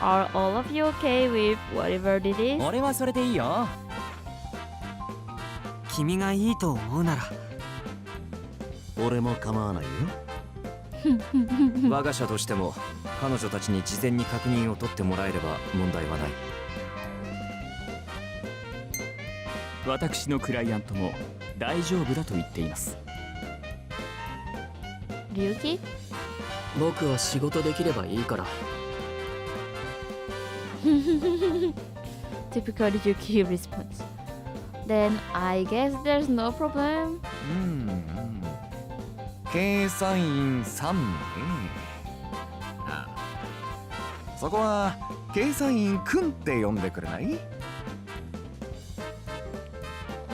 are all of you okay with whatever it is? 俺はそれでいいよ。君がいいと思うなら。俺も構わないよ。我が社としても彼女たちに事前に確認を取ってもらえれば問題はない。私のクライアントも大丈夫だと言っています。龍騎？僕は仕事できればいいから。Typical Yuki response. Then I guess there's no problem. 計算員3名。そこは計算員くんって呼んでくれない？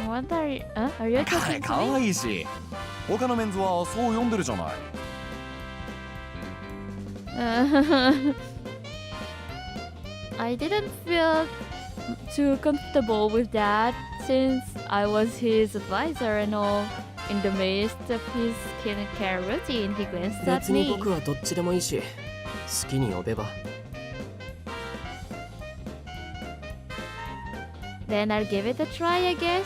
What are you? Are you talking 彼 to か me? わいいし、他のメンズはそう呼んでるじゃない。I didn't feel too comfortable with that since I was his advisor and all. In the midst of his skincare routine, he glanced at 別に me. 僕はどっちでもいいし、好きに呼べば。Then I'll give it a try, I guess.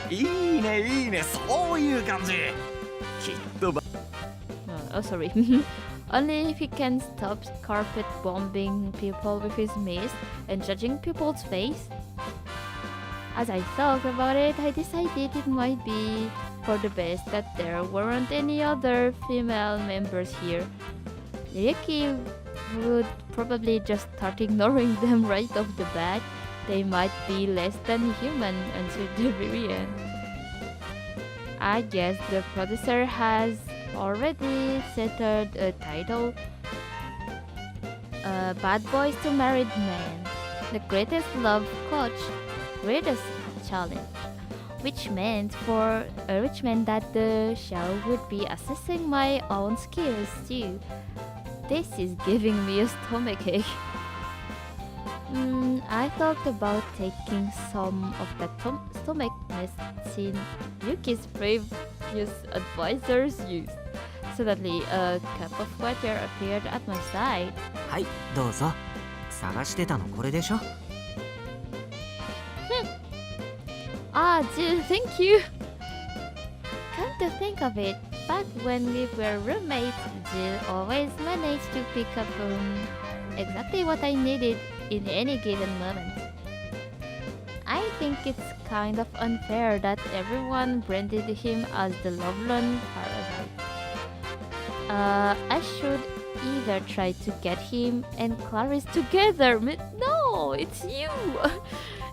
いいねいいね、そういう感じ。きっとば。Oh, sorry. Only if he can stop carpet bombing people with his mist and judging people's face. As I thought about it, I decided it might be for the best that there weren't any other female members here. Ricky would probably just start ignoring them right off the bat. They might be less than human until the very end. I guess the producer has already settled a title. Bad Boys to Married Men. The greatest love coach, greatest challenge. Which meant that the show would be assessing my own skills too. This is giving me a stomachache. I thought about taking some of the stomach medicine Yuki's previous advisors used. Suddenly, a cup of water appeared at my side. はい、どうぞ。探してたのこれでしょ。Ah, Jill, thank you. Come to think of it, back when we were roommates, Jill always managed to pick up exactly what I needed in any given moment. I think it's kind of unfair that everyone branded him as the Loveland Parasite. I should either try to get him and Clarice together. No, it's you!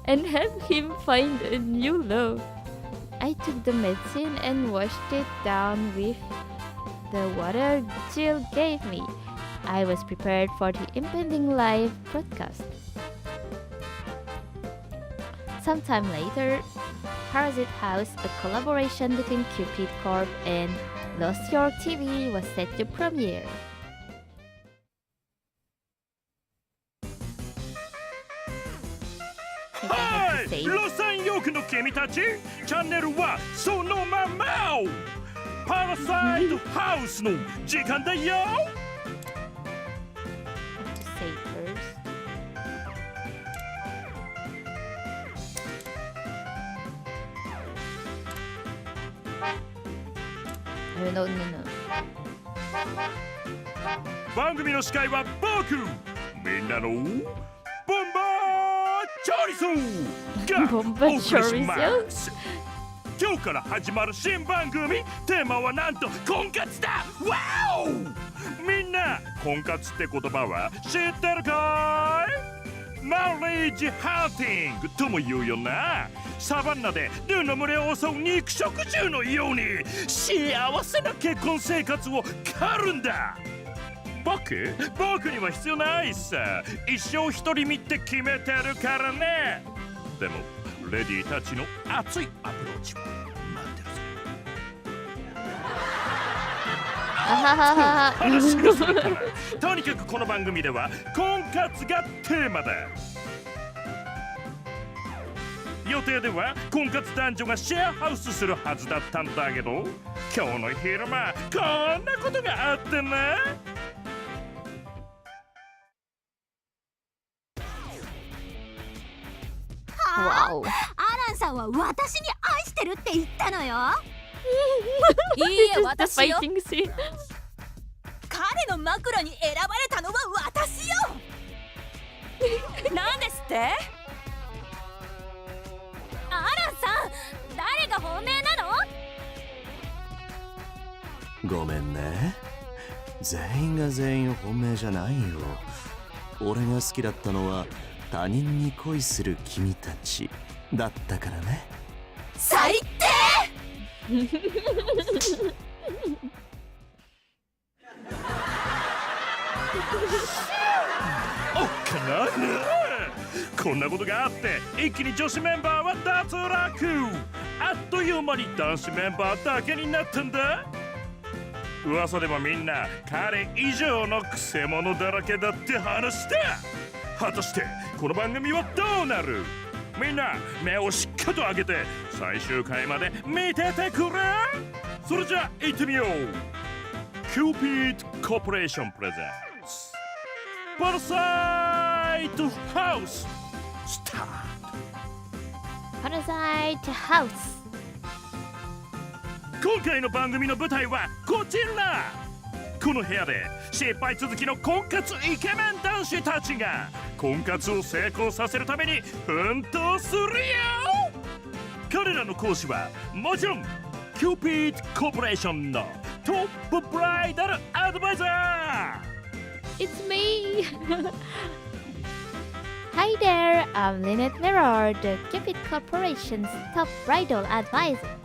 And help him find a new love. I took the medicine and washed it down with the water Jill gave me. I was prepared for the impending live broadcast. Sometime later, Parasite House, a collaboration between Cupid Corp and Lost Your TV, was set to premiere. はい、ロサンヨークの君たち、チャンネルはそのまま。パラサイトハウスの時間だよ。番組の司会は僕、みんなのボンバーチョリソーがお送りします。今日から始まる新番組、テーマはなんと婚活だ。ワオ！みんな婚活って言葉は知ってるかい？マリージハンティングとも言うよな。サバンナで竜の群れを襲う肉食獣のように幸せな結婚生活を狩るんだ。僕には必要ないさ。一生一人身って決めてるからね。でもレディーたちの熱いアプローチを待ってるぜ。話がそれからとにかくこの番組では婚活がテーマだ。予定では婚活男女がシェアハウスするはずだったんだけど、今日の昼間こんなことがあってね。アランさんは私に愛してるって言ったのよ。いいえ、私よ。彼の枕に選ばれたのは私よ。なんですって？アランさん、誰が本命なの？ごめんね。全員が全員本命じゃないよ。俺が好きだったのは他人に恋する君たちだったからね。最低！おっかないね。こんなことがあって一気に女子メンバーは脱落。あっという間に男子メンバーだけになったんだ。噂でもみんな彼以上のクセ者だらけだって話だ。果たしてこの番組はどうなる？みんな目をしっかりと開けて最終回まで見ててくれ。それじゃあ行ってみよう。Cupid Corporation Presents Parasite House Start。 Parasite House。 今回の番組の舞台はこちら。この部屋で失敗続きの婚活イケメン男子たちが婚活を成功させるために奮闘するよ。彼らの講師はもちろんキューピッドコーポレーションのトップブライダルアドバイザー。 It's me! Hi there, I'm Lynette Mirror, the Cupid Corporation's top bridal advisor.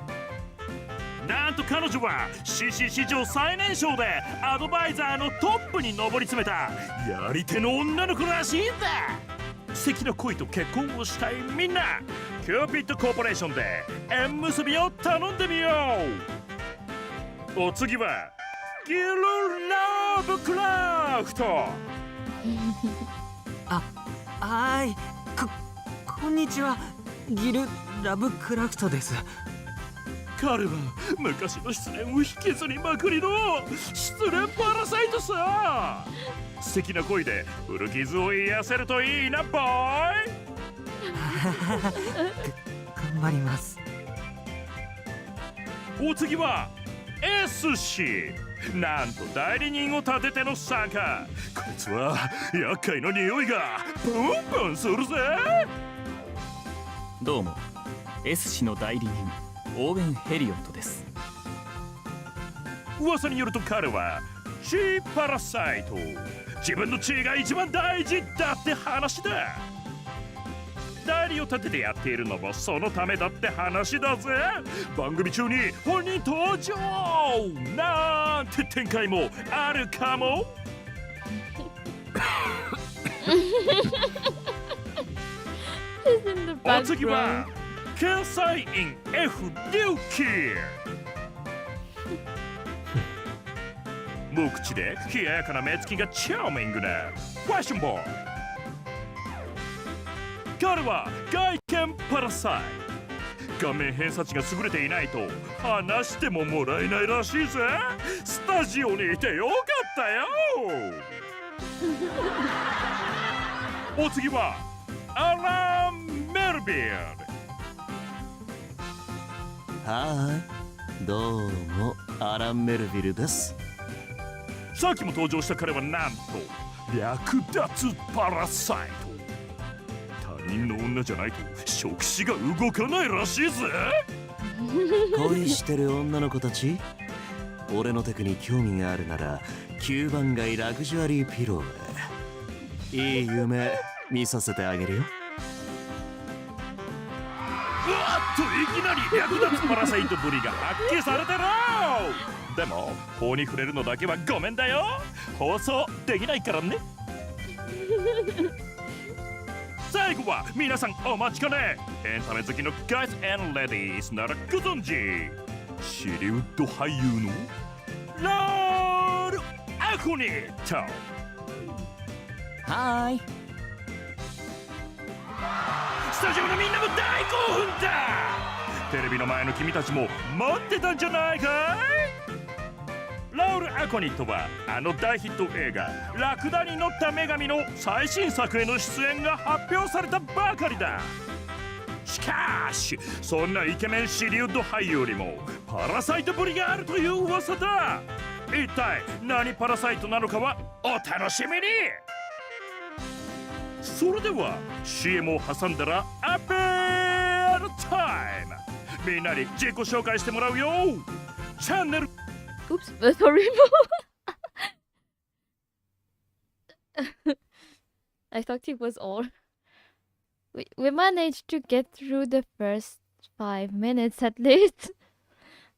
なんと彼女は CC 史上最年少でアドバイザーのトップに上り詰めたやり手の女の子らしいんだ。素敵な恋と結婚をしたいみんな、キューピッドコーポレーションで縁結びを頼んでみよう。お次はギルラブクラフト。はい、こんにちは。ギル・ラブクラフトです。彼は昔の失恋を引きずりまくりの失恋パラサイトさ。素敵な恋で古傷を癒せるといいな、ボーイ。頑張ります。お次は S 氏。なんと代理人を立てての参加。こいつは厄介な匂いがプンプンするぜ。どうも S 氏の代理人オーウェン・ヘリオットです。噂によると彼はチーパラサイト、自分の地位が一番大事だって話だ。代理を立ててやっているのもそのためだって話だぜ。番組中に本人登場なんて展開もあるかも。お次は検査員 F デューキー。無口で冷ややかな目つきがチャーミングなファッションボーイ。彼は外見パラサイト。顔面偏差値が優れていないと話してももらえないらしいぜ。スタジオにいてよかったよ。お次はアラン・メルビル。はい、どうもアラン・メルビルです。さっきも登場した彼はなんと略奪パラサイト。他人の女じゃないと触手が動かないらしいぜ。恋してる女の子たち、俺のテクに興味があるなら9番街ラグジュアリーピローへ。いい夢見させてあげるよ。うわっといきなり略奪パラサイトぶりが発揮されてる。でも法に触れるのだけはごめんだよ。放送できないからね。最後は皆さんお待ちかね、エンタメ好きの Guys and Ladies ならご存知、シリウッド俳優のラール・アコニット。はーい。スタジオのみんなも大興奮だ。テレビの前の君たちも待ってたんじゃないかい。ラウル・アコニットはあの大ヒット映画「ラクダに乗った女神」の最新作への出演が発表されたばかりだ。しかしそんなイケメンシリウッド俳優よりもパラサイトぶりがあるという噂だ。一体何パラサイトなのかはお楽しみに。それでは CM を挟んだらアップタイム。みんなに自己紹介してもらうよ。チャンネル Oops, sorry. I thought it was all. We managed to get through the first 5 minutes at least.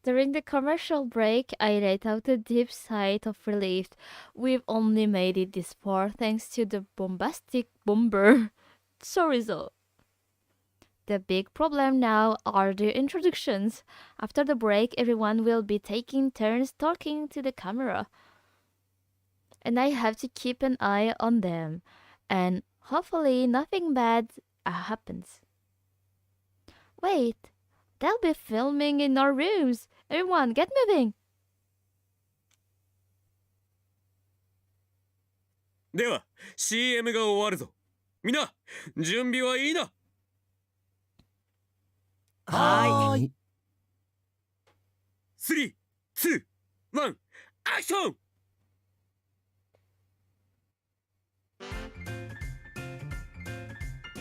During the commercial break, I let out a deep sigh of relief. We've only made it this far thanks to the bombastic bomber. Chorizo. The big problem now are the introductions. After the break, everyone will be taking turns talking to the camera. And I have to keep an eye on them. And hopefully nothing bad happens. Wait, they'll be filming in our rooms. Everyone, get moving. では CM が終わるぞ。みんな準備はいいな。はーい。3、2、1、アクション。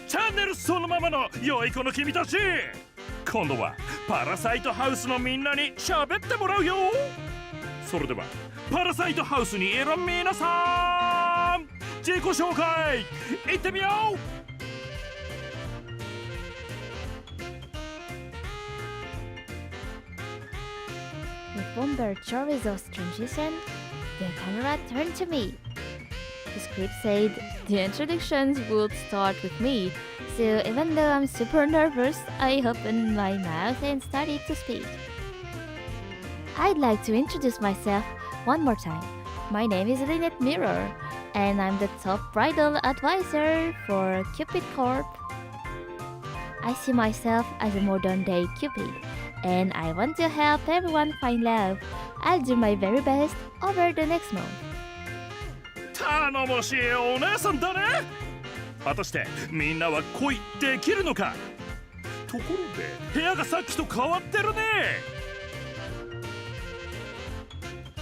チャンネルそのままの良い子の君たち、今度はパラサイトハウスのみんなに喋ってもらうよ。それではパラサイトハウスにいる皆さん、自己紹介いってみよう。Upon their Chorizo's transition, the camera turned to me. The script said the introductions would start with me, so even though I'm super nervous, I opened my mouth and started to speak. I'd like to introduce myself one more time. My name is Lynette Mirror, and I'm the top bridal advisor for Cupid Corp. I see myself as a modern-day Cupid, and I want to help everyone find love. I'll do my very best over the next month. 頼もしいお姉さんだね。果たしてみんなは恋できるのか。ところで部屋がさっきと変わってるね。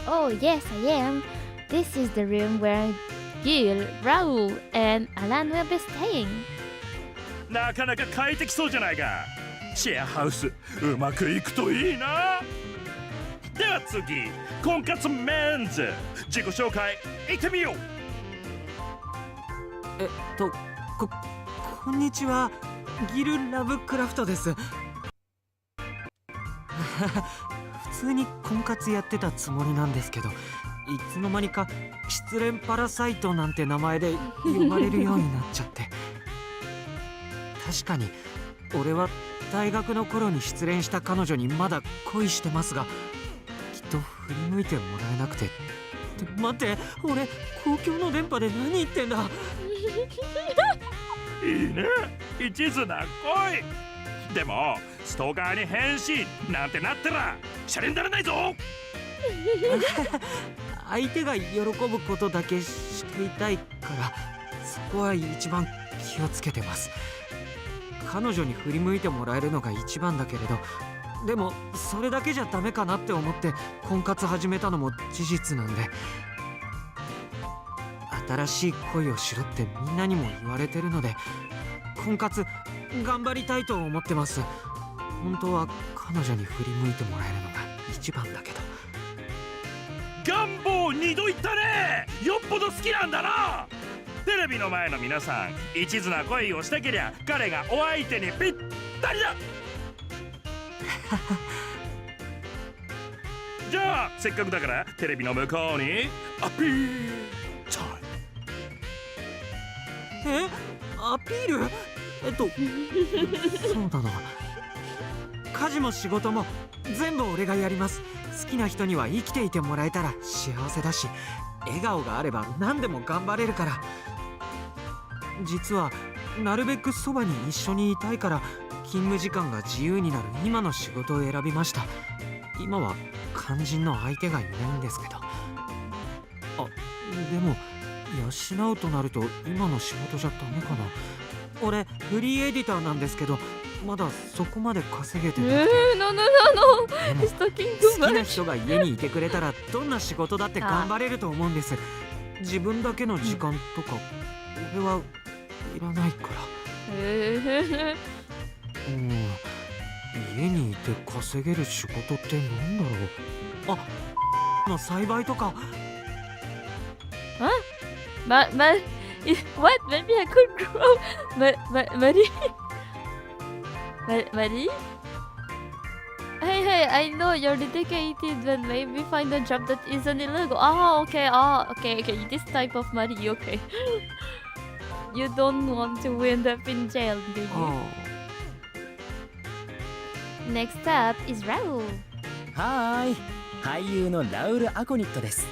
Oh yes, I am. This is the room where Gil, Raul, and Alan will be staying. なかなか快適そうじゃないか。シェアハウスうまくいくといいな。では次、婚活メンズ自己紹介いってみよう。こんにちは、ギル・ラブクラフトです。普通に婚活やってたつもりなんですけど、いつの間にか失恋パラサイトなんて名前で呼ばれるようになっちゃって。確かに俺は大学の頃に失恋した彼女にまだ恋してますが、きっと振り向いてもらえなくて。待って、俺公共の電波で何言ってんだ。いいね、一途な恋。でもストーカーに変身なんてなったらシャレにならないぞ。相手が喜ぶことだけしていたいから、そこは一番気をつけてます。彼女に振り向いてもらえるのが一番だけれど、でもそれだけじゃダメかなって思って婚活始めたのも事実なんで。新しい恋をしろってみんなにも言われてるので、婚活頑張りたいと思ってます。本当は彼女に振り向いてもらえるのが一番だけど。願望2度言ったね。よっぽど好きなんだな。テレビの前の皆さん、一途な恋をしたけりゃ彼がお相手にぴったりだ。じゃあせっかくだからテレビの向こうにアピールタイム。アピール？そうだな。家事も仕事も全部俺がやります。好きな人には生きていてもらえたら幸せだし、笑顔があれば何でも頑張れるから。実はなるべくそばに一緒にいたいから、勤務時間が自由になる今の仕事を選びました。今は肝心の相手がいないんですけど。でも養うとなると今の仕事じゃダメかな。俺フリーエディターなんですけど、まだそこまで稼げてなくて。好きな人が家にいてくれたらどんな仕事だって頑張れると思うんです。自分だけの時間とか俺はいらないから。家にいて稼げる仕事ってなんだろう。の栽培とか。What? Maybe I could grow. Marie? Hey, I know you're dedicated, but maybe find a job that isn't illegal. Okay. This type of Marie, okay. You don't want to end up in jail, do you? Next up is Raul. はーい、俳優のラウル・アコニットです。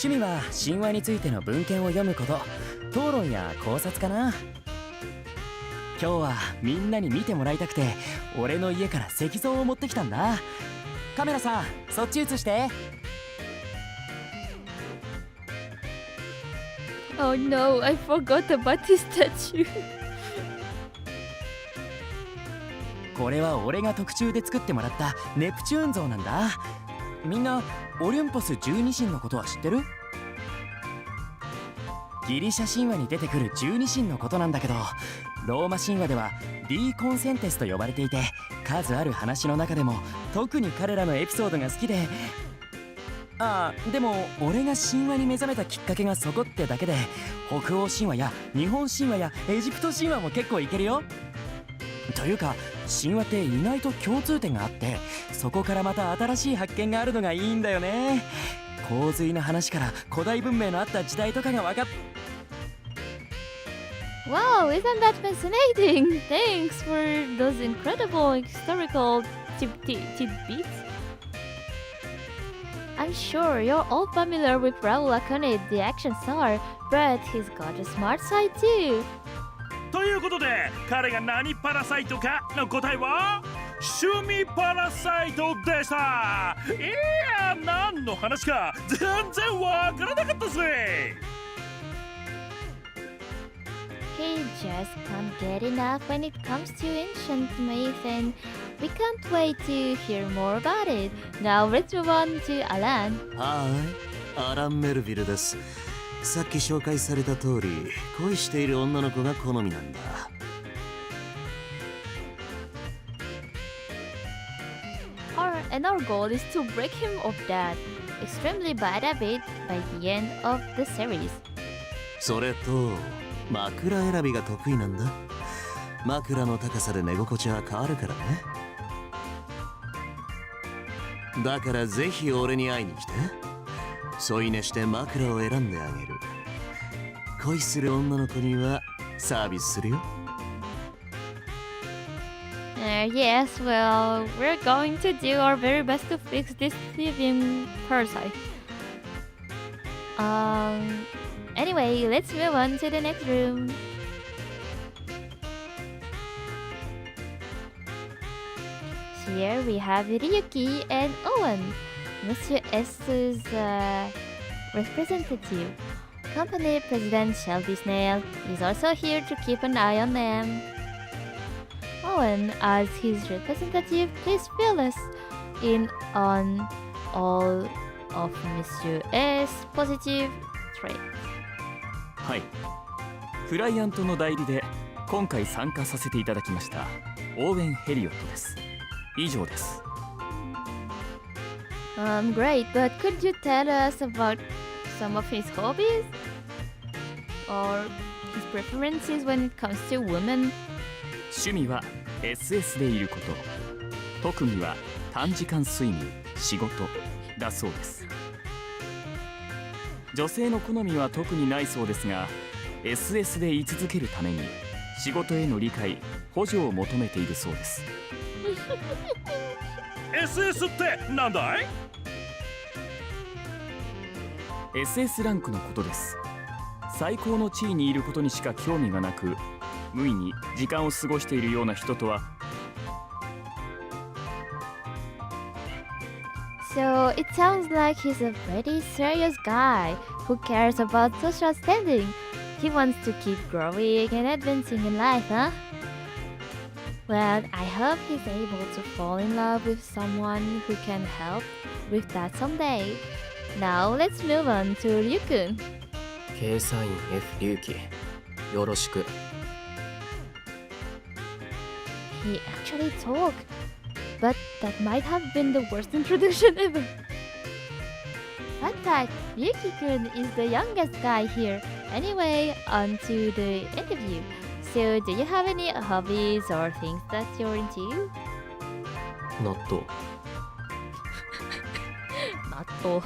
趣味は神話についての文献を読むこと、討論や考察かな。今日はみんなに見てもらいたくて、俺の家から石像を持ってきたんだ。カメラさん、そっち映して。Oh no, I forgot about this statue. これは俺が特注で作ってもらったネプチューン像なんだ。みんなオリュンポス十二神のことは知ってる？ギリシャ神話に出てくる十二神のことなんだけど、ローマ神話ではディーコンセンテスと呼ばれていて、数ある話の中でも特に彼らのエピソードが好きで、でも俺が神話に目覚めたきっかけがそこってだけで、北欧神話や日本神話やエジプト神話も結構いけるよ。というか神話って意外と共通点があって、そこからまた新しい発見があるのがいいんだよね。洪水の話から古代文明のあった時代とかが分かっ。Wow, isn't that fascinating? Thanks for those incredible historical tidbits. I'm sure you're all familiar with Raul Akane, the action star, but he's got a smart side too. ということで、彼が何パラサイトかの答えは趣味パラサイトでした。いや、何の話か全然わからなかったぜ。He just can't get enough when it comes to ancient myths, and we can't wait to hear more about it. Now let's move on to Alan. はい、アラン・メルヴィルです。さっき紹介された通り、恋している女の子が好みなんだ。Our goal is to break him of that extremely bad habit by the end of the series. それと枕選びが得意なんだ。枕の高さで寝心地は変わるからね。だからぜひ俺に会いに来て。添い寝して枕を選んであげる。恋する女の子にはサービスするよ。Yes, well, we're going to do our very best to fix this thieving parasite. Anyway, let's move on to the next room. Here we have Ryuki and Owen, Monsieur S's representative. Company President Shelby Snail is also here to keep an eye on them. Owen, as his representative, please fill us in on all of Monsieur S' positive traits. はい、クライアントの代理で今回参加させていただきましたオーウェン・ヘリオットです。以上です。Great, but could you tell us about some of his hobbies? Or his preferences when it comes to women? 趣味は SS でいること、特技は短時間睡眠、仕事だそうです。女性の好みは特にないそうですが、 SS で居続けるために仕事への理解、補助を求めているそうです。SS ってなんだい？ SS ランクのことです。最高の地位にいることにしか興味がなく、無意に時間を過ごしているような人とは。 So it sounds like he's a pretty serious guy who cares about social standing. He wants to keep growing and advancing in life, huh? Well, I hope he's able to fall in love with someone who can help with that someday. Now let's move on to Ryukun. 計算員 F 龍騎、よろしく。 He actually talked, but that might have been the worst introduction ever. Fun fact, Ryuki-kun is the youngest guy here. Anyway, on to the interview. So, do you have any hobbies or things that you're into? 納豆。Natto.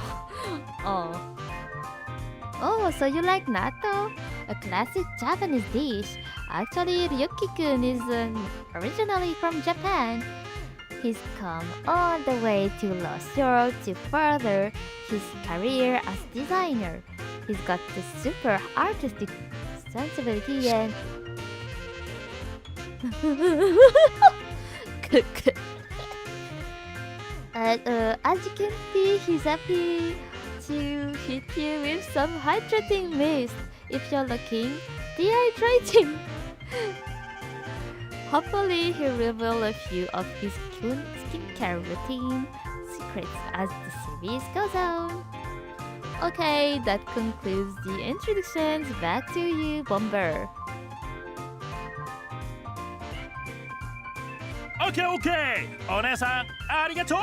Oh, so you like natto? A classic Japanese dish. Actually, Ryuki-kun is originally from Japan. He's come all the way to Lost York to further his career as designer. He's got the super artistic sensibility and as you can see, he's happy to hit you with some hydrating mist if you're looking dehydrating. Hopefully, he'll reveal a few of his skincare routine secrets as the series goes on. Okay, that concludes the introductions. Back to you, Bomber. オッケーオッケー、お姉さんありがとう。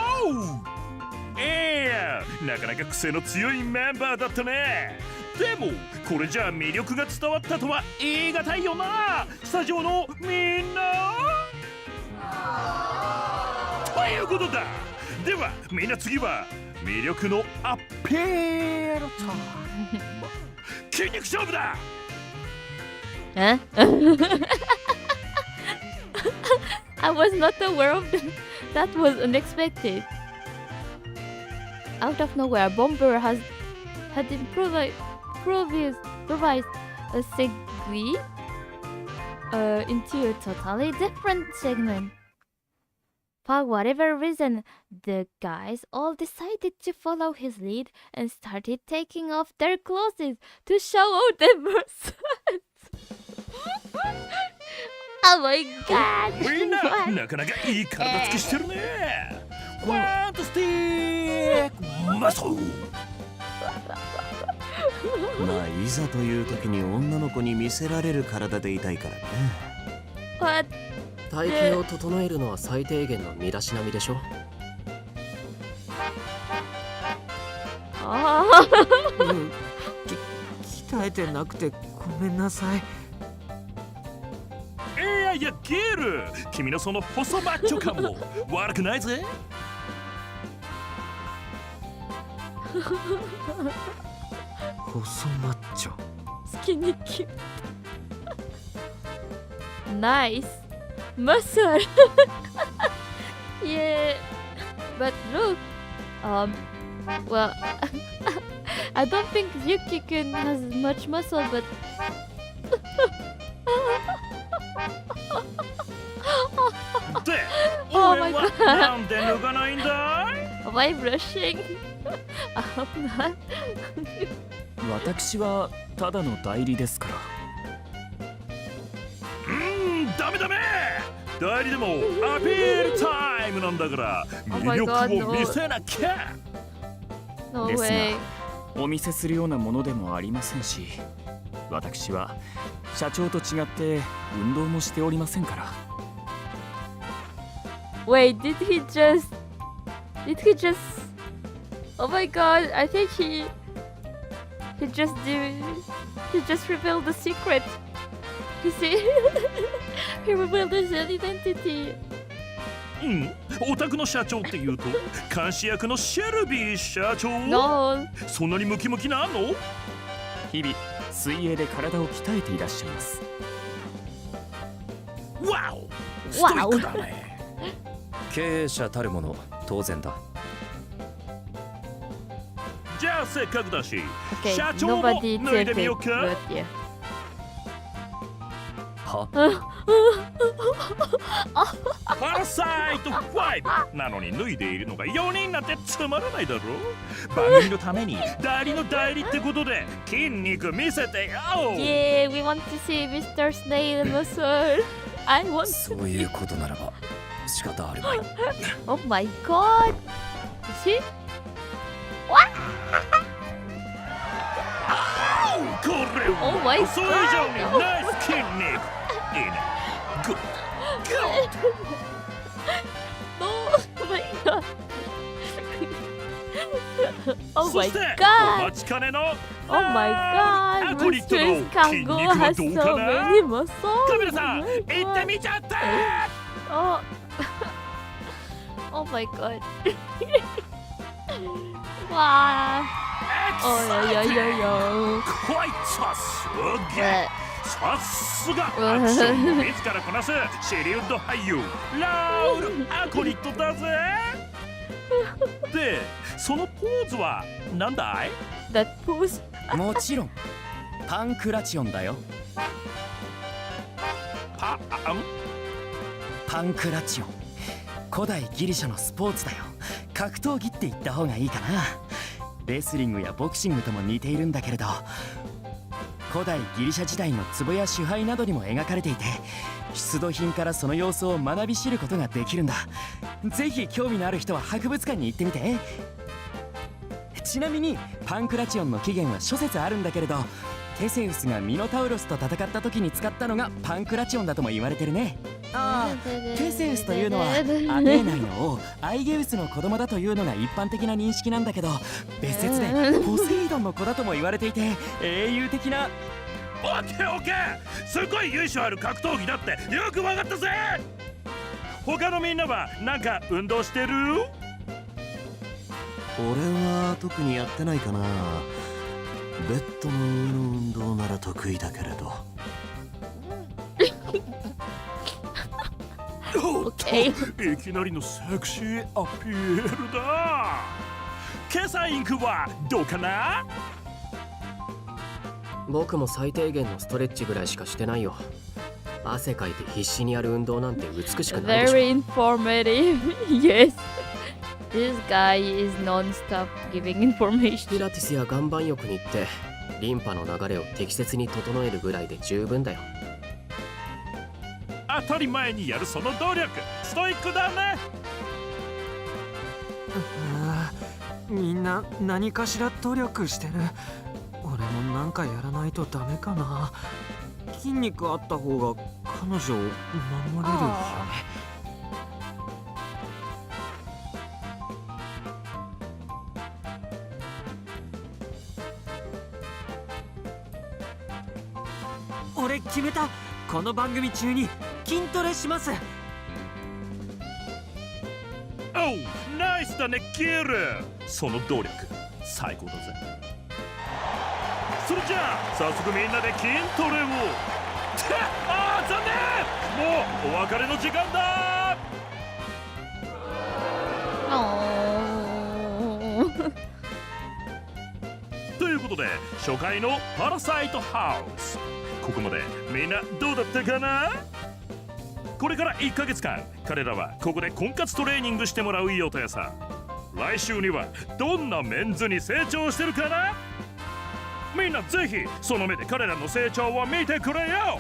なかなか癖の強いメンバーだったね。でもこれじゃあ魅力が伝わったとは言い難いよな、スタジオのみんな。ということだ。ではみんな次は魅力のアピールタイム。筋肉勝負だ。I was not aware of that. That was unexpected. Out of nowhere, Bomber had improvised a segue into a totally different segment. For whatever reason, the guys all decided to follow his lead and started taking off their clothes to show out their muscles. Oh my god! みんな、なかなかいい体つきしてるね。ワンとスティックマッソル。まあいざという時に女の子に見せられる体でいたいからね。What? 体型を整えるのは最低限の身だしなみでしょ。鍛えてなくてごめんなさい。いやゲル、君のその細マッチョ感も悪くないぜ。細マッチョ。Skinny cute. Nice. Muscle. Yeah. But look. Well, I don't think Yuki-kun has much muscle, but Oh my god. なんで脱がないんだい？ Am I blushing? I hope not. 私はただの代理ですから。ダメダメ。代理でもアピールタイムなんだから魅力を見せなきゃ。No です way. がお見せするようなものでもありませんし、私は社長と違って運動もしておりませんから。Wait, did he just... Oh my god, I think he just revealed the secret. You see? He revealed his identity. お宅の社長って言うと監視役のシェルビー社長。 No. そんなにムキムキなの？日々水泳で体を鍛えていらっしゃいます。ワオ、ストイックだね。経営者たるもの当然だ。じゃあせっかくだし、 Okay, 社長も脱 nobody いでみよう tempted, か。 but yeah. は？パラサイト5なのに脱いでいるのが4人なんてつまらないだろ。番組のために代理の代理ってことで筋肉見せてよ。 Yeah, we want to see Mr. Snail muscle. I want to. そういうことならば仕方あるまい。 Oh my god. See? What? これ Oh my はそれ以上にナイス筋肉。いいね。グッグッ。 Oh my god. Oh そ my してお god. 待ちかねの Oh my god. アコリット Mr. の筋肉 Kango は has どう so かな？ many muscles. カメラさん行ってみちゃった。 Oh. Oh my god. Wow. Oh yeah, yeah, yeah, yeah. こいつはすげえ。さすがアクションを自らこなすシリウッド俳優ラウル・アコリットだぜ。で、そのポーズはなんだい？ That pose. もちろんパンクラチオンだよ。パンクラチオン、古代ギリシャのスポーツだよ。格闘技って言った方がいいかな。レスリングやボクシングとも似ているんだけれど、古代ギリシャ時代の壺や手牌などにも描かれていて、出土品からその様子を学び知ることができるんだ。ぜひ興味のある人は博物館に行ってみて。ちなみにパンクラチオンの起源は諸説あるんだけれど、テセウスがミノタウロスと戦った時に使ったのがパンクラチオンだとも言われてるね。ああ、テセウスというのはアテーナイの王アイゲウスの子供だというのが一般的な認識なんだけど、別説でポセイドンの子だとも言われていて、英雄的な。オッケーオッケー、すごい由緒ある格闘技だってよくわかったぜ。他のみんなはなんか運動してる？俺は特にやってないかな。ベッドの上の運動なら得意だけれど。おっと、いきなりのセクシーアピールだ。今朝インクはどうかな？僕も最低限のストレッチぐらいしかしてないよ。汗かいて必死にやる運動なんて美しくないでしょ。 Very informative. Yes. This guy is non-stop giving information. ピラティスや岩盤浴に行ってリンパの流れを適切に整えるぐらいで十分だよ。当たり前にやるその努力、ストイックだね。みんな何かしら努力してる。俺もなんかやらないとダメかな。筋肉あった方が彼女を守れるよね。俺決めた。この番組中に筋トレします。おう、ナイスだねキル。その努力最高だぜ。それじゃあ早速みんなで筋トレを。ああ、残念、もうお別れの時間だ。ということで初回のパラサイトハウス、ここまでみんなどうだったかな？これから1ヶ月間彼らはここで婚活トレーニングしてもらう予定さ。来週にはどんなメンズに成長してるかな？みんなぜひその目で彼らの成長を見てくれよ。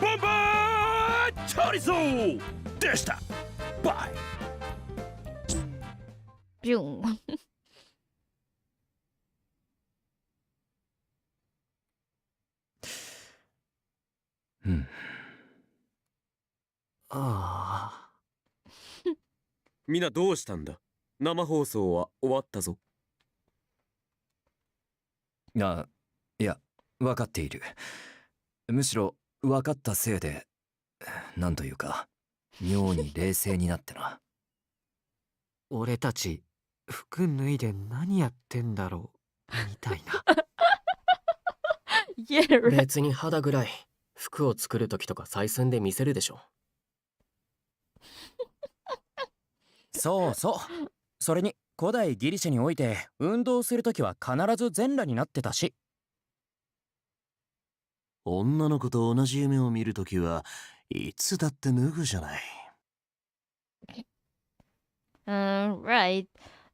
バンバーチャリゾーでした。バイ。ビュン。うん。ああ。みんなどうしたんだ？生放送は終わったぞ。あ、いや、分かっている。むしろ分かったせいで、なんというか妙に冷静になってな。俺たち服脱いで何やってんだろうみたいな。別に肌ぐらい服を作る時とか採寸で見せるでしょ。そうそう。それに古代ギリシャにおいて運動するときは必ず全裸になってたし。女の子と同じ夢を見るときはいつだって脱ぐじゃない。Right.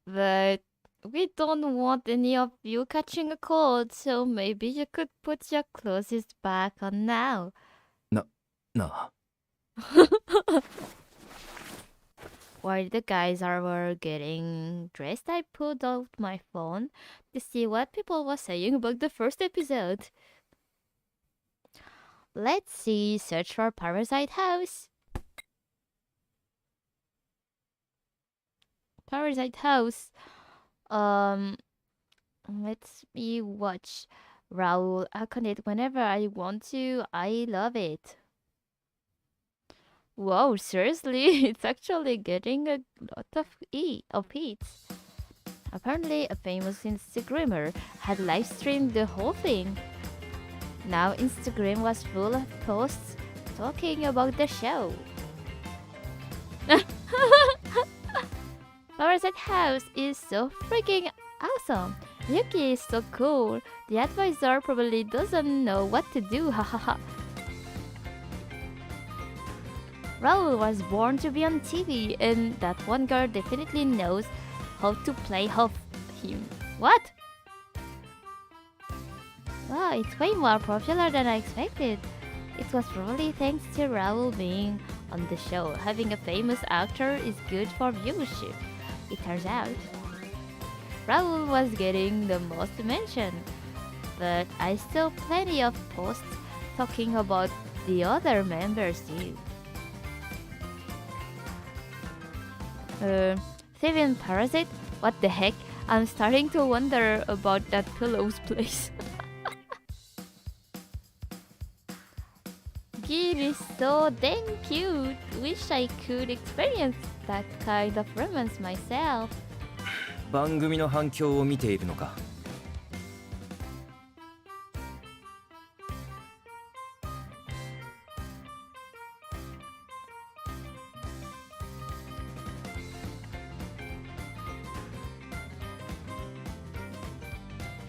But we don't want any of you catching a cold, so maybe you could put your clothes back on now. な。While the guys were getting dressed, I pulled out my phone to see what people were saying about the first episode. Let's see, search for Parasite House. Parasite House. Let me watch. Raul, I connect whenever I want to. I love it. Wow, seriously, it's actually getting a lot of hits. Apparently, a famous Instagrammer had live streamed the whole thing. Now, Instagram was full of posts talking about the show. Parasite House is so freaking awesome. Yuki is so cool. The advisor probably doesn't know what to do, hahaha. Raul was born to be on TV, and that one girl definitely knows how to play off him. What? Wow, it's way more popular than I expected. It was probably thanks to Raul being on the show. Having a famous actor is good for viewership, it turns out. Raul was getting the most mention, but I saw plenty of posts talking about the other members too. Cupid Parasite? What the heck? I'm starting to wonder about that pillow's place. It is so dang cute. Wish I could experience that kind of romance myself. 番組の反響を見ているのか。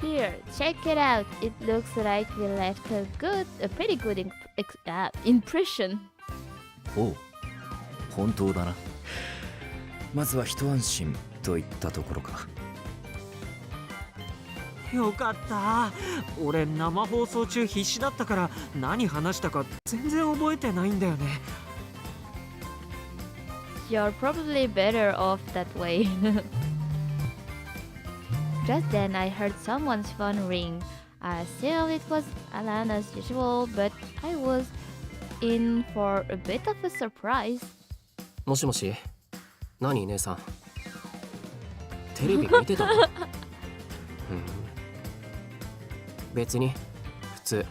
Here, check it out. It looks like we left a pretty good impression. おう、本当だな。まずは一安心といったところか。よかった。俺生放送中必死だったから何話したか全然覚えてないんだよね。You're probably better off that way. Just then I heard someone's phone ring. I assumed it was Alan as usual, but I was in for a bit of a surprise. もしもし、何姉さん。テレビ見てたの？別に普通。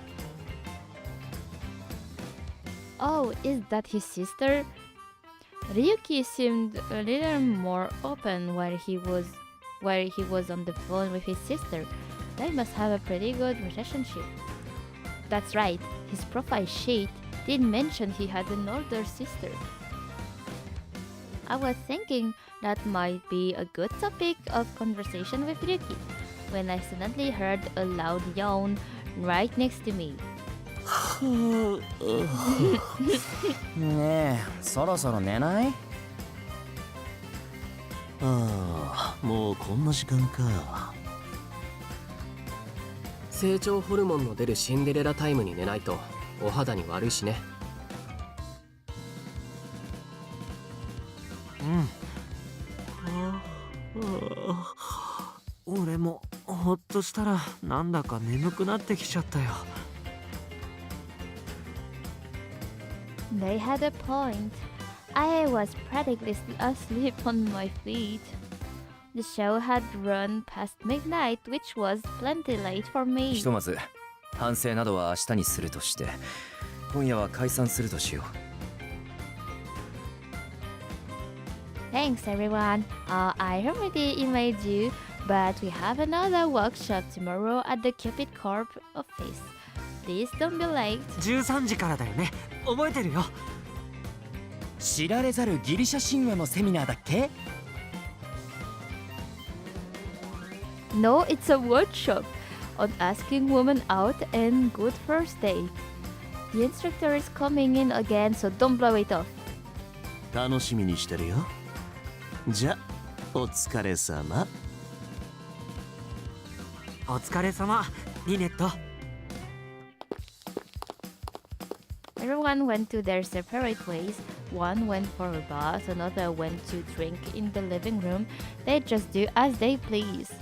Oh, is that his sister? Ryuki seemed a little more open while he was on the phone with his sister. They must have a pretty good relationship. That's right, his profile sheet did mention he had an older sister. I was thinking that might be a good topic of conversation with Ryuki when I suddenly heard a loud yawn right next to me. ねえ、そろそろ寝ない？ああ、もうこんな時間か。成長ホルモンの出るシンデレラタイムに寝ないとお肌に悪いしね。俺もほっとしたらなんだか眠くなってきちゃったよ。They had a point. I was practically asleep on my feet. The show had run past midnight, which was plenty late for me. ひとまず反省などは明日にするとして、今夜は解散するとしよう。Thanks everyone. I already emailed you, but we have another workshop tomorrow at the Cupid Corp office. Please don't be late. 13時からだよね。覚えてるよ。知られざるギリシャ神話のセミナーだっけ？ No, it's a workshop on asking women out and good first date. The instructor is coming in again, so don't blow it off. 楽しみにしてるよ。じゃ、お疲れ様。お疲れ様、リネット。Everyone went to their separate ways. One went for a bath, another went to drink in the living room. They just do as they please.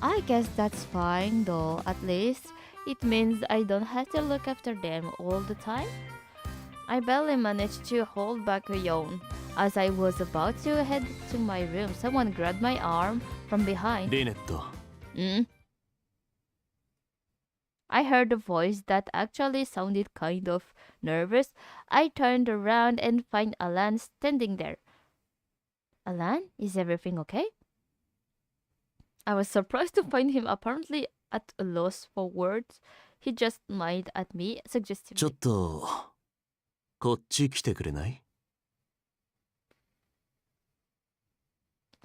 I guess that's fine though, at least it means I don't have to look after them all the time. I barely managed to hold back a yawn. As I was about to head to my room, someone grabbed my arm from behind. リネット。I heard a voice that actually sounded kind of nervous. I turned around and find Alan standing there. Alan, is everything okay? I was surprised to find him apparently at a loss for words. He just smiled at me suggestively. ちょっとこっち来てくれない？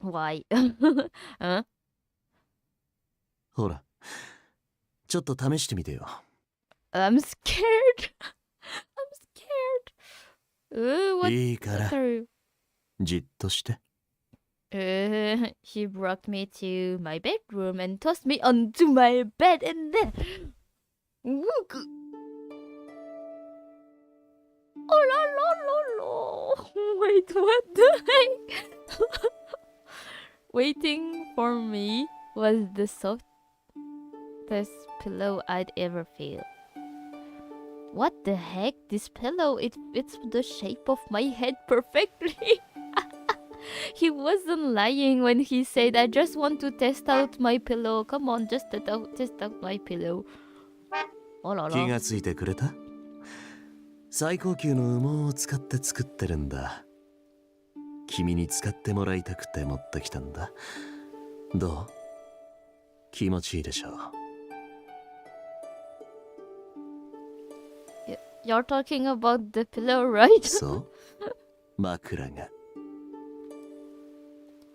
Why? huh? ほら、ちょっと試してみてよ。I'm scared. I'm scared. いいから、 what are you? じっとして。He brought me to my bedroom and tossed me onto my bed and then... Whook. Oh la la la la. Wait, what the heck? Waiting for me was the softest pillow I'd ever feel. What the heck? This pillow, it fits the shape of my head perfectly. He wasn't lying when he said, I just want to test out my pillow. Come on, just test out my pillow. あらら。気がついてくれた？最高級の羽毛を使って作ってるんだ。君に使ってもらいたくて持ってきたんだ。どう？気持ちいいでしょう。You're talking about the pillow, right? そう。枕が。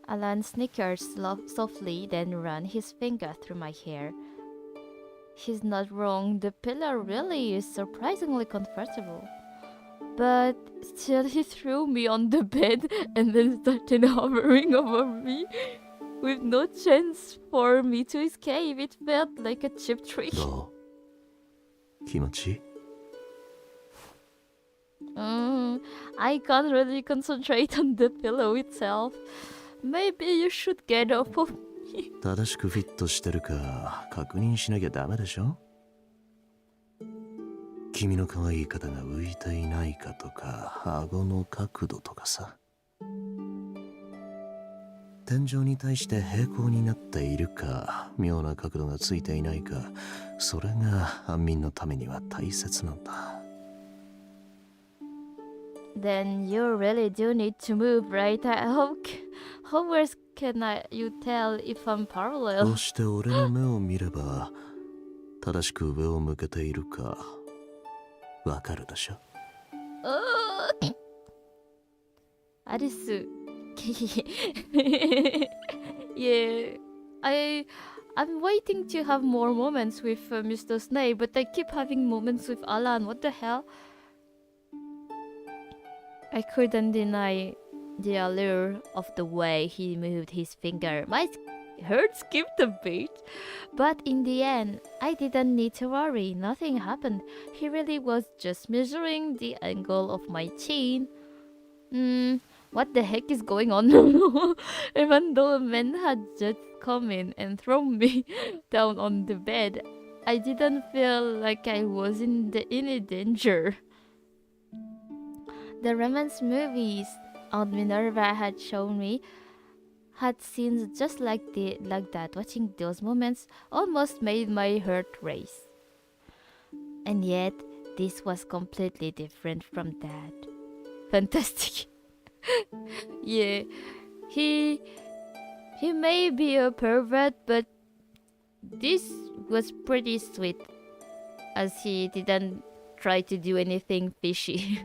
Alan snickers softly, then ran his finger through my hair. He's not wrong, the pillow really is surprisingly comfortable. But still he threw me on the bed and then started hovering over me. With no chance for me to escape, it felt like a cheap trick. どう？気持ちいい？ I can't really concentrate on the pillow itself. Maybe you should get off of me. 正しくフィットしてるか確認しなきゃダメでしょ？君の可愛い肩が浮いていないかとか、顎の角度とかさ。天井に対して平行になっているか、妙な角度がついていないか、それが安眠のためには大切なんだ。Then you really do need to move, right? How else can you tell if I'm こ parallel? うして俺の目を見れば、正しく上を向けているか、わかるでしょ？ Arisu. Yeah, I'm waiting to have more moments with Mr. Snape, but I keep having moments with Alan. What the hell? I couldn't deny the allure of the way he moved his finger. My heart skipped a beat. But in the end, I didn't need to worry. Nothing happened. He really was just measuring the angle of my chin. What the heck is going on? Even though a man had just come in and thrown me down on the bed, I didn't feel like I was in any danger. The romance movies Aunt Minerva had shown me had scenes just like that. Watching those moments almost made my heart race. And yet, this was completely different from that. Fantastic. Yeah, he may be a pervert, but this was pretty sweet, as he didn't try to do anything fishy.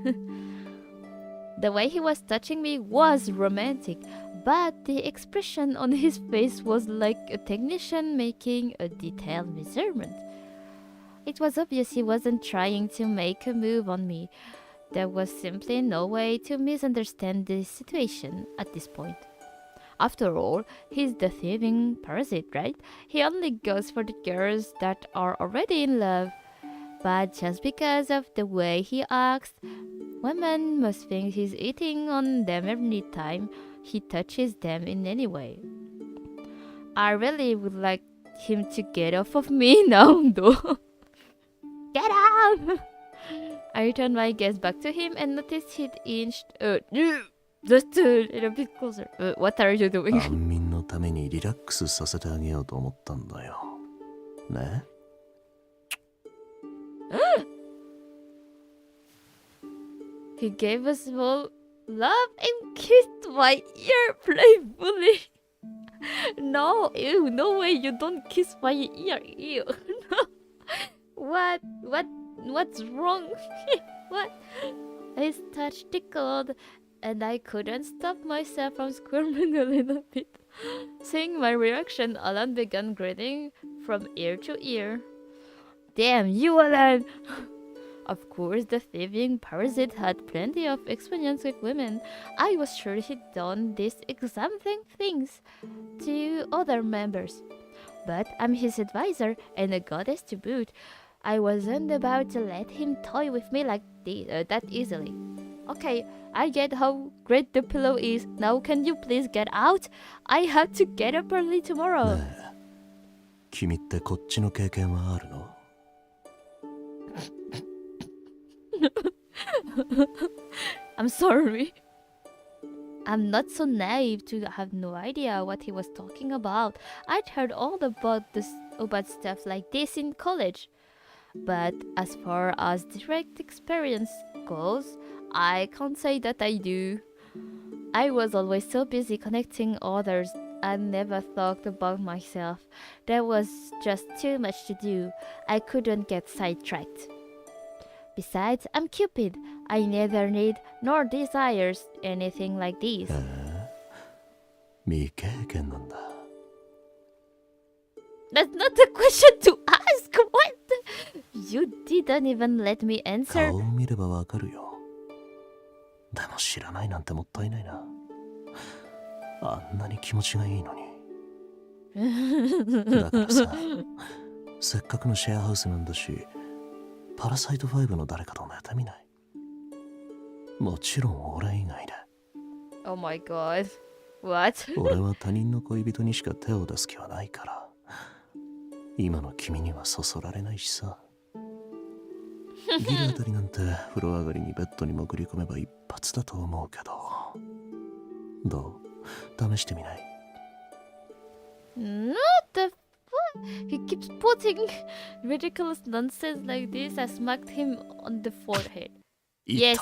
The way he was touching me was romantic, but the expression on his face was like a technician making a detailed measurement. It was obvious he wasn't trying to make a move on me. There was simply no way to misunderstand the situation at this point. After all, he's the thieving parasite, right? He only goes for the girls that are already in love. But just because of the way he acts, women must think he's eating on them every time he touches them in any way. I really would like him to get off of me now, though. Get out! I turned my gaze back to him and noticed he'd inched just a little bit closer. What are you doing? 安眠のためにリラックスさせてあげようと思ったんだよ。ね？ He gave a small laugh and kissed my ear playfully. No, ew, no way, you don't kiss my ear, ew. No. What's wrong? What? His touch tickled, and I couldn't stop myself from squirming a little bit. Seeing my reaction, Alan began grinning from ear to ear. Damn you, Alan! Of course, the thieving parasite had plenty of experience with women. I was sure he'd done these exact same things to other members. But I'm his advisor and a goddess to boot. I wasn't about to let him toy with me like that easily. Okay, I get how great the pillow is. Now can you please get out? I have to get up early tomorrow. ねえ、君ってこっちの経験はあるの？ I'm sorry. I'm not so naive to have no idea what he was talking about. I'd heard all about stuff like this in college. But as far as direct experience goes, I can't say that I do. I was always so busy connecting others, I never thought about myself. There was just too much to do. I couldn't get sidetracked. Besides, I'm Cupid. I neither need nor desires anything like this. 未経験なんだ。That's not a question to ask. What? You didn't even let me answer. 顔を見ればわかるよ。でも知らないなんてもったいないな。あんなに気持ちがいいのに。だからさ、せっかくのシェアハウスなんだし、パラサイト5の誰かと寝てみない？もちろん俺以外で。Oh my god. What? 俺は他人の恋人にしか手を出す気はないから、今の君にはそそられないしさ。ギルあたりなんて風呂上がりにベッドに潜り込めば一発だと思うけど、どう？試してみない？ Not the fuck? He keeps putting ridiculous nonsense like this. I smacked him on the forehead. Yes.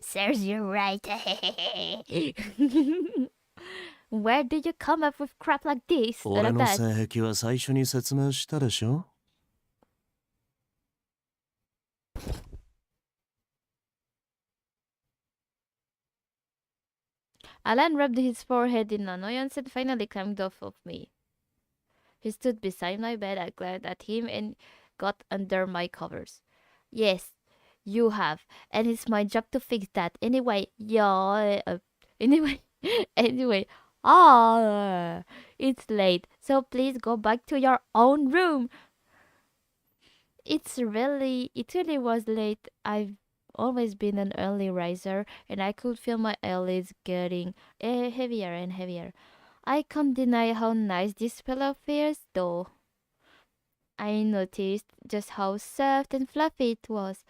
Serves you right. Where did you come up with crap like this? 俺の性癖は最初に説明したでしょ? Alan rubbed his forehead in annoyance and finally climbed off of me. He stood beside my bed. I glared at him and got under my covers. Yes, you have, and it's my job to fix that. Anyway, it's late, so please go back to your own room. It really was late. I've always been an early riser, and I could feel my eyelids getting heavier and heavier. I can't deny how nice this pillow feels, though. I noticed just how soft and fluffy it was,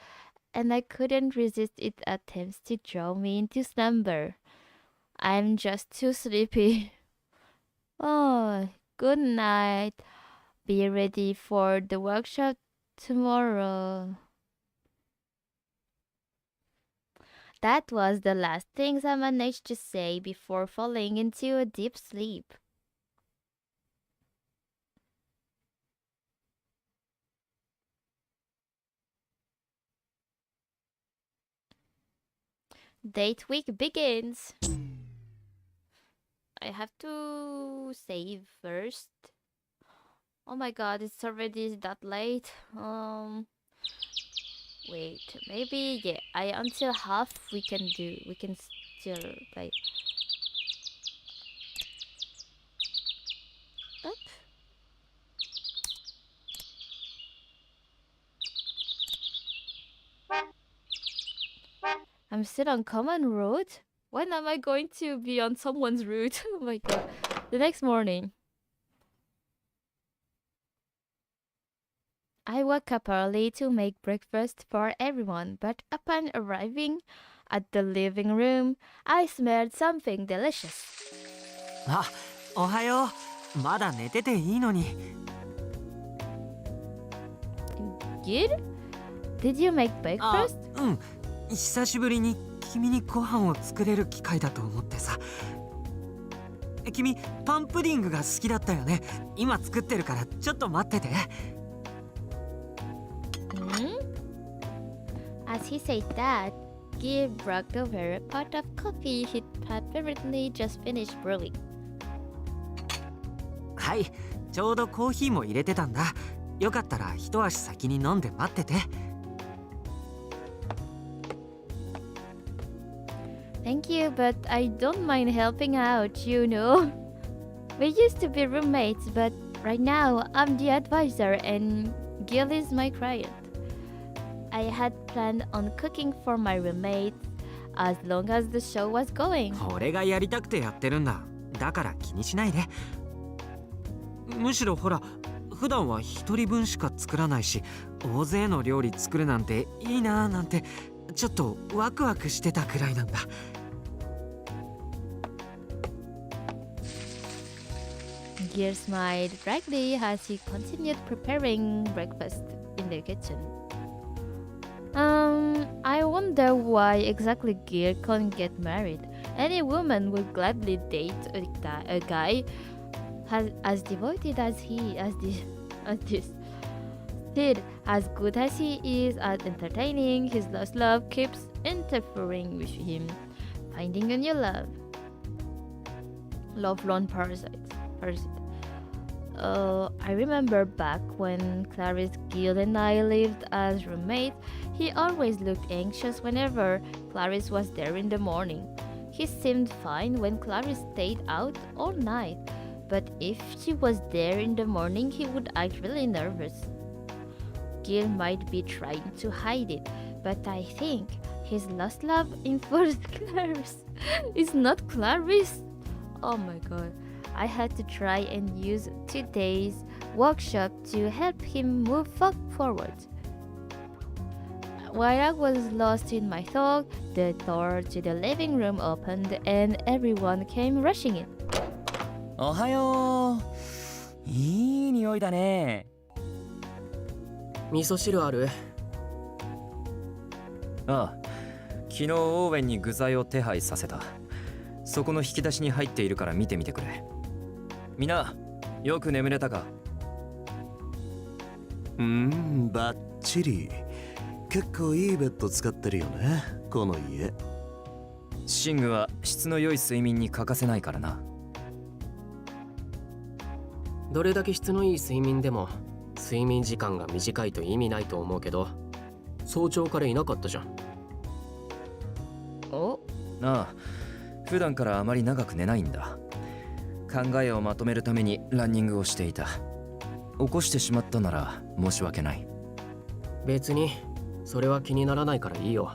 and I couldn't resist its attempts to draw me into slumber. I'm just too sleepy. Oh, good night. Be ready for the workshop tomorrow. That was the last things I managed to say before falling into a deep sleep. Date week begins. I have to save first. Oh my god, it's already that late. Wait, maybe until half we can still play. Up. I'm still on common road? When am I going to be on someone's route? Oh my god. The next morning. I woke up early to make breakfast for everyone, but upon arriving at the living room, I smelled something delicious. あ、おはよう。まだ寝てていいのに。Good? Did you make breakfast? うん。久しぶりに君にご飯を作れる機会だと思ってさ。君、パンプディングが好きだったよね。今作ってるからちょっと待ってて。As he said that, Gil brought over a pot of coffee he'd apparently just finished brewing. はい、ちょうどコーヒーも入れてたんだ。よかったら一足先に飲んで待ってて。Thank you, but I don't mind helping out, you know. We used to be roommates, but right now I'm the advisor and Gil is my client. I had planned on cooking for my roommates as long as the show was going. 俺がやりたくてやってるんだ。だから気にしないで。むしろほら、普段は一人分しか作らないし、大勢の料理作るなんていいなーなんてちょっとワクワクしてたくらいなんだ。Gear smiled brightly as he continued preparing breakfast in the kitchen. I wonder why exactly Gear couldn't get married. Any woman would gladly date a guy as devoted as this. Still, as good as he is at entertaining, his lost love keeps interfering with him, finding a new love. Lovelorn Parasite. I remember back when Clarice Gill and I lived as roommates, he always looked anxious whenever Clarice was there in the morning. He seemed fine when Clarice stayed out all night, but if she was there in the morning, he would act really nervous. Gill might be trying to hide it, but I think his lost love involves Clarice. It's not Clarice. Oh my god. I had to try and use today's workshop to help him move forward. While I was lost in my thought, the door to the living room opened and everyone came rushing in. おはよう。いい匂いだね。味噌汁ある？ああ、昨日オーウェンに具材を手配させた。そこの引き出しに入っているから見てみてくれ。みんな、よく眠れたか？バッチリ。結構いいベッド使ってるよね、この家。シングは質の良い睡眠に欠かせないからな。どれだけ質のいい睡眠でも睡眠時間が短いと意味ないと思うけど、早朝からいなかったじゃん。お？ああ、普段からあまり長く寝ないんだ。考えをまとめるためにランニングをしていた。起こしてしまったなら申し訳ない。別にそれは気にならないからいいよ。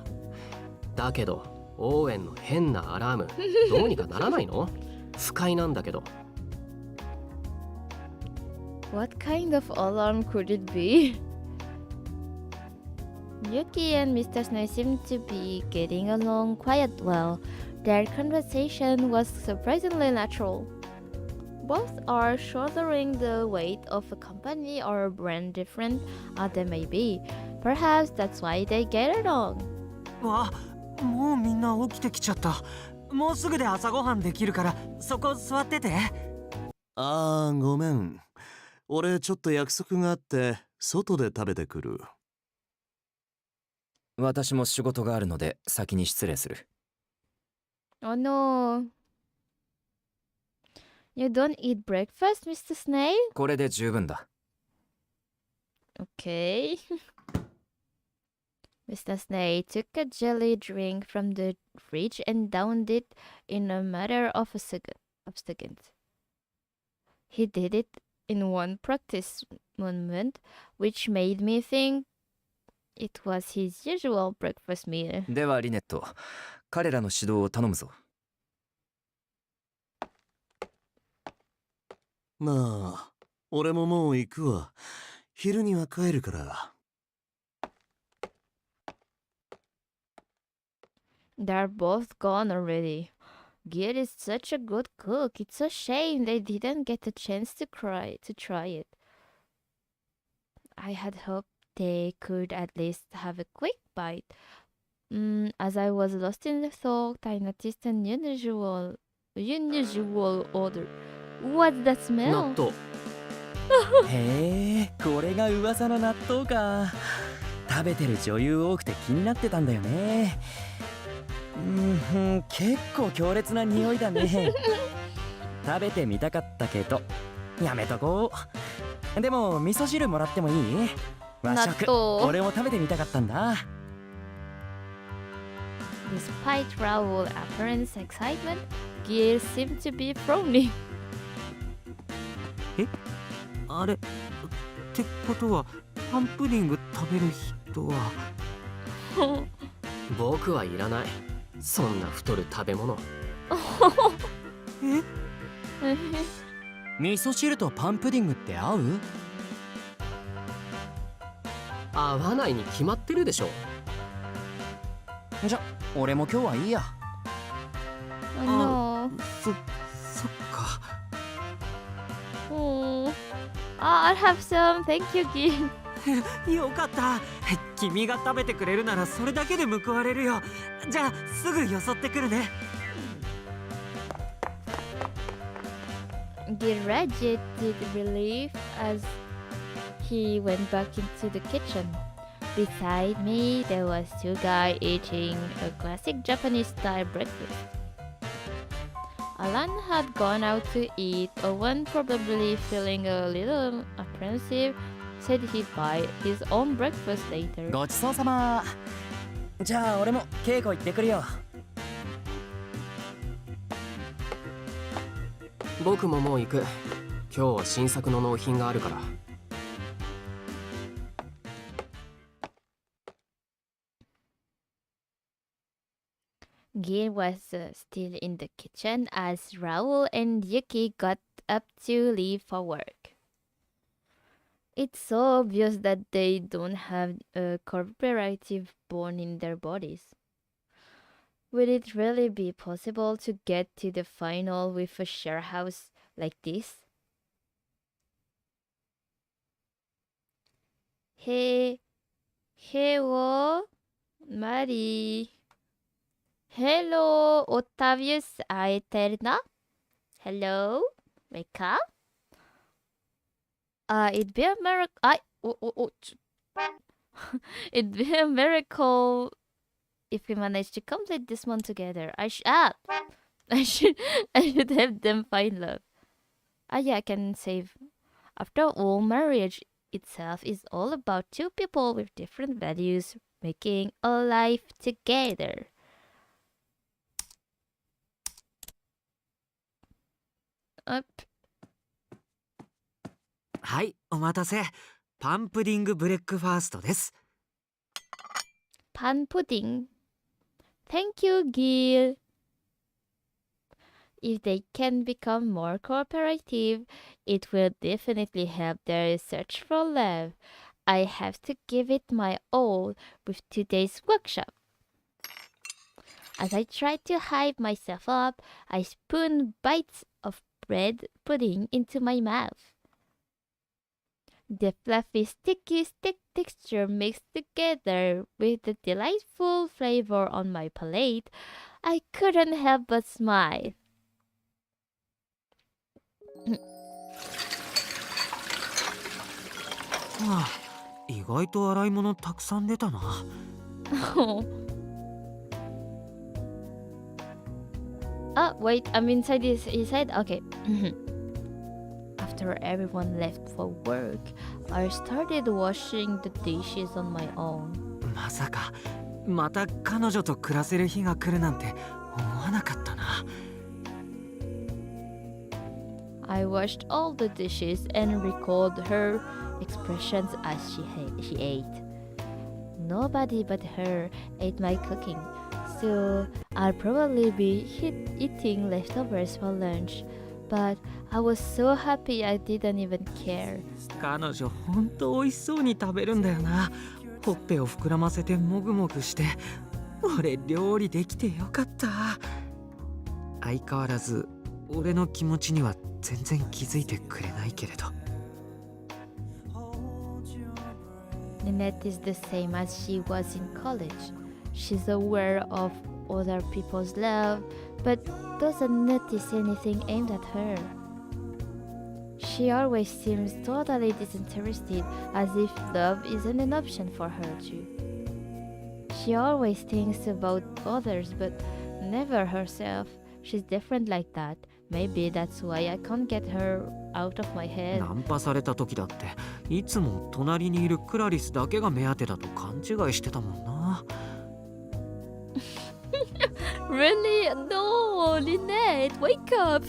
だけどオーウェンの変なアラームどうにかならないの？不快なんだけど。What kind of alarm could it be? Yuki and Mr. Snow seemed to be getting along quite well. Their conversation was surprisingly natural. Both are shouldering the weight of a company or a brand different as they may be. Perhaps that's why they get along. わ、もうみんな起きてきちゃった。もうすぐで朝ごはんできるからそこ座ってて。ああ、ごめん。俺ちょっと約束があって外で食べてくる。私も仕事があるので先に失礼する。Oh no. You don't eat breakfast, Mr. Snail? これで十分だ。Okay. Mr. Snail took a jelly drink from the fridge and downed it in a matter of seconds. He did it in one practice moment, which made me think it was his usual breakfast meal. ではリネット、彼らの指導を頼むぞ。まあ、俺ももう行くわ。昼には帰るから。They're both gone already. Gil is such a good cook. It's a shame they didn't get a chance to try it. I had hoped they could at least have a quick bite. As I was lost in the thought, I noticed an unusual odor. What's that smell? 納豆。へえ、これが噂の納豆か。食べてる女優多くて気になってたんだよね。結構強烈な匂いだね。食べてみたかったけどやめとこう。でも味噌汁もらってもいい？和食、俺も食べてみたかったんだ。Despite Raoul's apparent excitement, Gil seemed to be frowning. え？あれってことはパンプディング食べる人は僕はいらない。そんな太る食べ物。え？味噌汁とパンプディングって合う？合わないに決まってるでしょ。じゃ、俺も今日はいいや。Oh no. そっか。Oh. I'll have some. Thank you, Gil. よかった。君が食べてくれるならそれだけで報われるよ。じゃあすぐよそってくるね。Gil radiated relief as he went back into the kitchen. Beside me, there was two guys eating a classic Japanese-style breakfast. Alan had gone out to eat. Owen, probably feeling a little apprehensive, said he'd buy his own breakfast later. ごちそうさま。じゃあ俺も稽古行ってくるよ。僕ももう行く。今日は新作の納品があるから。Gil was still in the kitchen as Raoul and Yuki got up to leave for work. It's so obvious that they don't have a cooperative bone in their bodies. Will it really be possible to get to the final with a share house like this? Hello, Mari. Hello, Octavius Aeterna. Hello, wake up. It'd be a miracle. It'd be a miracle if we manage to complete this one together. I should have them find love. Yeah, I can save. After all, marriage itself is all about two people with different values making a life together. Up. はい、お待たせ。パンプディングブレックファーストです。Pan pudding. Thank you, Gil. If they can become more cooperative, it will definitely help their search for love. I have to give it my all with today's workshop. As I try to hype myself up, I spoon bites of bread pudding into my mouth. The fluffy, sticky texture mixed together with the delightful flavor on my palate, I couldn't help but smile. はあ、意外と洗い物たくさん出たな。Wait, I'm inside his head? Okay. After everyone left for work, I started washing the dishes on my own. まさかまた彼女と暮らせる日が来るなんて思わなかったな。I washed all the dishes and recalled her expressions as she ate. Nobody but her ate my cooking, so I'll probably be eating leftovers for lunch. But I was so happy I didn't even care. 彼女ほんと美味しそうに食べるんだよな。ほっぺを膨らませてもぐもぐして。俺料理できてよかった。相変わらず俺の気持ちには全然気づいてくれないけれど。Lynette is the same as she was in college. She's aware of other people's love, but doesn't notice anything aimed at her. She always seems totally disinterested, as if love isn't an option for her too. She always thinks about others, but never herself. She's different like that. Maybe that's why I can't get her out of my head. ナンパされた時だっていつも隣にいるクラリスだけが目当てだと勘違いしてたもんな。Really? No, Lynette, wake up!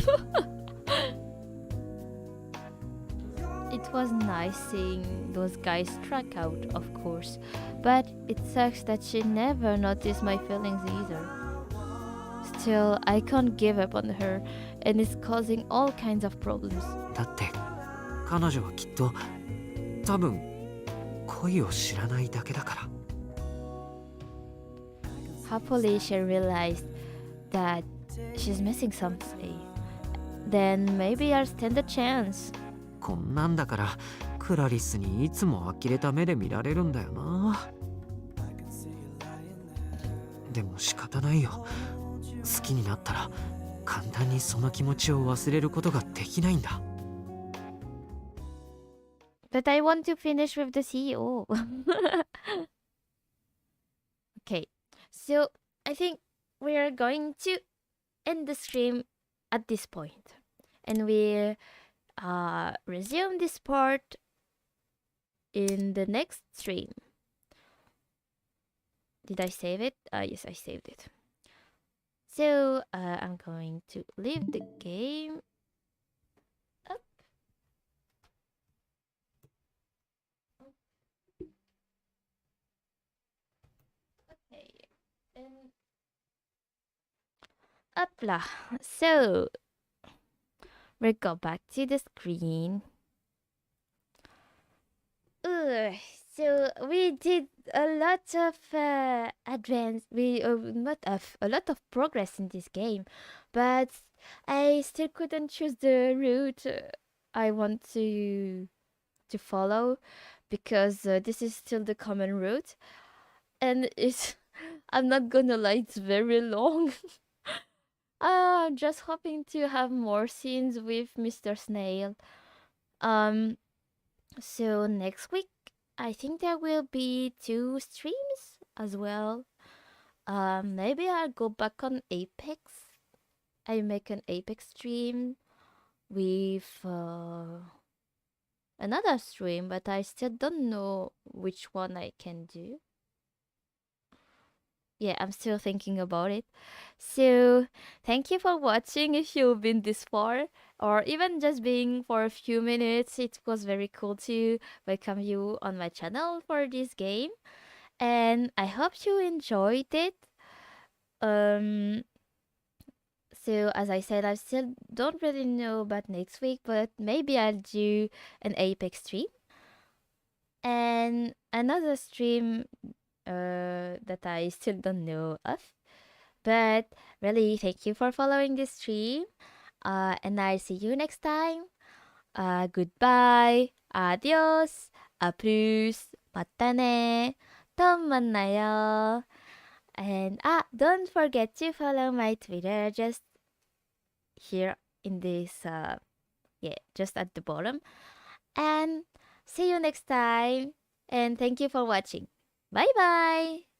It was nice seeing those guys struck out, of course, but it sucks that she never noticed my feelings either. Still, I can't give up on her, and it's causing all kinds of problems. だって彼女はきっと多分恋を知らないだけだから。hopefully she realized that she's missing something. Then maybe I'll stand a chance. こんなんだからクラリスにいつも呆れた目で見られるんだよな。でも仕方ないよ。好きになったら簡単にその気持ちを忘れることができないんだ。But I want to finish with the CEO. Okay, so I think we are going to end the stream at this point, and we resume this part in the next stream. Did I save it? Yes, I saved it. So I'm going to leave the game up. Okay, and up lah. So we'll go back to the screen. So we did a lot of a lot of progress in this game, but I still couldn't choose the route I want to follow, because this is still the common route, and it's I'm not gonna lie, it's very long. Just hoping to have more scenes with Mr. Snail. So next week, I think there will be 2 streams as well. Maybe I'll go back on Apex. I make an Apex stream with another stream, but I still don't know which one I can do. Yeah, I'm still thinking about it. So thank you for watching if you've been this far, or even just being for a few minutes. It was very cool to welcome you on my channel for this game, and I hope you enjoyed it. So as I said, I still don't really know about next week, but maybe I'll do an Apex stream and another stream that I still don't know of. But really, thank you for following this stream. And I'll see you next time. Goodbye. Adios. A plus. またね. 또 만나요. And don't forget to follow my Twitter just here in this just at the bottom. And see you next time. And thank you for watching. Bye bye.